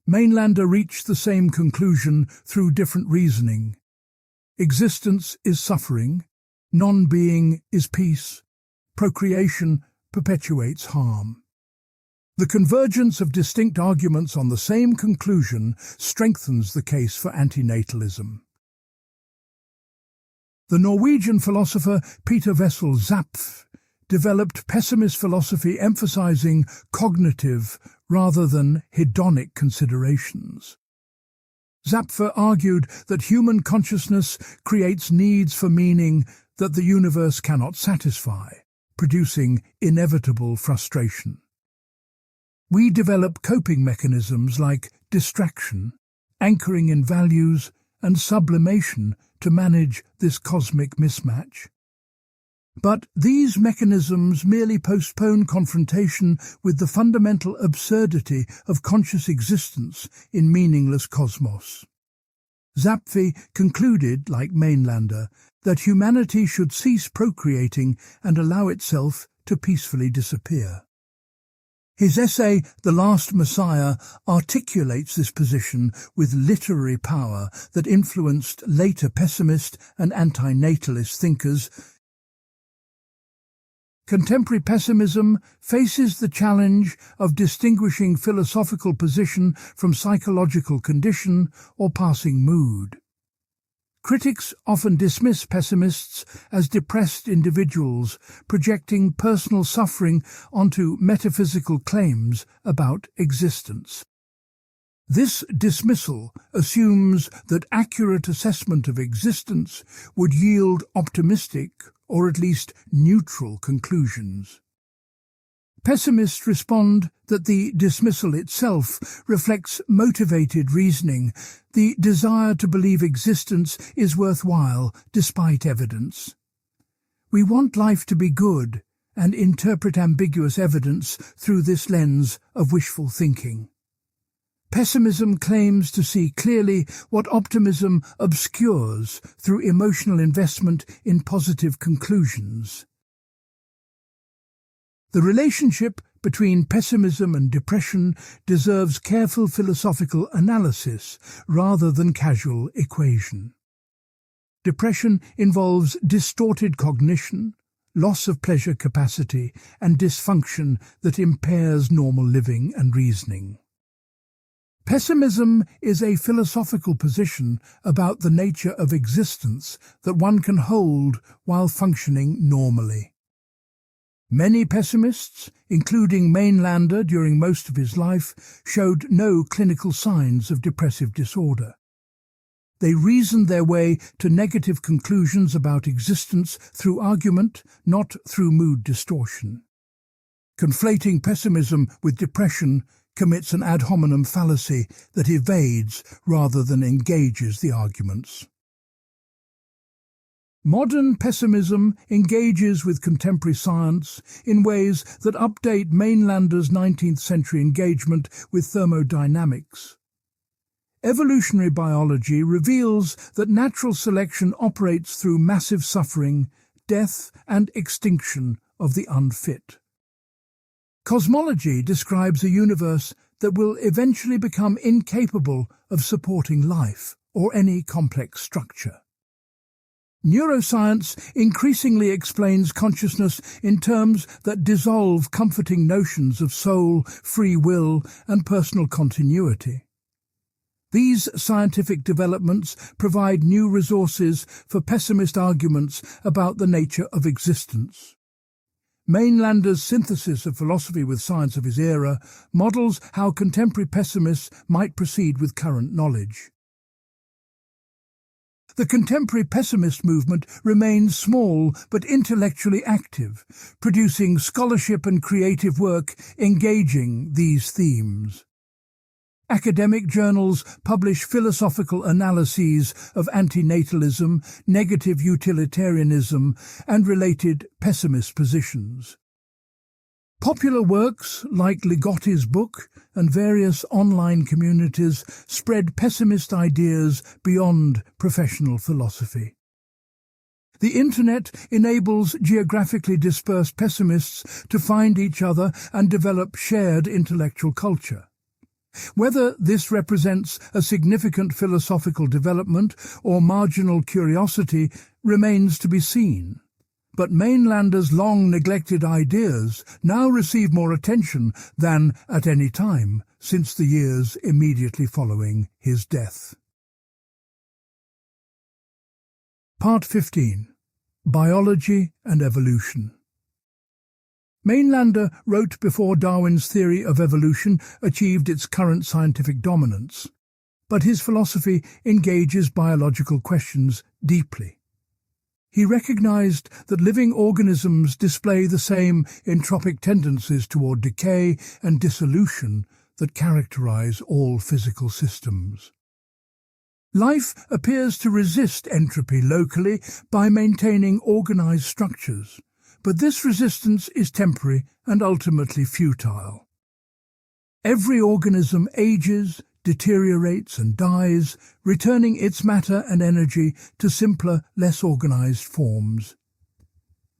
Mainlander reached the same conclusion through different reasoning. Existence is suffering, non-being is peace, procreation perpetuates harm. The convergence of distinct arguments on the same conclusion strengthens the case for antinatalism. The Norwegian philosopher Peter Wessel Zapf developed pessimist philosophy emphasizing cognitive rather than hedonic considerations. Zapf argued that human consciousness creates needs for meaning that the universe cannot satisfy, producing inevitable frustration. We develop coping mechanisms like distraction, anchoring in values, and sublimation to manage this cosmic mismatch. But these mechanisms merely postpone confrontation with the fundamental absurdity of conscious existence in meaningless cosmos. Zapf concluded, like Mainlander, that humanity should cease procreating and allow itself to peacefully disappear. His essay, The Last Messiah, articulates this position with literary power that influenced later pessimist and antinatalist thinkers. Contemporary pessimism faces the challenge of distinguishing philosophical position from psychological condition or passing mood. Critics often dismiss pessimists as depressed individuals, projecting personal suffering onto metaphysical claims about existence. This dismissal assumes that accurate assessment of existence would yield optimistic or at least neutral conclusions. Pessimists respond that the dismissal itself reflects motivated reasoning, the desire to believe existence is worthwhile despite evidence. We want life to be good and interpret ambiguous evidence through this lens of wishful thinking. Pessimism claims to see clearly what optimism obscures through emotional investment in positive conclusions. The relationship between pessimism and depression deserves careful philosophical analysis rather than casual equation. Depression involves distorted cognition, loss of pleasure capacity, and dysfunction that impairs normal living and reasoning. Pessimism is a philosophical position about the nature of existence that one can hold while functioning normally. Many pessimists, including Mainlander during most of his life, showed no clinical signs of depressive disorder. They reasoned their way to negative conclusions about existence through argument, not through mood distortion. Conflating pessimism with depression commits an ad hominem fallacy that evades rather than engages the arguments. Modern pessimism engages with contemporary science in ways that update Mainlander's 19th century engagement with thermodynamics. Evolutionary biology reveals that natural selection operates through massive suffering, death and extinction of the unfit. Cosmology describes a universe that will eventually become incapable of supporting life or any complex structure. Neuroscience increasingly explains consciousness in terms that dissolve comforting notions of soul, free will, and personal continuity. These scientific developments provide new resources for pessimist arguments about the nature of existence. Mainlander's synthesis of philosophy with science of his era models how contemporary pessimists might proceed with current knowledge. The contemporary pessimist movement remains small but intellectually active, producing scholarship and creative work engaging these themes. Academic journals publish philosophical analyses of antinatalism, negative utilitarianism, and related pessimist positions. Popular works like Ligotti's book and various online communities spread pessimist ideas beyond professional philosophy. The Internet enables geographically dispersed pessimists to find each other and develop shared intellectual culture. Whether this represents a significant philosophical development or marginal curiosity remains to be seen. But Mainlander's long-neglected ideas now receive more attention than at any time since the years immediately following his death. Part 15. Biology and Evolution. Mainlander wrote before Darwin's theory of evolution achieved its current scientific dominance, but his philosophy engages biological questions deeply. He recognized that living organisms display the same entropic tendencies toward decay and dissolution that characterize all physical systems. Life appears to resist entropy locally by maintaining organized structures, but this resistance is temporary and ultimately futile. Every organism ages, deteriorates and dies, returning its matter and energy to simpler, less organized forms.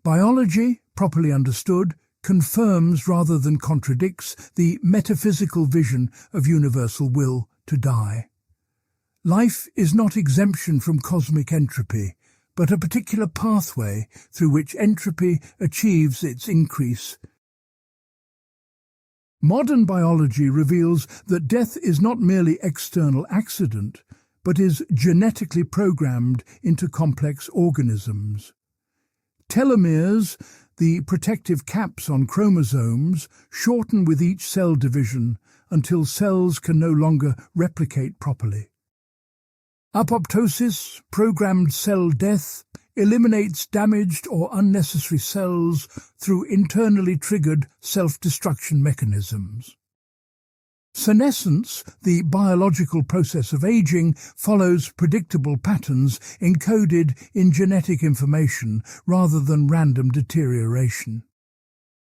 Biology, properly understood, confirms rather than contradicts the metaphysical vision of universal will to die. Life is not exemption from cosmic entropy, but a particular pathway through which entropy achieves its increase. Modern biology reveals that death is not merely external accident, but is genetically programmed into complex organisms. Telomeres, the protective caps on chromosomes, shorten with each cell division until cells can no longer replicate properly. Apoptosis, programmed cell death, eliminates damaged or unnecessary cells through internally triggered self-destruction mechanisms. Senescence, the biological process of aging, follows predictable patterns encoded in genetic information rather than random deterioration.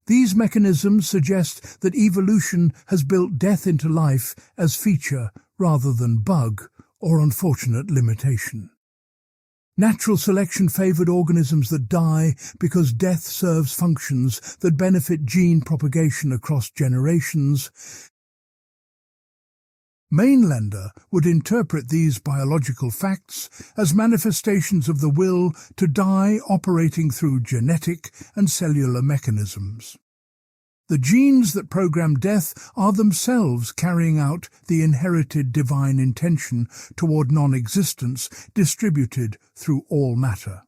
These mechanisms suggest that evolution has built death into life as feature rather than bug or unfortunate limitation. Natural selection favored organisms that die because death serves functions that benefit gene propagation across generations. Mainländer would interpret these biological facts as manifestations of the will to die operating through genetic and cellular mechanisms. The genes that program death are themselves carrying out the inherited divine intention toward non-existence distributed through all matter.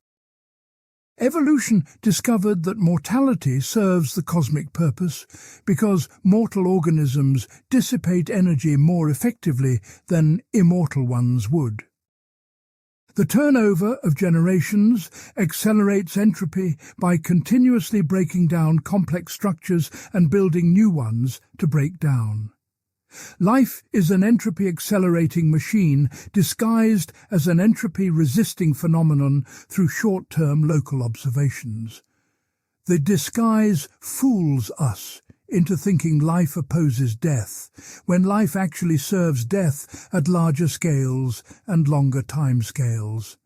Evolution discovered that mortality serves the cosmic purpose because mortal organisms dissipate energy more effectively than immortal ones would. The turnover of generations accelerates entropy by continuously breaking down complex structures and building new ones to break down. Life is an entropy-accelerating machine disguised as an entropy-resisting phenomenon through short-term local observations. The disguise fools us into thinking life opposes death, when life actually serves death at larger scales and longer time scales.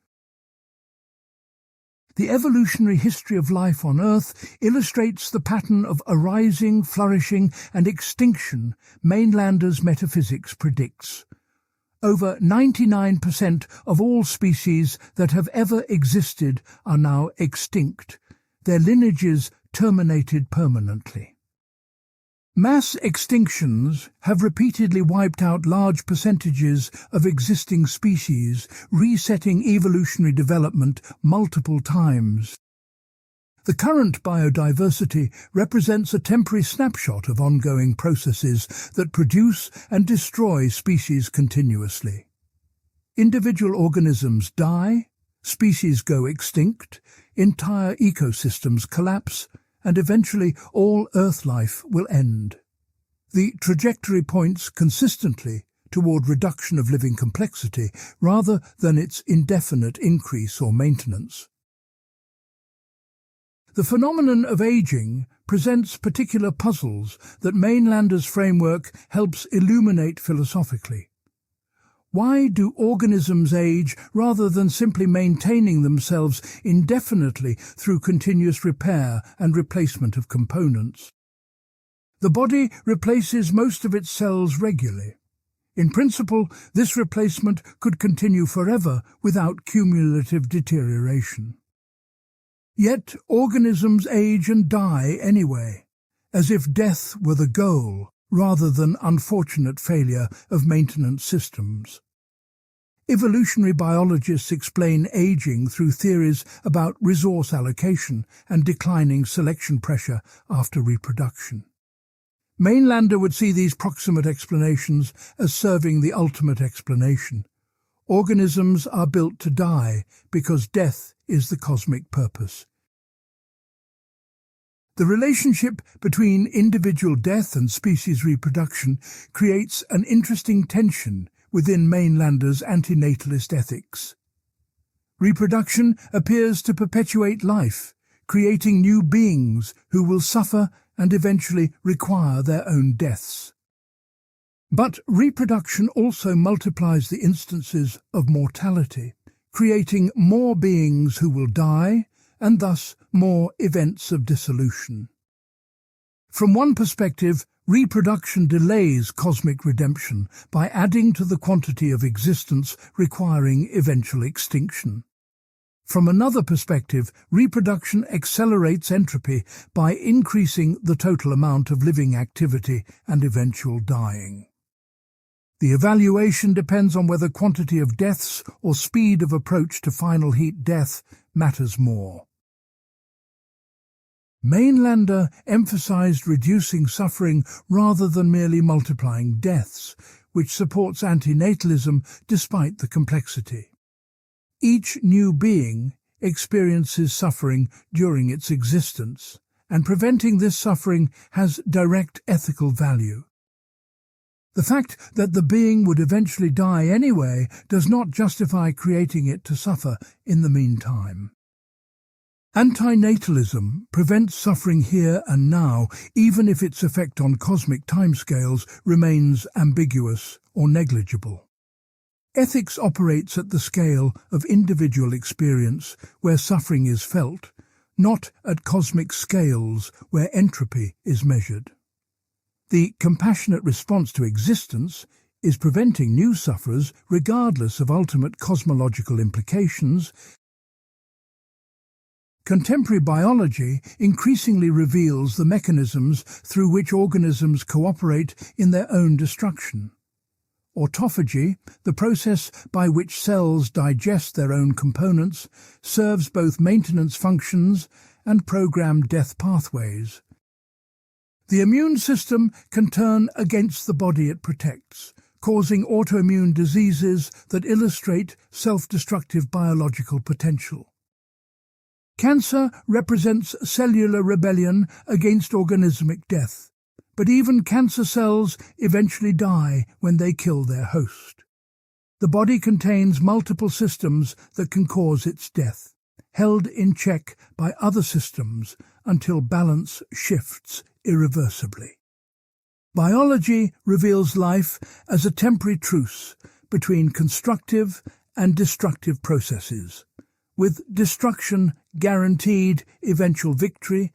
The evolutionary history of life on Earth illustrates the pattern of arising, flourishing, and extinction Mainlander's metaphysics predicts. Over 99% of all species that have ever existed are now extinct, their lineages terminated permanently. Mass extinctions have repeatedly wiped out large percentages of existing species, resetting evolutionary development multiple times. The current biodiversity represents a temporary snapshot of ongoing processes that produce and destroy species continuously. Individual organisms die, species go extinct, entire ecosystems collapse, and eventually all Earth life will end. The trajectory points consistently toward reduction of living complexity rather than its indefinite increase or maintenance. The phenomenon of aging presents particular puzzles that Mainlander's framework helps illuminate philosophically. Why do organisms age rather than simply maintaining themselves indefinitely through continuous repair and replacement of components? The body replaces most of its cells regularly. In principle, this replacement could continue forever without cumulative deterioration. Yet organisms age and die anyway, as if death were the goal rather than unfortunate failure of maintenance systems. Evolutionary biologists explain aging through theories about resource allocation and declining selection pressure after reproduction. Mainlander would see these proximate explanations as serving the ultimate explanation. Organisms are built to die because death is the cosmic purpose. The relationship between individual death and species reproduction creates an interesting tension within Mainlander's antinatalist ethics. Reproduction appears to perpetuate life, creating new beings who will suffer and eventually require their own deaths. But reproduction also multiplies the instances of mortality, creating more beings who will die and thus more events of dissolution. From one perspective, reproduction delays cosmic redemption by adding to the quantity of existence requiring eventual extinction. From another perspective, reproduction accelerates entropy by increasing the total amount of living activity and eventual dying. The evaluation depends on whether quantity of deaths or speed of approach to final heat death matters more. Mainlander emphasized reducing suffering rather than merely multiplying deaths, which supports antinatalism despite the complexity. Each new being experiences suffering during its existence, and preventing this suffering has direct ethical value. The fact that the being would eventually die anyway does not justify creating it to suffer in the meantime. Antinatalism prevents suffering here and now, even if its effect on cosmic timescales remains ambiguous or negligible. Ethics operates at the scale of individual experience where suffering is felt, not at cosmic scales where entropy is measured. The compassionate response to existence is preventing new sufferers regardless of ultimate cosmological implications. Contemporary biology increasingly reveals the mechanisms through which organisms cooperate in their own destruction. Autophagy, the process by which cells digest their own components, serves both maintenance functions and programmed death pathways. The immune system can turn against the body it protects, causing autoimmune diseases that illustrate self-destructive biological potential. Cancer represents cellular rebellion against organismic death, But even cancer cells eventually die when they kill their host. The body contains multiple systems that can cause its death, held in check by other systems until balance shifts irreversibly. Biology reveals life as a temporary truce between constructive and destructive processes, with destruction guaranteed eventual victory.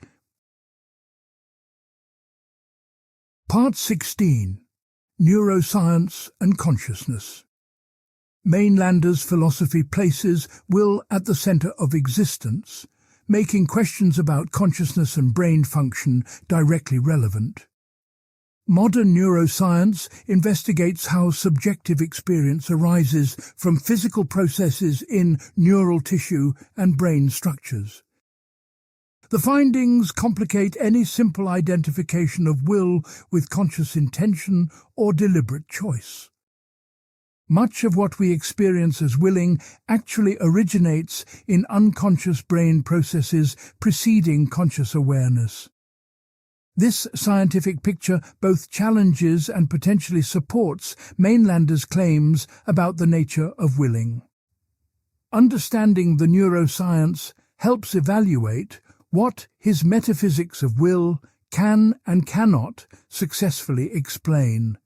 Part 16. Neuroscience and Consciousness. Mainlander's philosophy places will at the center of existence, making questions about consciousness and brain function directly relevant. Modern neuroscience investigates how subjective experience arises from physical processes in neural tissue and brain structures. The findings complicate any simple identification of will with conscious intention or deliberate choice. Much of what we experience as willing actually originates in unconscious brain processes preceding conscious awareness. This scientific picture both challenges and potentially supports Mainlander's claims about the nature of willing. Understanding the neuroscience helps evaluate what his metaphysics of will can and cannot successfully explain.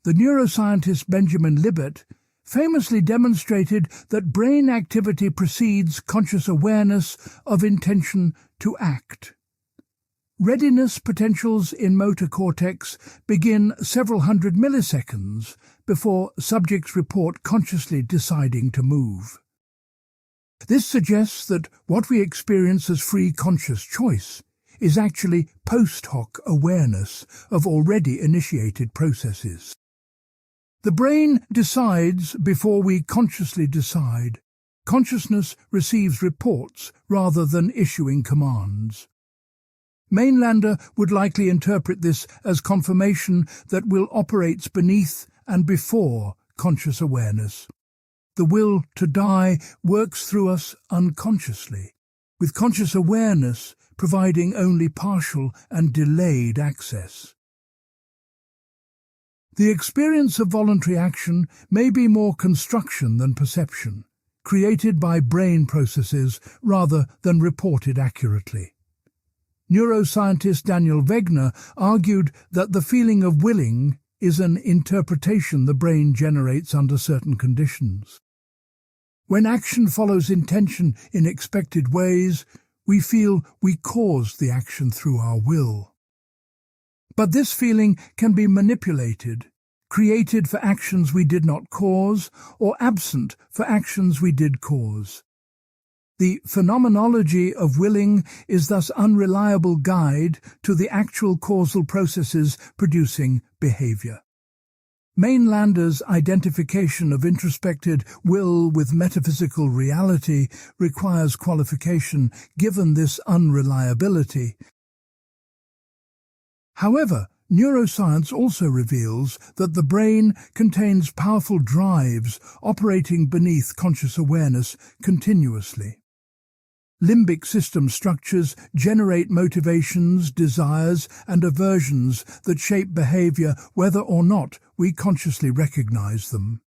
The neuroscientist Benjamin Libet famously demonstrated that brain activity precedes conscious awareness of intention to act. Readiness potentials in motor cortex begin several hundred milliseconds before subjects report consciously deciding to move. This suggests that what we experience as free conscious choice is actually post hoc awareness of already initiated processes. The brain decides before we consciously decide. Consciousness receives reports rather than issuing commands. Mainlander would likely interpret this as confirmation that will operates beneath and before conscious awareness. The will to die works through us unconsciously, with conscious awareness providing only partial and delayed access. The experience of voluntary action may be more construction than perception, created by brain processes rather than reported accurately. Neuroscientist Daniel Wegner argued that the feeling of willing is an interpretation the brain generates under certain conditions. When action follows intention in expected ways, we feel we caused the action through our will. But this feeling can be manipulated, created for actions we did not cause, or absent for actions we did cause. The phenomenology of willing is thus unreliable guide to the actual causal processes producing behavior. Mainlander's identification of introspected will with metaphysical reality requires qualification given this unreliability. However, neuroscience also reveals that the brain contains powerful drives operating beneath conscious awareness continuously. Limbic system structures generate motivations, desires, and aversions that shape behavior whether or not we consciously recognize them.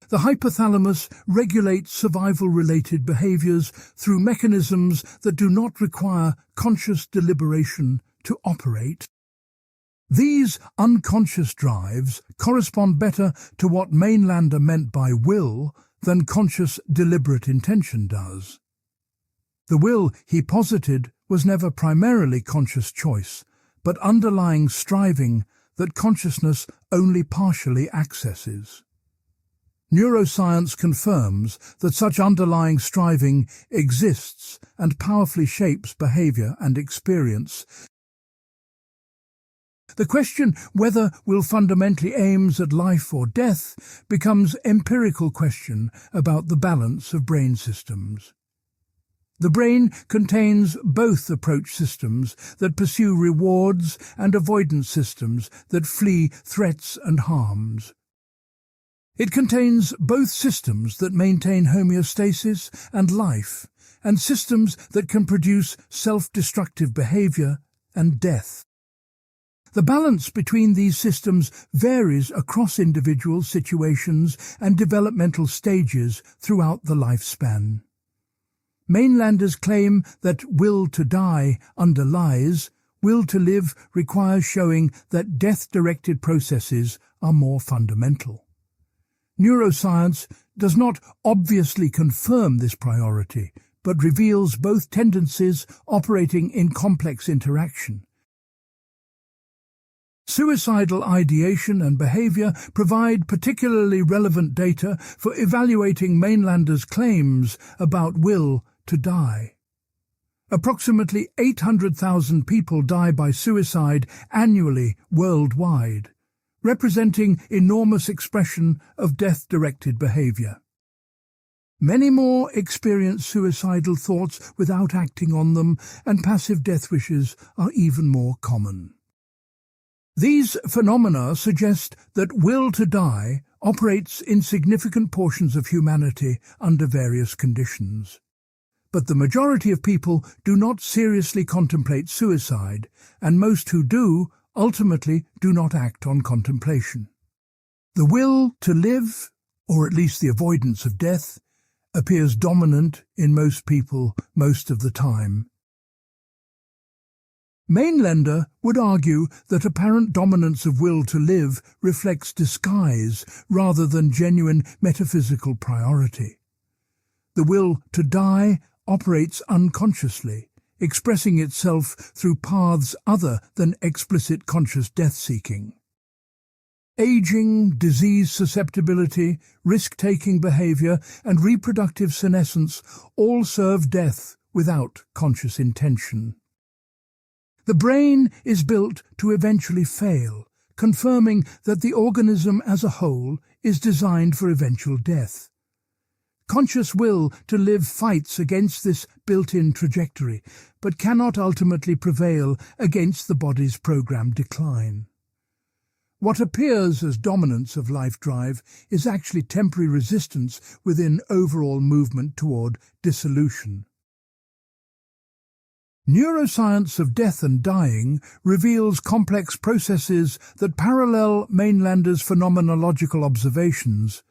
The hypothalamus regulates survival-related behaviors through mechanisms that do not require conscious deliberation to operate. These unconscious drives correspond better to what Mainlander meant by will than conscious deliberate intention does. The will, he posited, was never primarily conscious choice, but underlying striving that consciousness only partially accesses. Neuroscience confirms that such underlying striving exists and powerfully shapes behavior and experience. The question whether will fundamentally aims at life or death becomes empirical question about the balance of brain systems. The brain contains both approach systems that pursue rewards and avoidance systems that flee threats and harms. It contains both systems that maintain homeostasis and life, and systems that can produce self-destructive behavior and death. The balance between these systems varies across individual situations and developmental stages throughout the lifespan. Mainlanders claim that will to die underlies, will to live requires showing that death-directed processes are more fundamental. Neuroscience does not obviously confirm this priority, but reveals both tendencies operating in complex interaction. Suicidal ideation and behavior provide particularly relevant data for evaluating Mainlanders' claims about will to die. Approximately 800,000 people die by suicide annually worldwide, representing enormous expression of death-directed behavior. Many more experience suicidal thoughts without acting on them, and passive death wishes are even more common. These phenomena suggest that will to die operates in significant portions of humanity under various conditions. But the majority of people do not seriously contemplate suicide, and most who do ultimately do not act on contemplation. The will to live, or at least the avoidance of death, appears dominant in most people most of the time. Mainländer would argue that apparent dominance of will to live reflects disguise rather than genuine metaphysical priority. The will to die operates unconsciously, expressing itself through paths other than explicit conscious death-seeking. Aging, disease susceptibility, risk-taking behavior, and reproductive senescence all serve death without conscious intention. The brain is built to eventually fail, confirming that the organism as a whole is designed for eventual death. Conscious will to live fights against this built-in trajectory, but cannot ultimately prevail against the body's programmed decline. What appears as dominance of life drive is actually temporary resistance within overall movement toward dissolution. Neuroscience of death and dying reveals complex processes that parallel Mainlanders' phenomenological observations.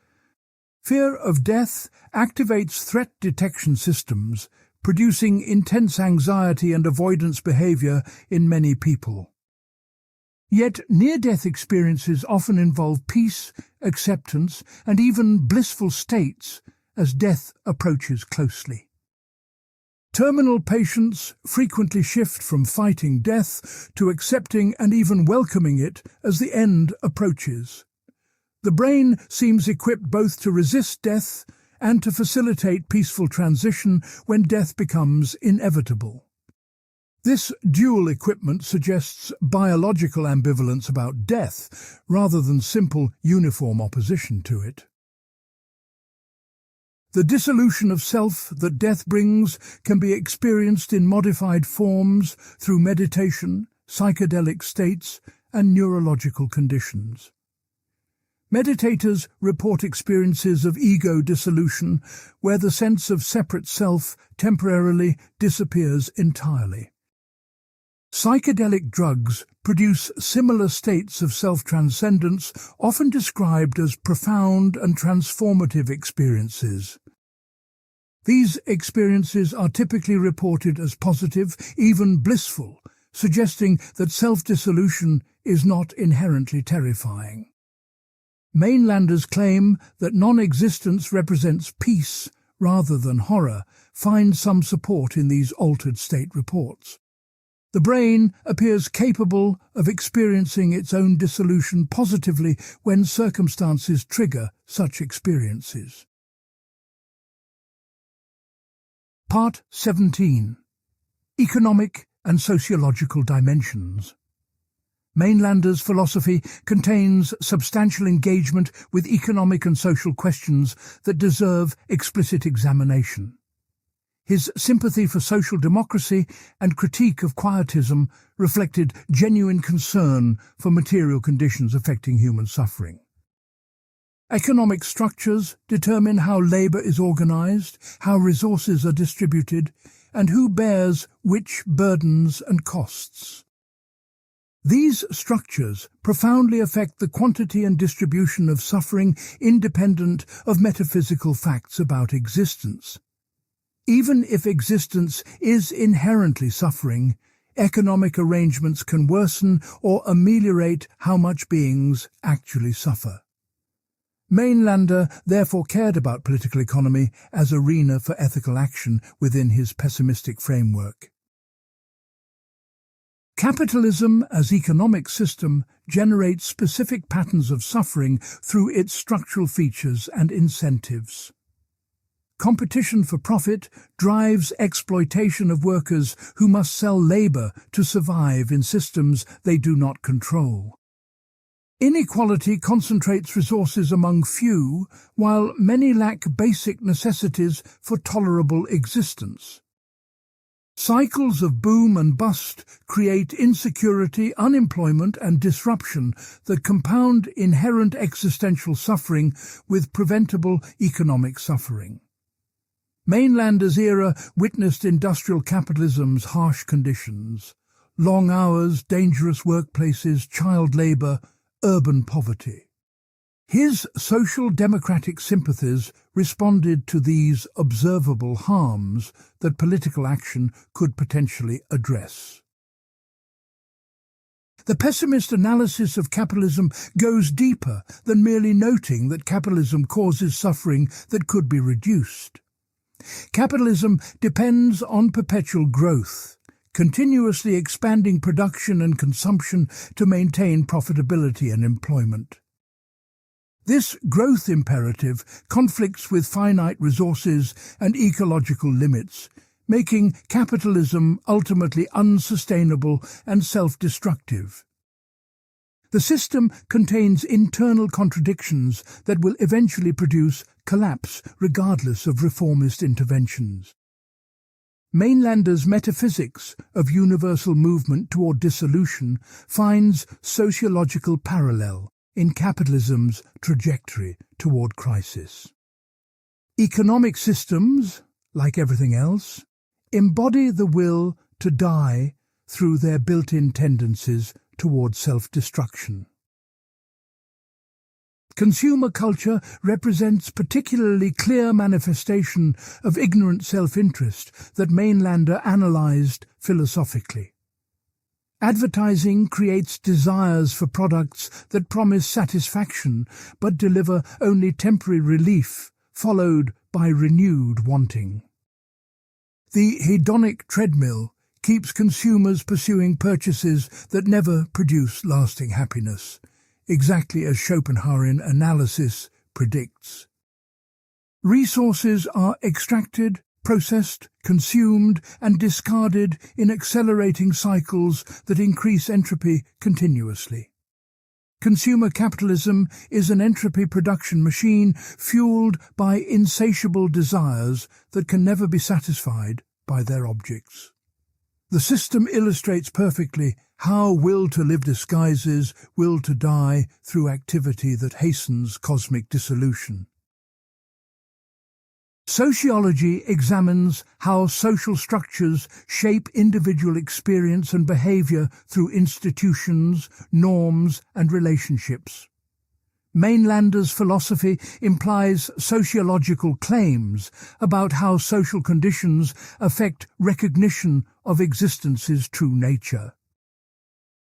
Fear of death activates threat detection systems, producing intense anxiety and avoidance behavior in many people. Yet near-death experiences often involve peace, acceptance, and even blissful states as death approaches closely. Terminal patients frequently shift from fighting death to accepting and even welcoming it as the end approaches. The brain seems equipped both to resist death and to facilitate peaceful transition when death becomes inevitable. This dual equipment suggests biological ambivalence about death rather than simple uniform opposition to it. The dissolution of self that death brings can be experienced in modified forms through meditation, psychedelic states, and neurological conditions. Meditators report experiences of ego dissolution where the sense of separate self temporarily disappears entirely. Psychedelic drugs produce similar states of self-transcendence, often described as profound and transformative experiences. These experiences are typically reported as positive, even blissful, suggesting that self-dissolution is not inherently terrifying. Mainlanders claim that non-existence represents peace rather than horror, find some support in these altered state reports. The brain appears capable of experiencing its own dissolution positively when circumstances trigger such experiences. Part 17. Economic and Sociological Dimensions. Mainlanders' philosophy contains substantial engagement with economic and social questions that deserve explicit examination. His sympathy for social democracy and critique of quietism reflected genuine concern for material conditions affecting human suffering. Economic structures determine how labour is organised, how resources are distributed, and who bears which burdens and costs. These structures profoundly affect the quantity and distribution of suffering independent of metaphysical facts about existence. Even if existence is inherently suffering, economic arrangements can worsen or ameliorate how much beings actually suffer. Mainländer therefore cared about political economy as an arena for ethical action within his pessimistic framework. Capitalism as economic system generates specific patterns of suffering through its structural features and incentives. Competition for profit drives exploitation of workers who must sell labor to survive in systems they do not control. Inequality concentrates resources among few, while many lack basic necessities for tolerable existence. Cycles of boom and bust create insecurity, unemployment, and disruption that compound inherent existential suffering with preventable economic suffering. Mainlander's era witnessed industrial capitalism's harsh conditions: long hours, dangerous workplaces, child labor, urban poverty. His social democratic sympathies responded to these observable harms that political action could potentially address. The pessimist analysis of capitalism goes deeper than merely noting that capitalism causes suffering that could be reduced. Capitalism depends on perpetual growth, continuously expanding production and consumption to maintain profitability and employment. This growth imperative conflicts with finite resources and ecological limits, making capitalism ultimately unsustainable and self-destructive. The system contains internal contradictions that will eventually produce collapse regardless of reformist interventions. Mainlander's metaphysics of universal movement toward dissolution finds sociological parallel in capitalism's trajectory toward crisis. Economic systems, like everything else, embody the will to die through their built-in tendencies toward self-destruction. Consumer culture represents particularly clear manifestation of ignorant self-interest that Mainländer analyzed philosophically. Advertising creates desires for products that promise satisfaction but deliver only temporary relief, followed by renewed wanting. The hedonic treadmill keeps consumers pursuing purchases that never produce lasting happiness, exactly as Schopenhauerian analysis predicts. Resources are extracted, processed, consumed, and discarded in accelerating cycles that increase entropy continuously. Consumer capitalism is an entropy production machine fueled by insatiable desires that can never be satisfied by their objects. The system illustrates perfectly how will to live disguises will to die through activity that hastens cosmic dissolution. Sociology examines how social structures shape individual experience and behavior through institutions, norms, and relationships. Mainlander's philosophy implies sociological claims about how social conditions affect recognition of existence's true nature.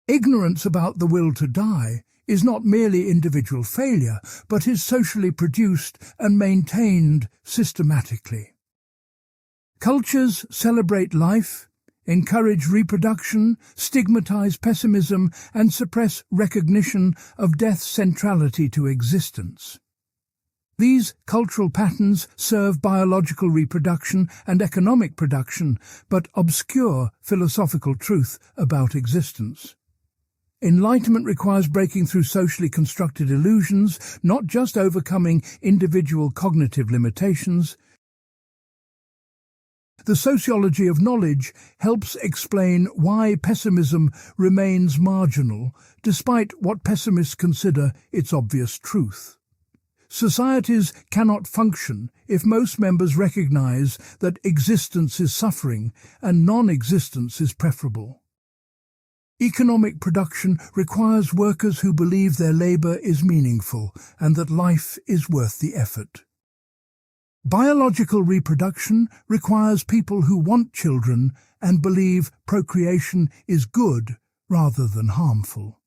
Ignorance about the will to die is not merely individual failure, but is socially produced and maintained systematically. Cultures celebrate life, encourage reproduction, stigmatize pessimism, and suppress recognition of death's centrality to existence. These cultural patterns serve biological reproduction and economic production, but obscure philosophical truth about existence. Enlightenment requires breaking through socially constructed illusions, not just overcoming individual cognitive limitations. The sociology of knowledge helps explain why pessimism remains marginal, despite what pessimists consider its obvious truth. Societies cannot function if most members recognize that existence is suffering and non-existence is preferable. Economic production requires workers who believe their labor is meaningful and that life is worth the effort. Biological reproduction requires people who want children and believe procreation is good rather than harmful.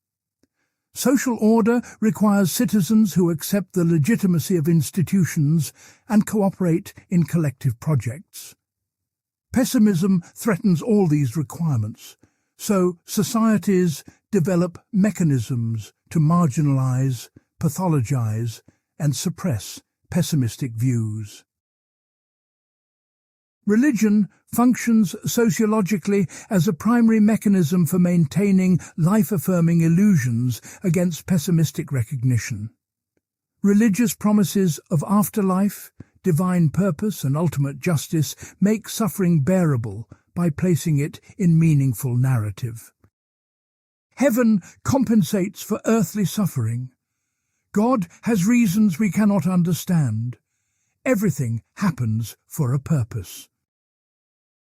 Social order requires citizens who accept the legitimacy of institutions and cooperate in collective projects. Pessimism threatens all these requirements, so societies develop mechanisms to marginalize, pathologize, and suppress pessimistic views. Religion functions sociologically as a primary mechanism for maintaining life-affirming illusions against pessimistic recognition. Religious promises of afterlife, divine purpose, and ultimate justice make suffering bearable by placing it in meaningful narrative. Heaven compensates for earthly suffering. God has reasons we cannot understand. Everything happens for a purpose.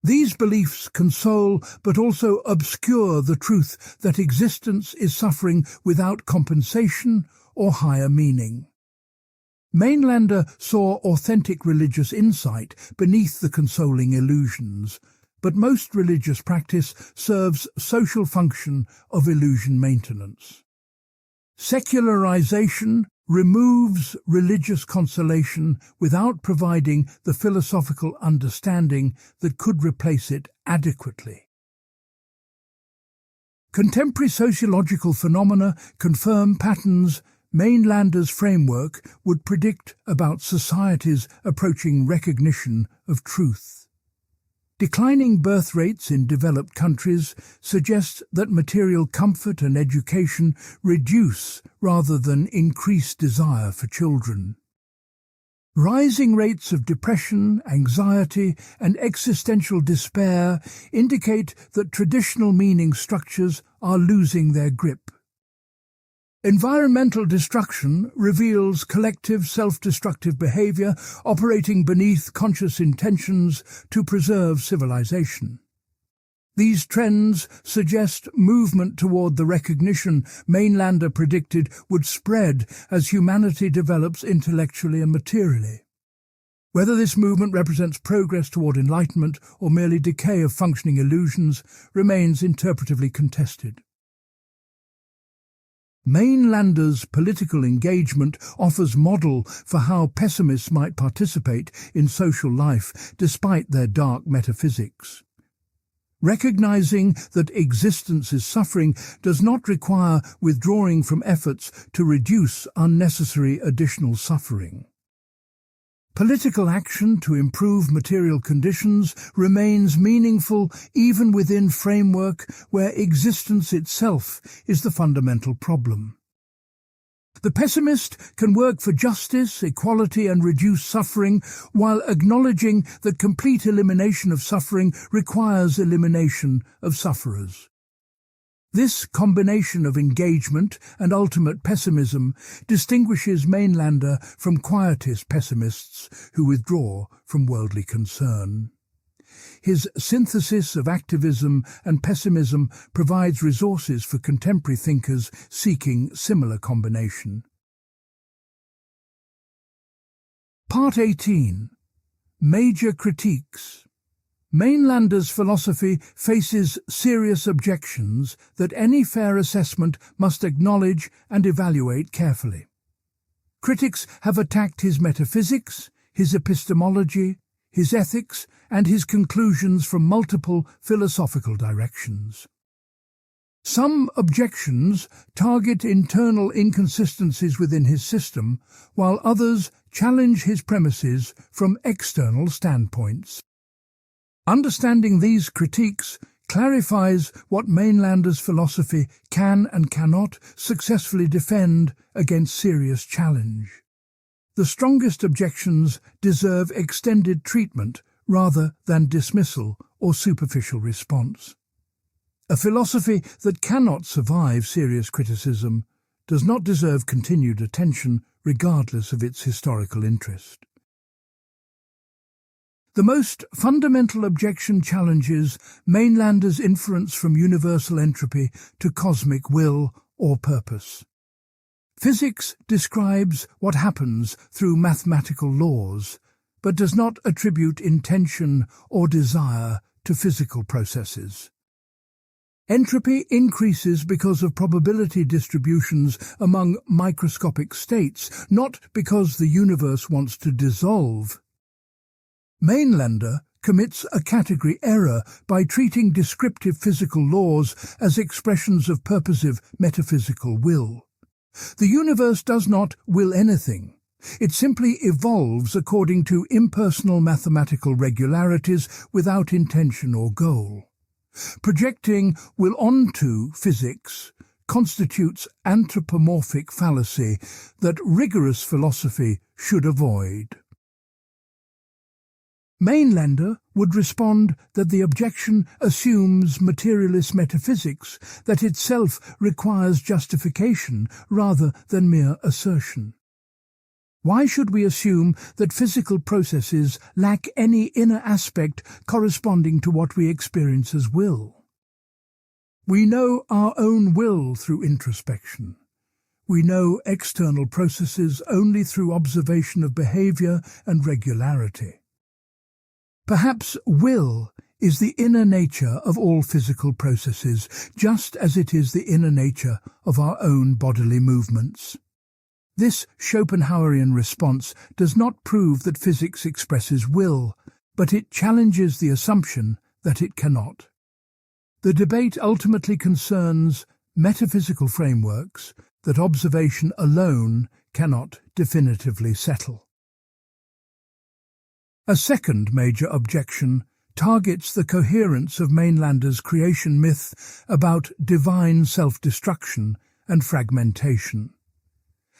These beliefs console but also obscure the truth that existence is suffering without compensation or higher meaning. Mainländer saw authentic religious insight beneath the consoling illusions, but most religious practice serves social function of illusion maintenance. Secularization removes religious consolation without providing the philosophical understanding that could replace it adequately. Contemporary sociological phenomena confirm patterns Mainlander's framework would predict about societies approaching recognition of truth. Declining birth rates in developed countries suggest that material comfort and education reduce rather than increase desire for children. Rising rates of depression, anxiety, and existential despair indicate that traditional meaning structures are losing their grip. Environmental destruction reveals collective self-destructive behavior operating beneath conscious intentions to preserve civilization. These trends suggest movement toward the recognition Mainländer predicted would spread as humanity develops intellectually and materially. Whether this movement represents progress toward enlightenment or merely decay of functioning illusions remains interpretively contested. Mainlander's political engagement offers model for how pessimists might participate in social life despite their dark metaphysics. Recognizing that existence is suffering does not require withdrawing from efforts to reduce unnecessary additional suffering. Political action to improve material conditions remains meaningful even within framework where existence itself is the fundamental problem. The pessimist can work for justice, equality, and reduce suffering while acknowledging that complete elimination of suffering requires elimination of sufferers. This combination of engagement and ultimate pessimism distinguishes Mainländer from quietist pessimists who withdraw from worldly concern. His synthesis of activism and pessimism provides resources for contemporary thinkers seeking similar combination. Part 18. Major Critiques. Mainlander's philosophy faces serious objections that any fair assessment must acknowledge and evaluate carefully. Critics have attacked his metaphysics, his epistemology, his ethics, and his conclusions from multiple philosophical directions. Some objections target internal inconsistencies within his system, while others challenge his premises from external standpoints. Understanding these critiques clarifies what Mainlander's philosophy can and cannot successfully defend against serious challenge. The strongest objections deserve extended treatment rather than dismissal or superficial response. A philosophy that cannot survive serious criticism does not deserve continued attention regardless of its historical interest. The most fundamental objection challenges Mainlander's inference from universal entropy to cosmic will or purpose. Physics describes what happens through mathematical laws, but does not attribute intention or desire to physical processes. Entropy increases because of probability distributions among microscopic states, not because the universe wants to dissolve. Mainländer commits a category error by treating descriptive physical laws as expressions of purposive metaphysical will. The universe does not will anything. It simply evolves according to impersonal mathematical regularities without intention or goal. Projecting will onto physics constitutes anthropomorphic fallacy that rigorous philosophy should avoid. Mainländer would respond that the objection assumes materialist metaphysics that itself requires justification rather than mere assertion. Why should we assume that physical processes lack any inner aspect corresponding to what we experience as will? We know our own will through introspection. We know external processes only through observation of behavior and regularity. Perhaps will is the inner nature of all physical processes, just as it is the inner nature of our own bodily movements. This Schopenhauerian response does not prove that physics expresses will, but it challenges the assumption that it cannot. The debate ultimately concerns metaphysical frameworks that observation alone cannot definitively settle. A second major objection targets the coherence of Mainlander's creation myth about divine self-destruction and fragmentation.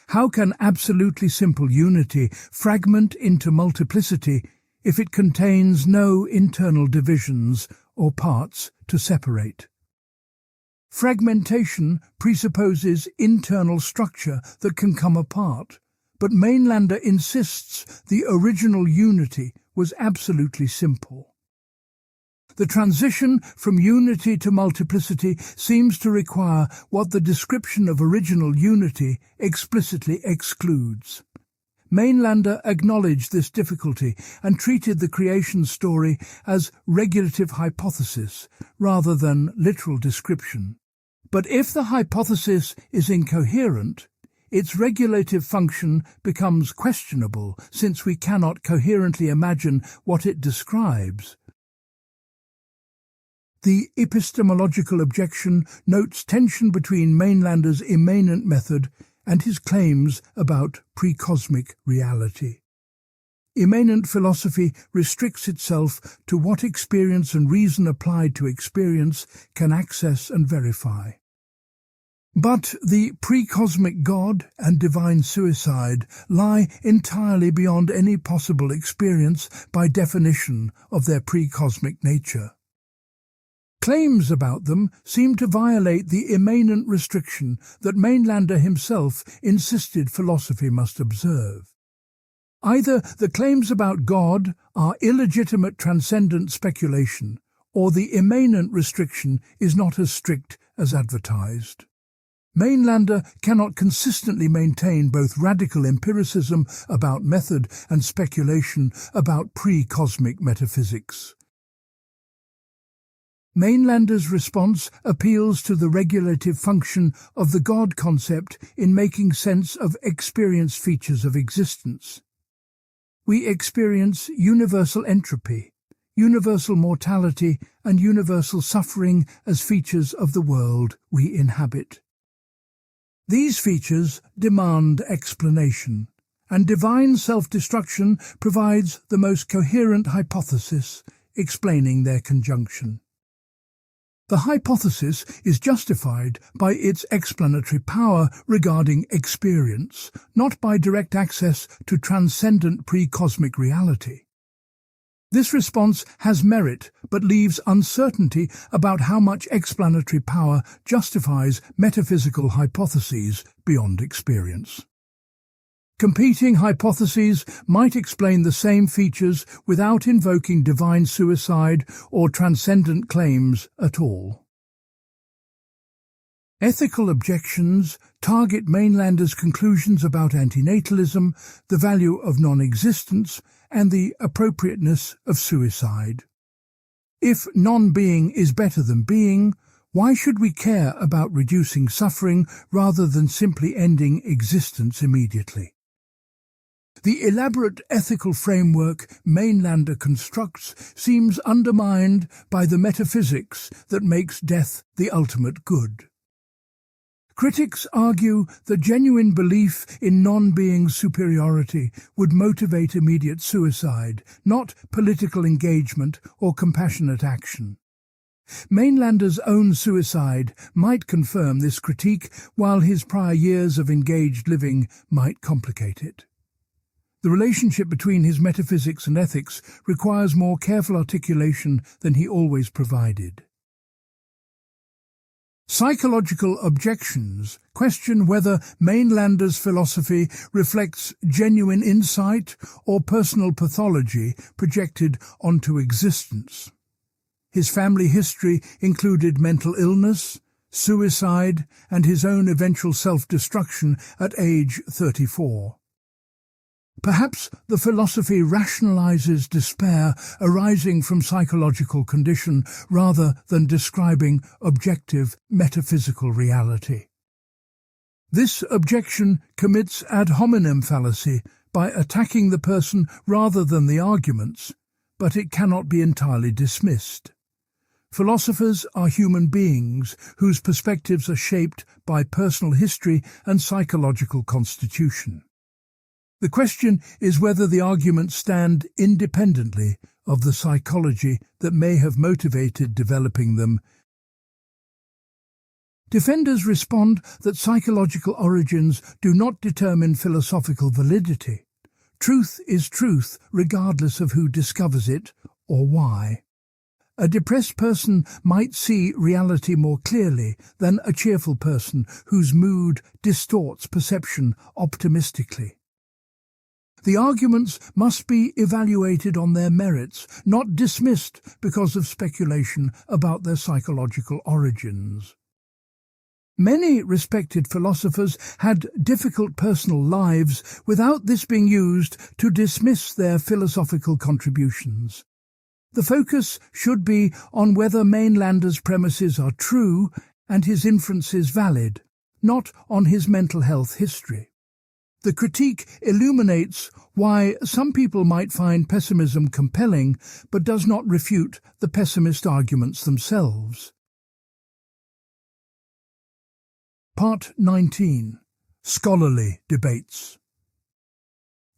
How can absolutely simple unity fragment into multiplicity if it contains no internal divisions or parts to separate? Fragmentation presupposes internal structure that can come apart, but Mainländer insists the original unity was absolutely simple. The transition from unity to multiplicity seems to require what the description of original unity explicitly excludes. Mainländer acknowledged this difficulty and treated the creation story as regulative hypothesis rather than literal description. But if the hypothesis is incoherent, its regulative function becomes questionable, since we cannot coherently imagine what it describes. The epistemological objection notes tension between Mainlander's immanent method and his claims about pre-cosmic reality. Immanent philosophy restricts itself to what experience and reason applied to experience can access and verify. But the pre-cosmic God and divine suicide lie entirely beyond any possible experience by definition of their pre-cosmic nature. Claims about them seem to violate the immanent restriction that Mainländer himself insisted philosophy must observe. Either the claims about God are illegitimate transcendent speculation, or the immanent restriction is not as strict as advertised. Mainländer cannot consistently maintain both radical empiricism about method and speculation about pre-cosmic metaphysics. Mainlander's response appeals to the regulative function of the God concept in making sense of experienced features of existence. We experience universal entropy, universal mortality, and universal suffering as features of the world we inhabit. These features demand explanation, and divine self-destruction provides the most coherent hypothesis explaining their conjunction. The hypothesis is justified by its explanatory power regarding experience, not by direct access to transcendent pre-cosmic reality. This response has merit, but leaves uncertainty about how much explanatory power justifies metaphysical hypotheses beyond experience. Competing hypotheses might explain the same features without invoking divine suicide or transcendent claims at all. Ethical objections target Mainlander's conclusions about antinatalism, the value of non-existence, and the appropriateness of suicide. If non-being is better than being, why should we care about reducing suffering rather than simply ending existence immediately? The elaborate ethical framework Mainlander constructs seems undermined by the metaphysics that makes death the ultimate good. Critics argue that genuine belief in non-being's superiority would motivate immediate suicide, not political engagement or compassionate action. Mainlander's own suicide might confirm this critique, while his prior years of engaged living might complicate it. The relationship between his metaphysics and ethics requires more careful articulation than he always provided. Psychological objections question whether Mainlander's philosophy reflects genuine insight or personal pathology projected onto existence. His family history included mental illness, suicide, and his own eventual self-destruction at age 34. Perhaps the philosophy rationalizes despair arising from psychological condition rather than describing objective metaphysical reality. This objection commits ad hominem fallacy by attacking the person rather than the arguments, but it cannot be entirely dismissed. Philosophers are human beings whose perspectives are shaped by personal history and psychological constitution. The question is whether the arguments stand independently of the psychology that may have motivated developing them. Defenders respond that psychological origins do not determine philosophical validity. Truth is truth regardless of who discovers it or why. A depressed person might see reality more clearly than a cheerful person whose mood distorts perception optimistically. The arguments must be evaluated on their merits, not dismissed because of speculation about their psychological origins. Many respected philosophers had difficult personal lives without this being used to dismiss their philosophical contributions. The focus should be on whether Mainlander's premises are true and his inferences valid, not on his mental health history. The critique illuminates why some people might find pessimism compelling but does not refute the pessimist arguments themselves. Part 19. Scholarly Debates.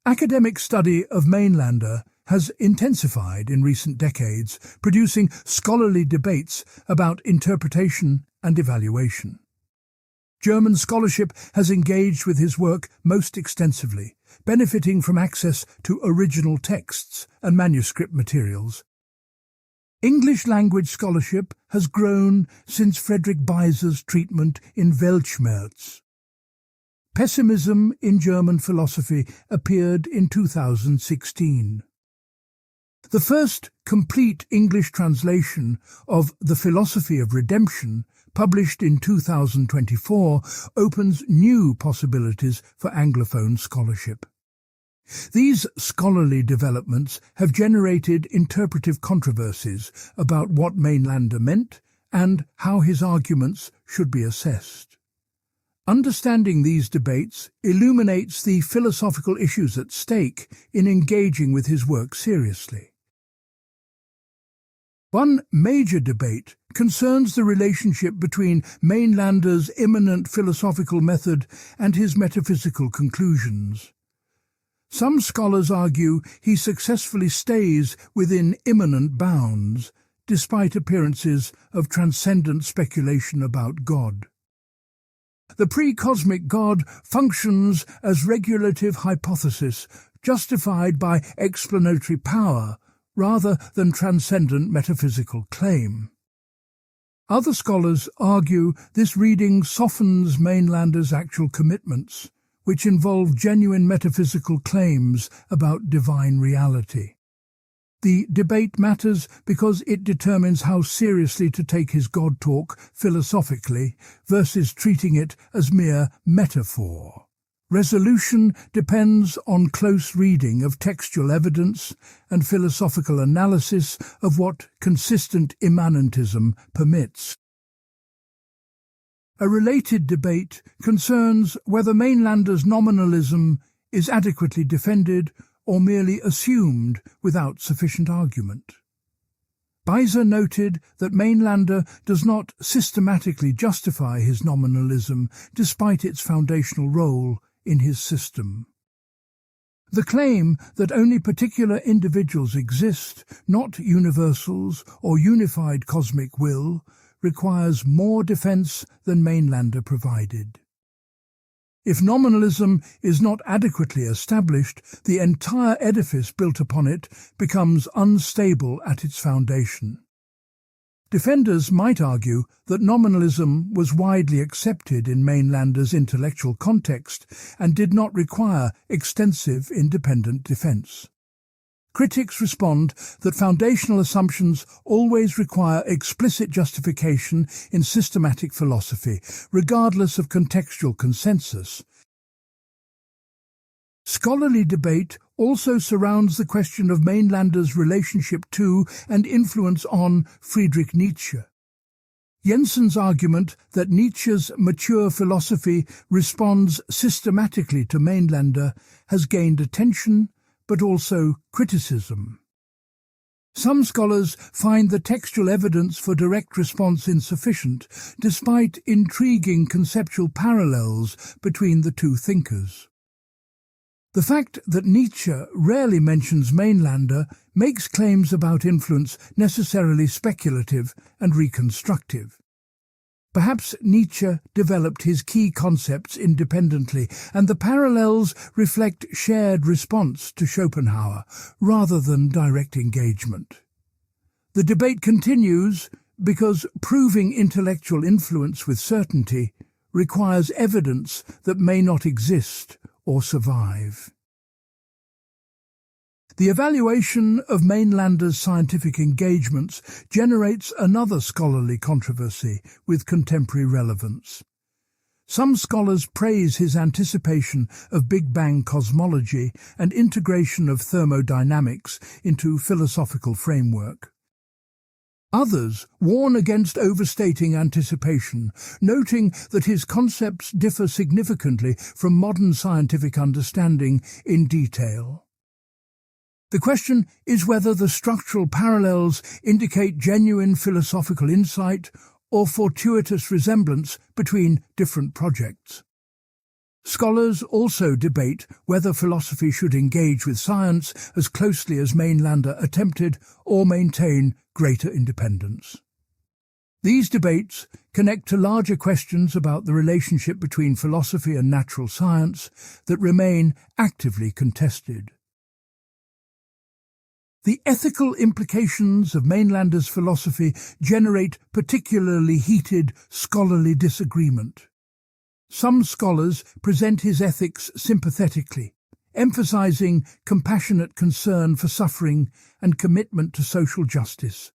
Academic study of Mainlander has intensified in recent decades, producing scholarly debates about interpretation and evaluation. German scholarship has engaged with his work most extensively, benefiting from access to original texts and manuscript materials. English-language scholarship has grown since Friedrich Beiser's treatment in Weltschmerz. Pessimism in German philosophy appeared in 2016. The first complete English translation of The Philosophy of Redemption, published in 2024, opens new possibilities for Anglophone scholarship. These scholarly developments have generated interpretive controversies about what Mainlander meant and how his arguments should be assessed. Understanding these debates illuminates the philosophical issues at stake in engaging with his work seriously. One major debate concerns the relationship between Mainlander's immanent philosophical method and his metaphysical conclusions. Some scholars argue he successfully stays within immanent bounds, despite appearances of transcendent speculation about God. The pre-cosmic God functions as regulative hypothesis, justified by explanatory power, rather than transcendent metaphysical claim. Other scholars argue this reading softens Mainlander's actual commitments, which involve genuine metaphysical claims about divine reality. The debate matters because it determines how seriously to take his God talk philosophically versus treating it as mere metaphor. Resolution depends on close reading of textual evidence and philosophical analysis of what consistent immanentism permits. A related debate concerns whether Mainlander's nominalism is adequately defended or merely assumed without sufficient argument. Beiser noted that Mainlander does not systematically justify his nominalism despite its foundational role in his system. The claim that only particular individuals exist, not universals or unified cosmic will, requires more defense than Mainlander provided. If nominalism is not adequately established, the entire edifice built upon it becomes unstable at its foundation. Defenders might argue that nominalism was widely accepted in Mainlander's intellectual context and did not require extensive independent defense. Critics respond that foundational assumptions always require explicit justification in systematic philosophy, regardless of contextual consensus. Scholarly debate also surrounds the question of Mainlander's relationship to and influence on Friedrich Nietzsche. Jensen's argument that Nietzsche's mature philosophy responds systematically to Mainlander has gained attention, but also criticism. Some scholars find the textual evidence for direct response insufficient, despite intriguing conceptual parallels between the two thinkers. The fact that Nietzsche rarely mentions Mainlander makes claims about influence necessarily speculative and reconstructive. Perhaps Nietzsche developed his key concepts independently, and the parallels reflect shared response to Schopenhauer rather than direct engagement. The debate continues because proving intellectual influence with certainty requires evidence that may not exist or survive. The evaluation of Mainlander's scientific engagements generates another scholarly controversy with contemporary relevance. Some scholars praise his anticipation of Big Bang cosmology and integration of thermodynamics into philosophical framework. Others warn against overstating anticipation, noting that his concepts differ significantly from modern scientific understanding in detail. The question is whether the structural parallels indicate genuine philosophical insight or fortuitous resemblance between different projects. Scholars also debate whether philosophy should engage with science as closely as Mainlander attempted or maintain greater independence. These debates connect to larger questions about the relationship between philosophy and natural science that remain actively contested. The ethical implications of Mainlander's philosophy generate particularly heated scholarly disagreement. Some scholars present his ethics sympathetically, emphasizing compassionate concern for suffering and commitment to social justice.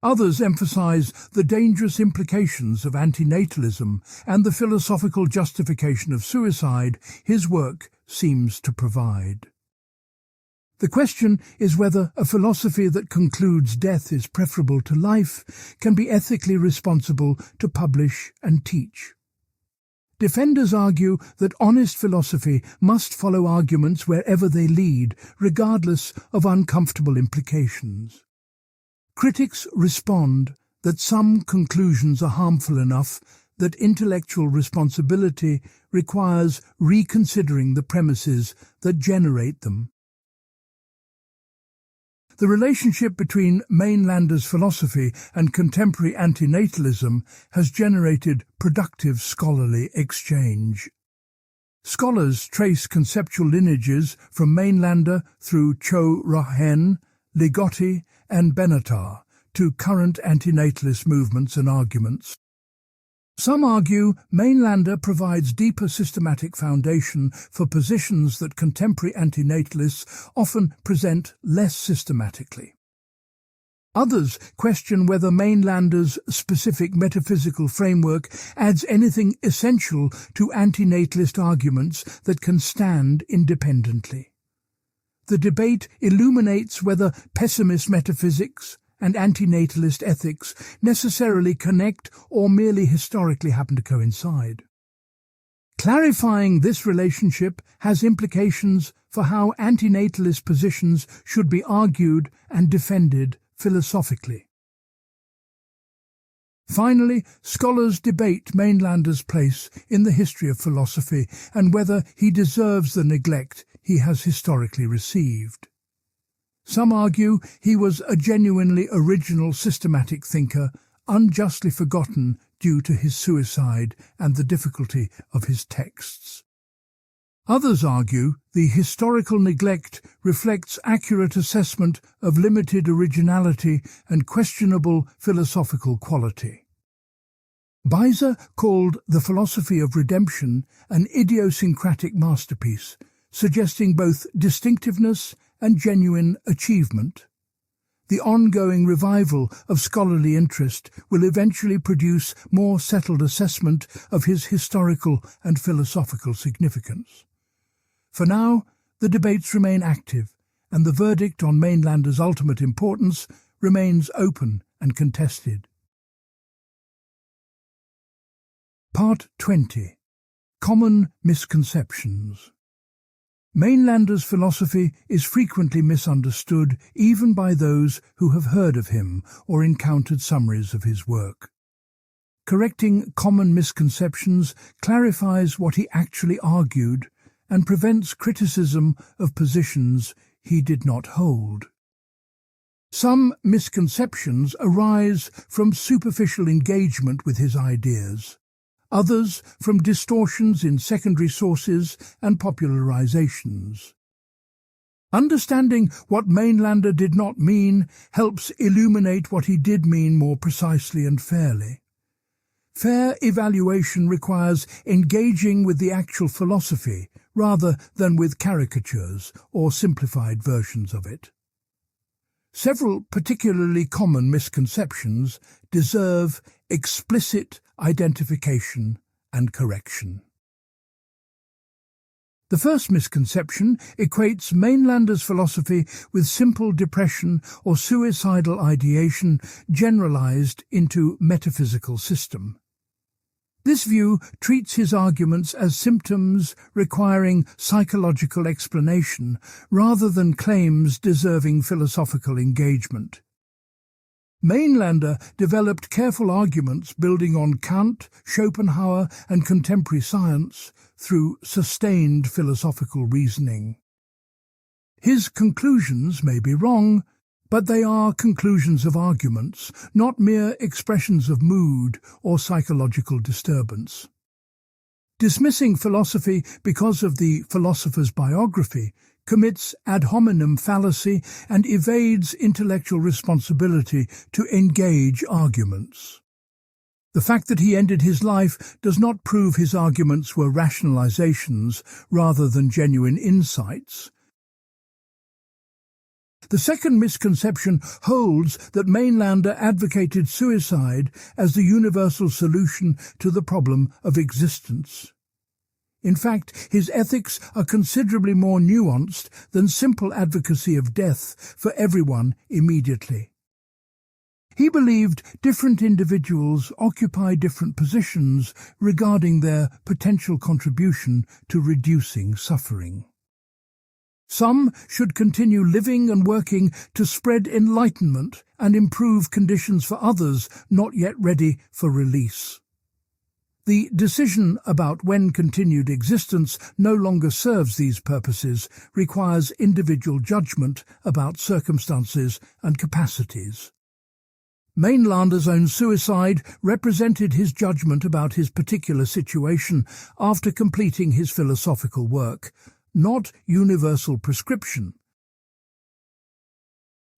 Others emphasize the dangerous implications of antinatalism and the philosophical justification of suicide his work seems to provide. The question is whether a philosophy that concludes death is preferable to life can be ethically responsible to publish and teach. Defenders argue that honest philosophy must follow arguments wherever they lead, regardless of uncomfortable implications. Critics respond that some conclusions are harmful enough that intellectual responsibility requires reconsidering the premises that generate them. The relationship between Mainlander's philosophy and contemporary antinatalism has generated productive scholarly exchange. Scholars trace conceptual lineages from Mainlander through Cho Ra-Hen, Ligotti, and Benatar to current antinatalist movements and arguments. Some argue Mainländer provides deeper systematic foundation for positions that contemporary antinatalists often present less systematically. Others question whether Mainlander's specific metaphysical framework adds anything essential to antinatalist arguments that can stand independently. The debate illuminates whether pessimist metaphysics and antinatalist ethics necessarily connect or merely historically happen to coincide. Clarifying this relationship has implications for how antinatalist positions should be argued and defended philosophically. Finally, scholars debate Mainlander's place in the history of philosophy and whether he deserves the neglect he has historically received. Some argue he was a genuinely original systematic thinker, unjustly forgotten due to his suicide and the difficulty of his texts. Others argue the historical neglect reflects accurate assessment of limited originality and questionable philosophical quality. Beiser called The Philosophy of Redemption an idiosyncratic masterpiece, suggesting both distinctiveness and genuine achievement. The ongoing revival of scholarly interest will eventually produce more settled assessment of his historical and philosophical significance. For now, the debates remain active, and the verdict on Mainlander's ultimate importance remains open and contested. Part 20. Common Misconceptions. Mainlander's philosophy is frequently misunderstood even by those who have heard of him or encountered summaries of his work. Correcting common misconceptions clarifies what he actually argued and prevents criticism of positions he did not hold. Some misconceptions arise from superficial engagement with his ideas, others from distortions in secondary sources and popularizations. Understanding what Mainlander did not mean helps illuminate what he did mean more precisely and fairly. Fair evaluation requires engaging with the actual philosophy rather than with caricatures or simplified versions of it. Several particularly common misconceptions deserve explicit identification and correction. The first misconception equates Mainlander's philosophy with simple depression or suicidal ideation generalized into metaphysical system. This view treats his arguments as symptoms requiring psychological explanation rather than claims deserving philosophical engagement. Mainlander developed careful arguments building on Kant, Schopenhauer, and contemporary science through sustained philosophical reasoning. His conclusions may be wrong, but they are conclusions of arguments, not mere expressions of mood or psychological disturbance. Dismissing philosophy because of the philosopher's biography commits ad hominem fallacy and evades intellectual responsibility to engage arguments. The fact that he ended his life does not prove his arguments were rationalizations rather than genuine insights. The second misconception holds that Mainlander advocated suicide as the universal solution to the problem of existence. In fact, his ethics are considerably more nuanced than simple advocacy of death for everyone immediately. He believed different individuals occupy different positions regarding their potential contribution to reducing suffering. Some should continue living and working to spread enlightenment and improve conditions for others not yet ready for release. The decision about when continued existence no longer serves these purposes requires individual judgment about circumstances and capacities. Mainlander's own suicide represented his judgment about his particular situation after completing his philosophical work, not universal prescription.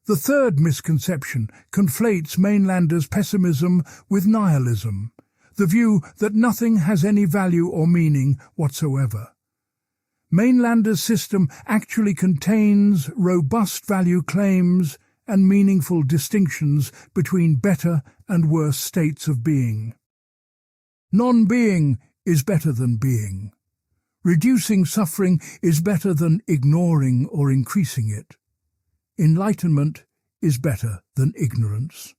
The third misconception conflates Mainlander's pessimism with nihilism. the view that nothing has any value or meaning whatsoever. Mainlander's system actually contains robust value claims and meaningful distinctions between better and worse states of being. Non-being is better than being. Reducing suffering is better than ignoring or increasing it. Enlightenment is better than ignorance.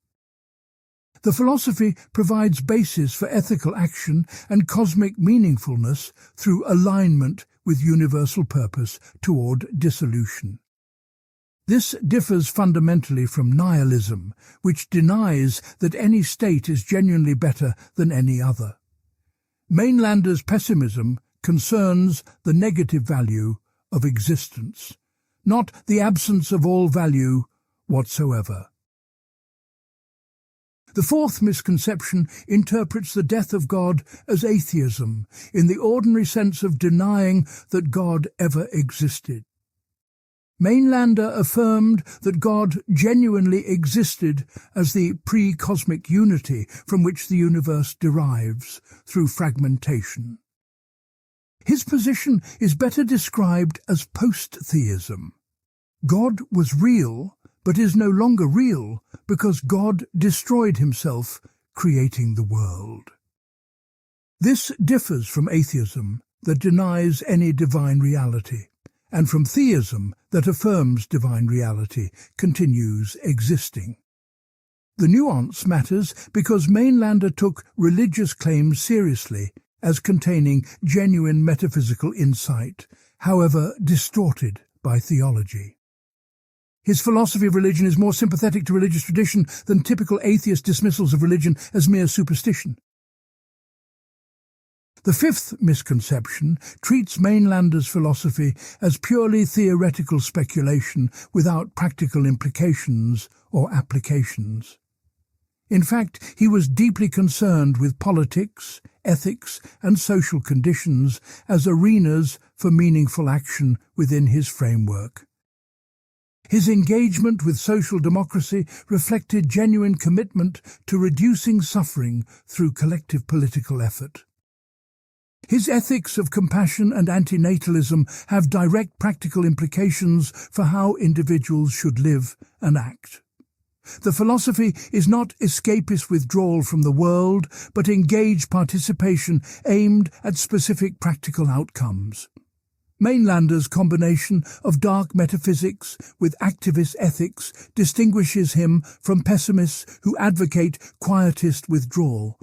The philosophy provides basis for ethical action and cosmic meaningfulness through alignment with universal purpose toward dissolution. This differs fundamentally from nihilism, which denies that any state is genuinely better than any other. Mainlander's pessimism concerns the negative value of existence, not the absence of all value whatsoever. The fourth misconception interprets the death of God as atheism, in the ordinary sense of denying that God ever existed. Mainlander affirmed that God genuinely existed as the pre-cosmic unity from which the universe derives through fragmentation. His position is better described as post-theism. God was real, but is no longer real because God destroyed himself, creating the world. This differs from atheism that denies any divine reality, and from theism that affirms divine reality continues existing. The nuance matters because Mainlander took religious claims seriously as containing genuine metaphysical insight, however distorted by theology. His philosophy of religion is more sympathetic to religious tradition than typical atheist dismissals of religion as mere superstition. The fifth misconception treats Mainlander's philosophy as purely theoretical speculation without practical implications or applications. In fact, he was deeply concerned with politics, ethics, and social conditions as arenas for meaningful action within his framework. His engagement with social democracy reflected genuine commitment to reducing suffering through collective political effort. His ethics of compassion and antinatalism have direct practical implications for how individuals should live and act. The philosophy is not escapist withdrawal from the world, but engaged participation aimed at specific practical outcomes. Mainlander's combination of dark metaphysics with activist ethics distinguishes him from pessimists who advocate quietist withdrawal.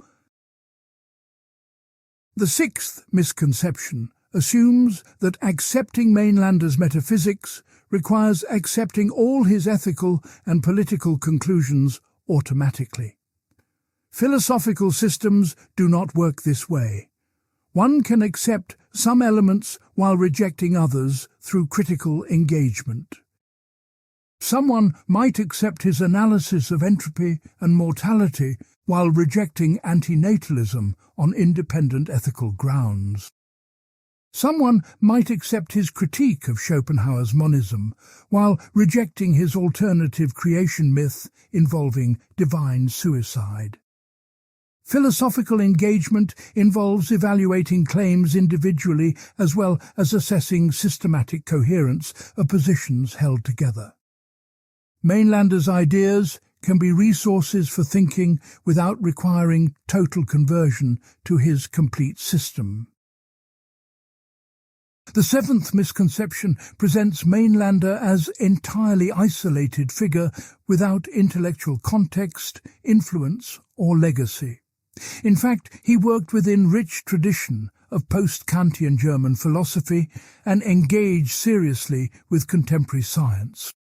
The sixth misconception assumes that accepting Mainlander's metaphysics requires accepting all his ethical and political conclusions automatically. Philosophical systems do not work this way. One can accept some elements while rejecting others through critical engagement. Someone might accept his analysis of entropy and mortality while rejecting antinatalism on independent ethical grounds. Someone might accept his critique of Schopenhauer's monism while rejecting his alternative creation myth involving divine suicide. Philosophical engagement involves evaluating claims individually as well as assessing systematic coherence of positions held together. Mainlander's ideas can be resources for thinking without requiring total conversion to his complete system. The seventh misconception presents Mainlander as entirely isolated figure without intellectual context, influence, or legacy. In fact, he worked within rich tradition of post-Kantian German philosophy and engaged seriously with contemporary science.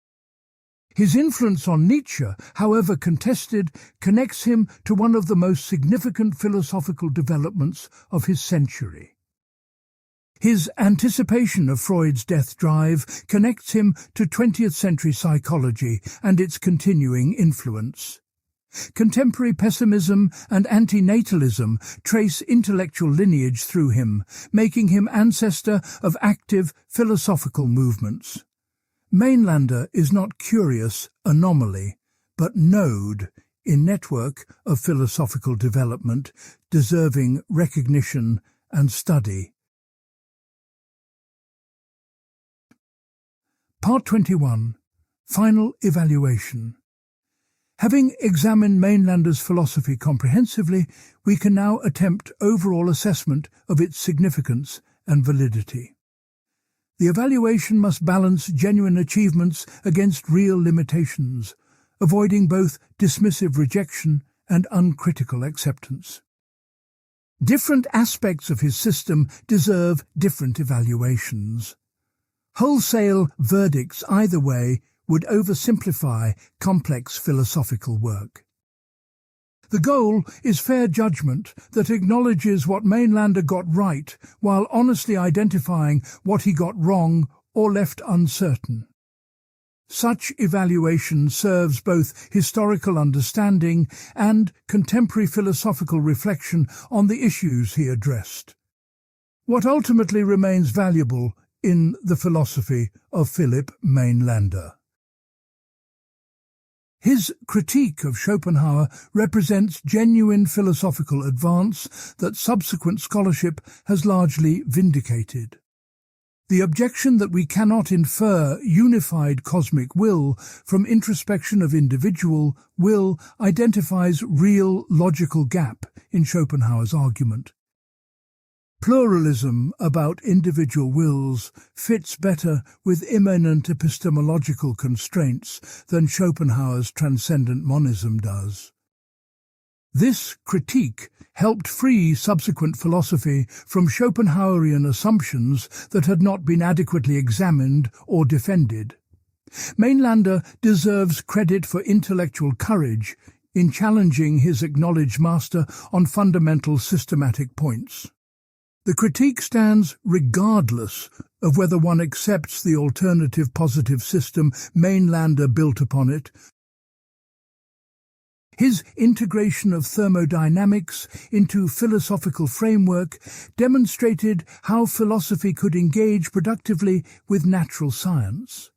His influence on Nietzsche, however contested, connects him to one of the most significant philosophical developments of his century. His anticipation of Freud's death drive connects him to 20th century psychology and its continuing influence. Contemporary pessimism and antinatalism trace intellectual lineage through him, making him ancestor of active philosophical movements. Mainlander is not curious anomaly, but node in network of philosophical development deserving recognition and study. Part 21. Final Evaluation. Having examined Mainländer's philosophy comprehensively, we can now attempt overall assessment of its significance and validity. The evaluation must balance genuine achievements against real limitations, avoiding both dismissive rejection and uncritical acceptance. Different aspects of his system deserve different evaluations. Wholesale verdicts either way would oversimplify complex philosophical work. The goal is fair judgment that acknowledges what Mainländer got right while honestly identifying what he got wrong or left uncertain. Such evaluation serves both historical understanding and contemporary philosophical reflection on the issues he addressed. What ultimately remains valuable in the philosophy of Philipp Mainländer. His critique of Schopenhauer represents genuine philosophical advance that subsequent scholarship has largely vindicated. The objection that we cannot infer unified cosmic will from introspection of individual will identifies real logical gap in Schopenhauer's argument. Pluralism about individual wills fits better with immanent epistemological constraints than Schopenhauer's transcendent monism does. This critique helped free subsequent philosophy from Schopenhauerian assumptions that had not been adequately examined or defended. Mainländer deserves credit for intellectual courage in challenging his acknowledged master on fundamental systematic points. The critique stands regardless of whether one accepts the alternative positive system Mainländer built upon it. His integration of thermodynamics into philosophical framework demonstrated how philosophy could engage productively with natural science.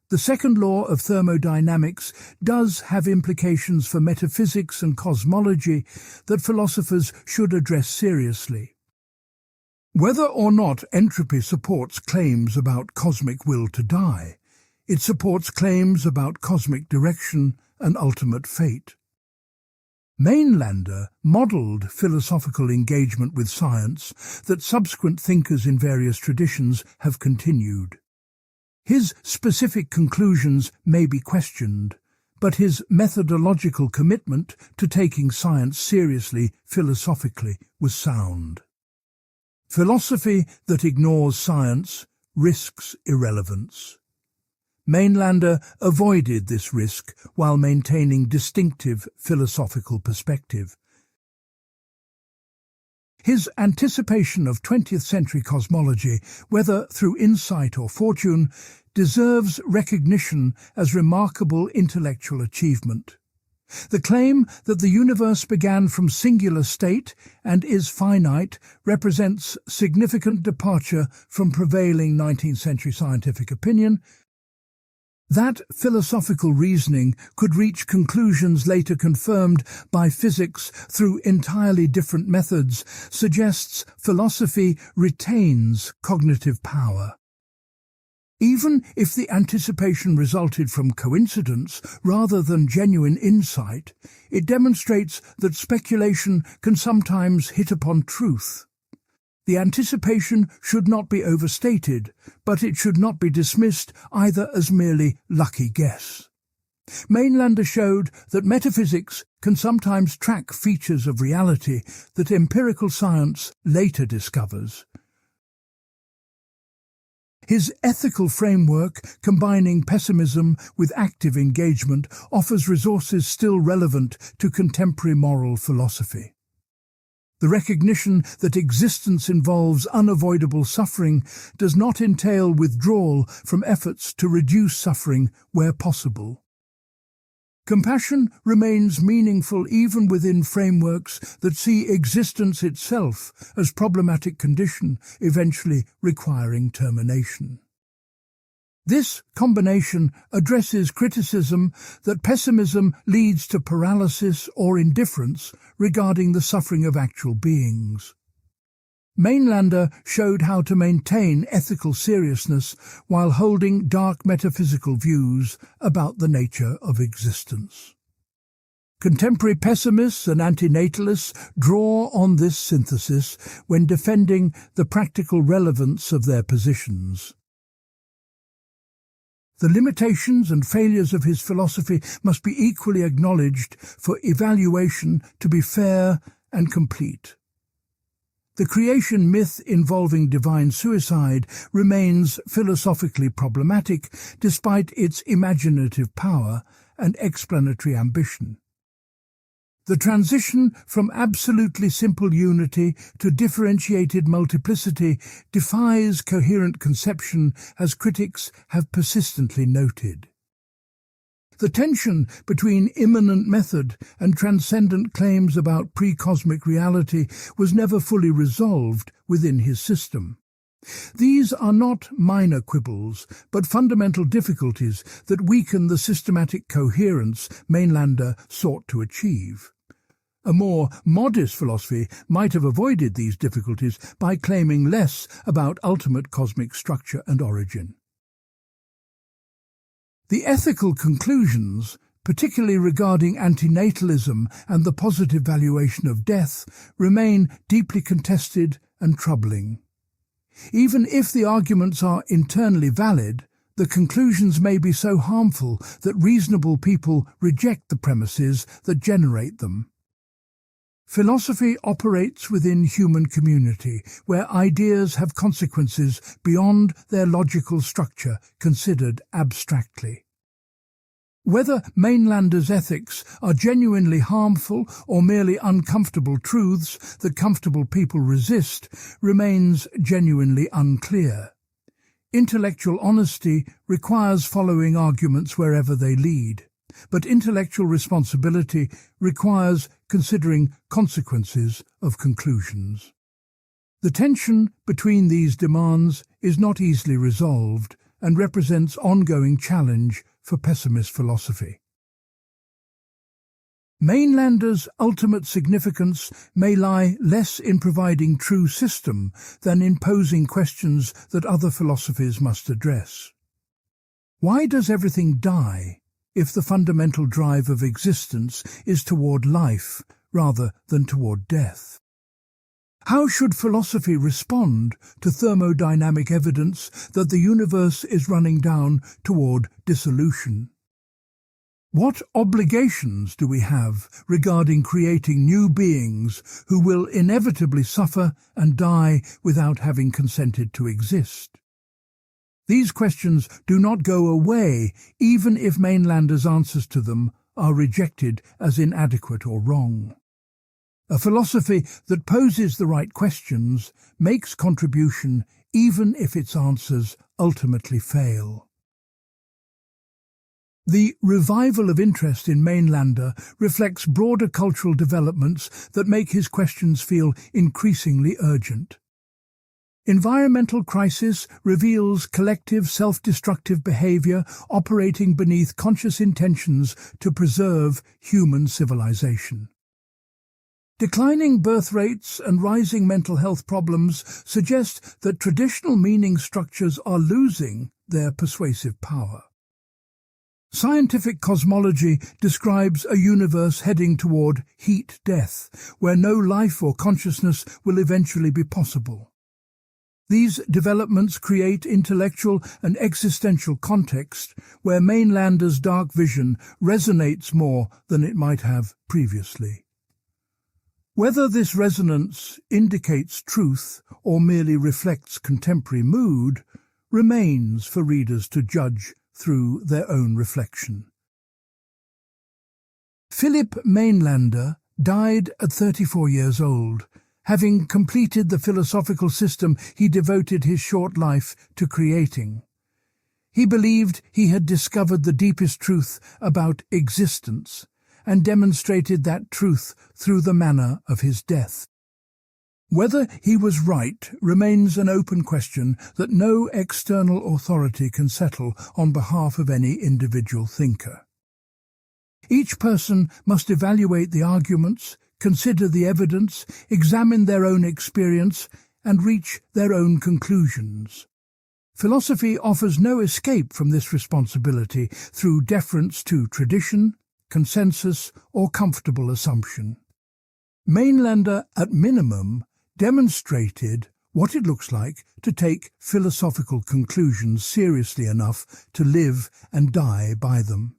The second law of thermodynamics does have implications for metaphysics and cosmology that philosophers should address seriously. Whether or not entropy supports claims about cosmic will to die, it supports claims about cosmic direction and ultimate fate. Mainländer modelled philosophical engagement with science that subsequent thinkers in various traditions have continued. His specific conclusions may be questioned, but his methodological commitment to taking science seriously philosophically was sound. Philosophy that ignores science risks irrelevance. Mainländer avoided this risk while maintaining distinctive philosophical perspective. His anticipation of 20th century cosmology, whether through insight or fortune, deserves recognition as remarkable intellectual achievement. The claim that the universe began from singular state and is finite represents significant departure from prevailing 19th century scientific opinion. That philosophical reasoning could reach conclusions later confirmed by physics through entirely different methods suggests philosophy retains cognitive power. Even if the anticipation resulted from coincidence rather than genuine insight, it demonstrates that speculation can sometimes hit upon truth. The anticipation should not be overstated, but it should not be dismissed either as merely lucky guess. Mainländer showed that metaphysics can sometimes track features of reality that empirical science later discovers. His ethical framework, combining pessimism with active engagement, offers resources still relevant to contemporary moral philosophy. The recognition that existence involves unavoidable suffering does not entail withdrawal from efforts to reduce suffering where possible. Compassion remains meaningful even within frameworks that see existence itself as problematic condition, eventually requiring termination. This combination addresses criticism that pessimism leads to paralysis or indifference regarding the suffering of actual beings. Mainländer showed how to maintain ethical seriousness while holding dark metaphysical views about the nature of existence. Contemporary pessimists and antinatalists draw on this synthesis when defending the practical relevance of their positions. The limitations and failures of his philosophy must be equally acknowledged for evaluation to be fair and complete. The creation myth involving divine suicide remains philosophically problematic despite its imaginative power and explanatory ambition. The transition from absolutely simple unity to differentiated multiplicity defies coherent conception, as critics have persistently noted. The tension between immanent method and transcendent claims about pre-cosmic reality was never fully resolved within his system. These are not minor quibbles, but fundamental difficulties that weaken the systematic coherence Mainländer sought to achieve. A more modest philosophy might have avoided these difficulties by claiming less about ultimate cosmic structure and origin. The ethical conclusions, particularly regarding antinatalism and the positive valuation of death, remain deeply contested and troubling. Even if the arguments are internally valid, the conclusions may be so harmful that reasonable people reject the premises that generate them. Philosophy operates within human community, where ideas have consequences beyond their logical structure considered abstractly. Whether Mainländer's ethics are genuinely harmful or merely uncomfortable truths that comfortable people resist remains genuinely unclear. Intellectual honesty requires following arguments wherever they lead, but intellectual responsibility requires considering consequences of conclusions. The tension between these demands is not easily resolved and represents ongoing challenge for pessimist philosophy. Mainländer's ultimate significance may lie less in providing true system than in posing questions that other philosophies must address. Why does everything die if the fundamental drive of existence is toward life rather than toward death? How should philosophy respond to thermodynamic evidence that the universe is running down toward dissolution? What obligations do we have regarding creating new beings who will inevitably suffer and die without having consented to exist? These questions do not go away even if Mainländer's answers to them are rejected as inadequate or wrong. A philosophy that poses the right questions makes contribution even if its answers ultimately fail. The revival of interest in Mainländer reflects broader cultural developments that make his questions feel increasingly urgent. Environmental crisis reveals collective self-destructive behavior operating beneath conscious intentions to preserve human civilization. Declining birth rates and rising mental health problems suggest that traditional meaning structures are losing their persuasive power. Scientific cosmology describes a universe heading toward heat death, where no life or consciousness will eventually be possible. These developments create intellectual and existential context where Mainländer's dark vision resonates more than it might have previously. Whether this resonance indicates truth or merely reflects contemporary mood remains for readers to judge through their own reflection. Philipp Mainländer died at 34 years old, having completed the philosophical system he devoted his short life to creating. He believed he had discovered the deepest truth about existence, and demonstrated that truth through the manner of his death. Whether he was right remains an open question that no external authority can settle on behalf of any individual thinker. Each person must evaluate the arguments, consider the evidence, examine their own experience, and reach their own conclusions. Philosophy offers no escape from this responsibility through deference to tradition, consensus, or comfortable assumption. Mainländer, at minimum, demonstrated what it looks like to take philosophical conclusions seriously enough to live and die by them.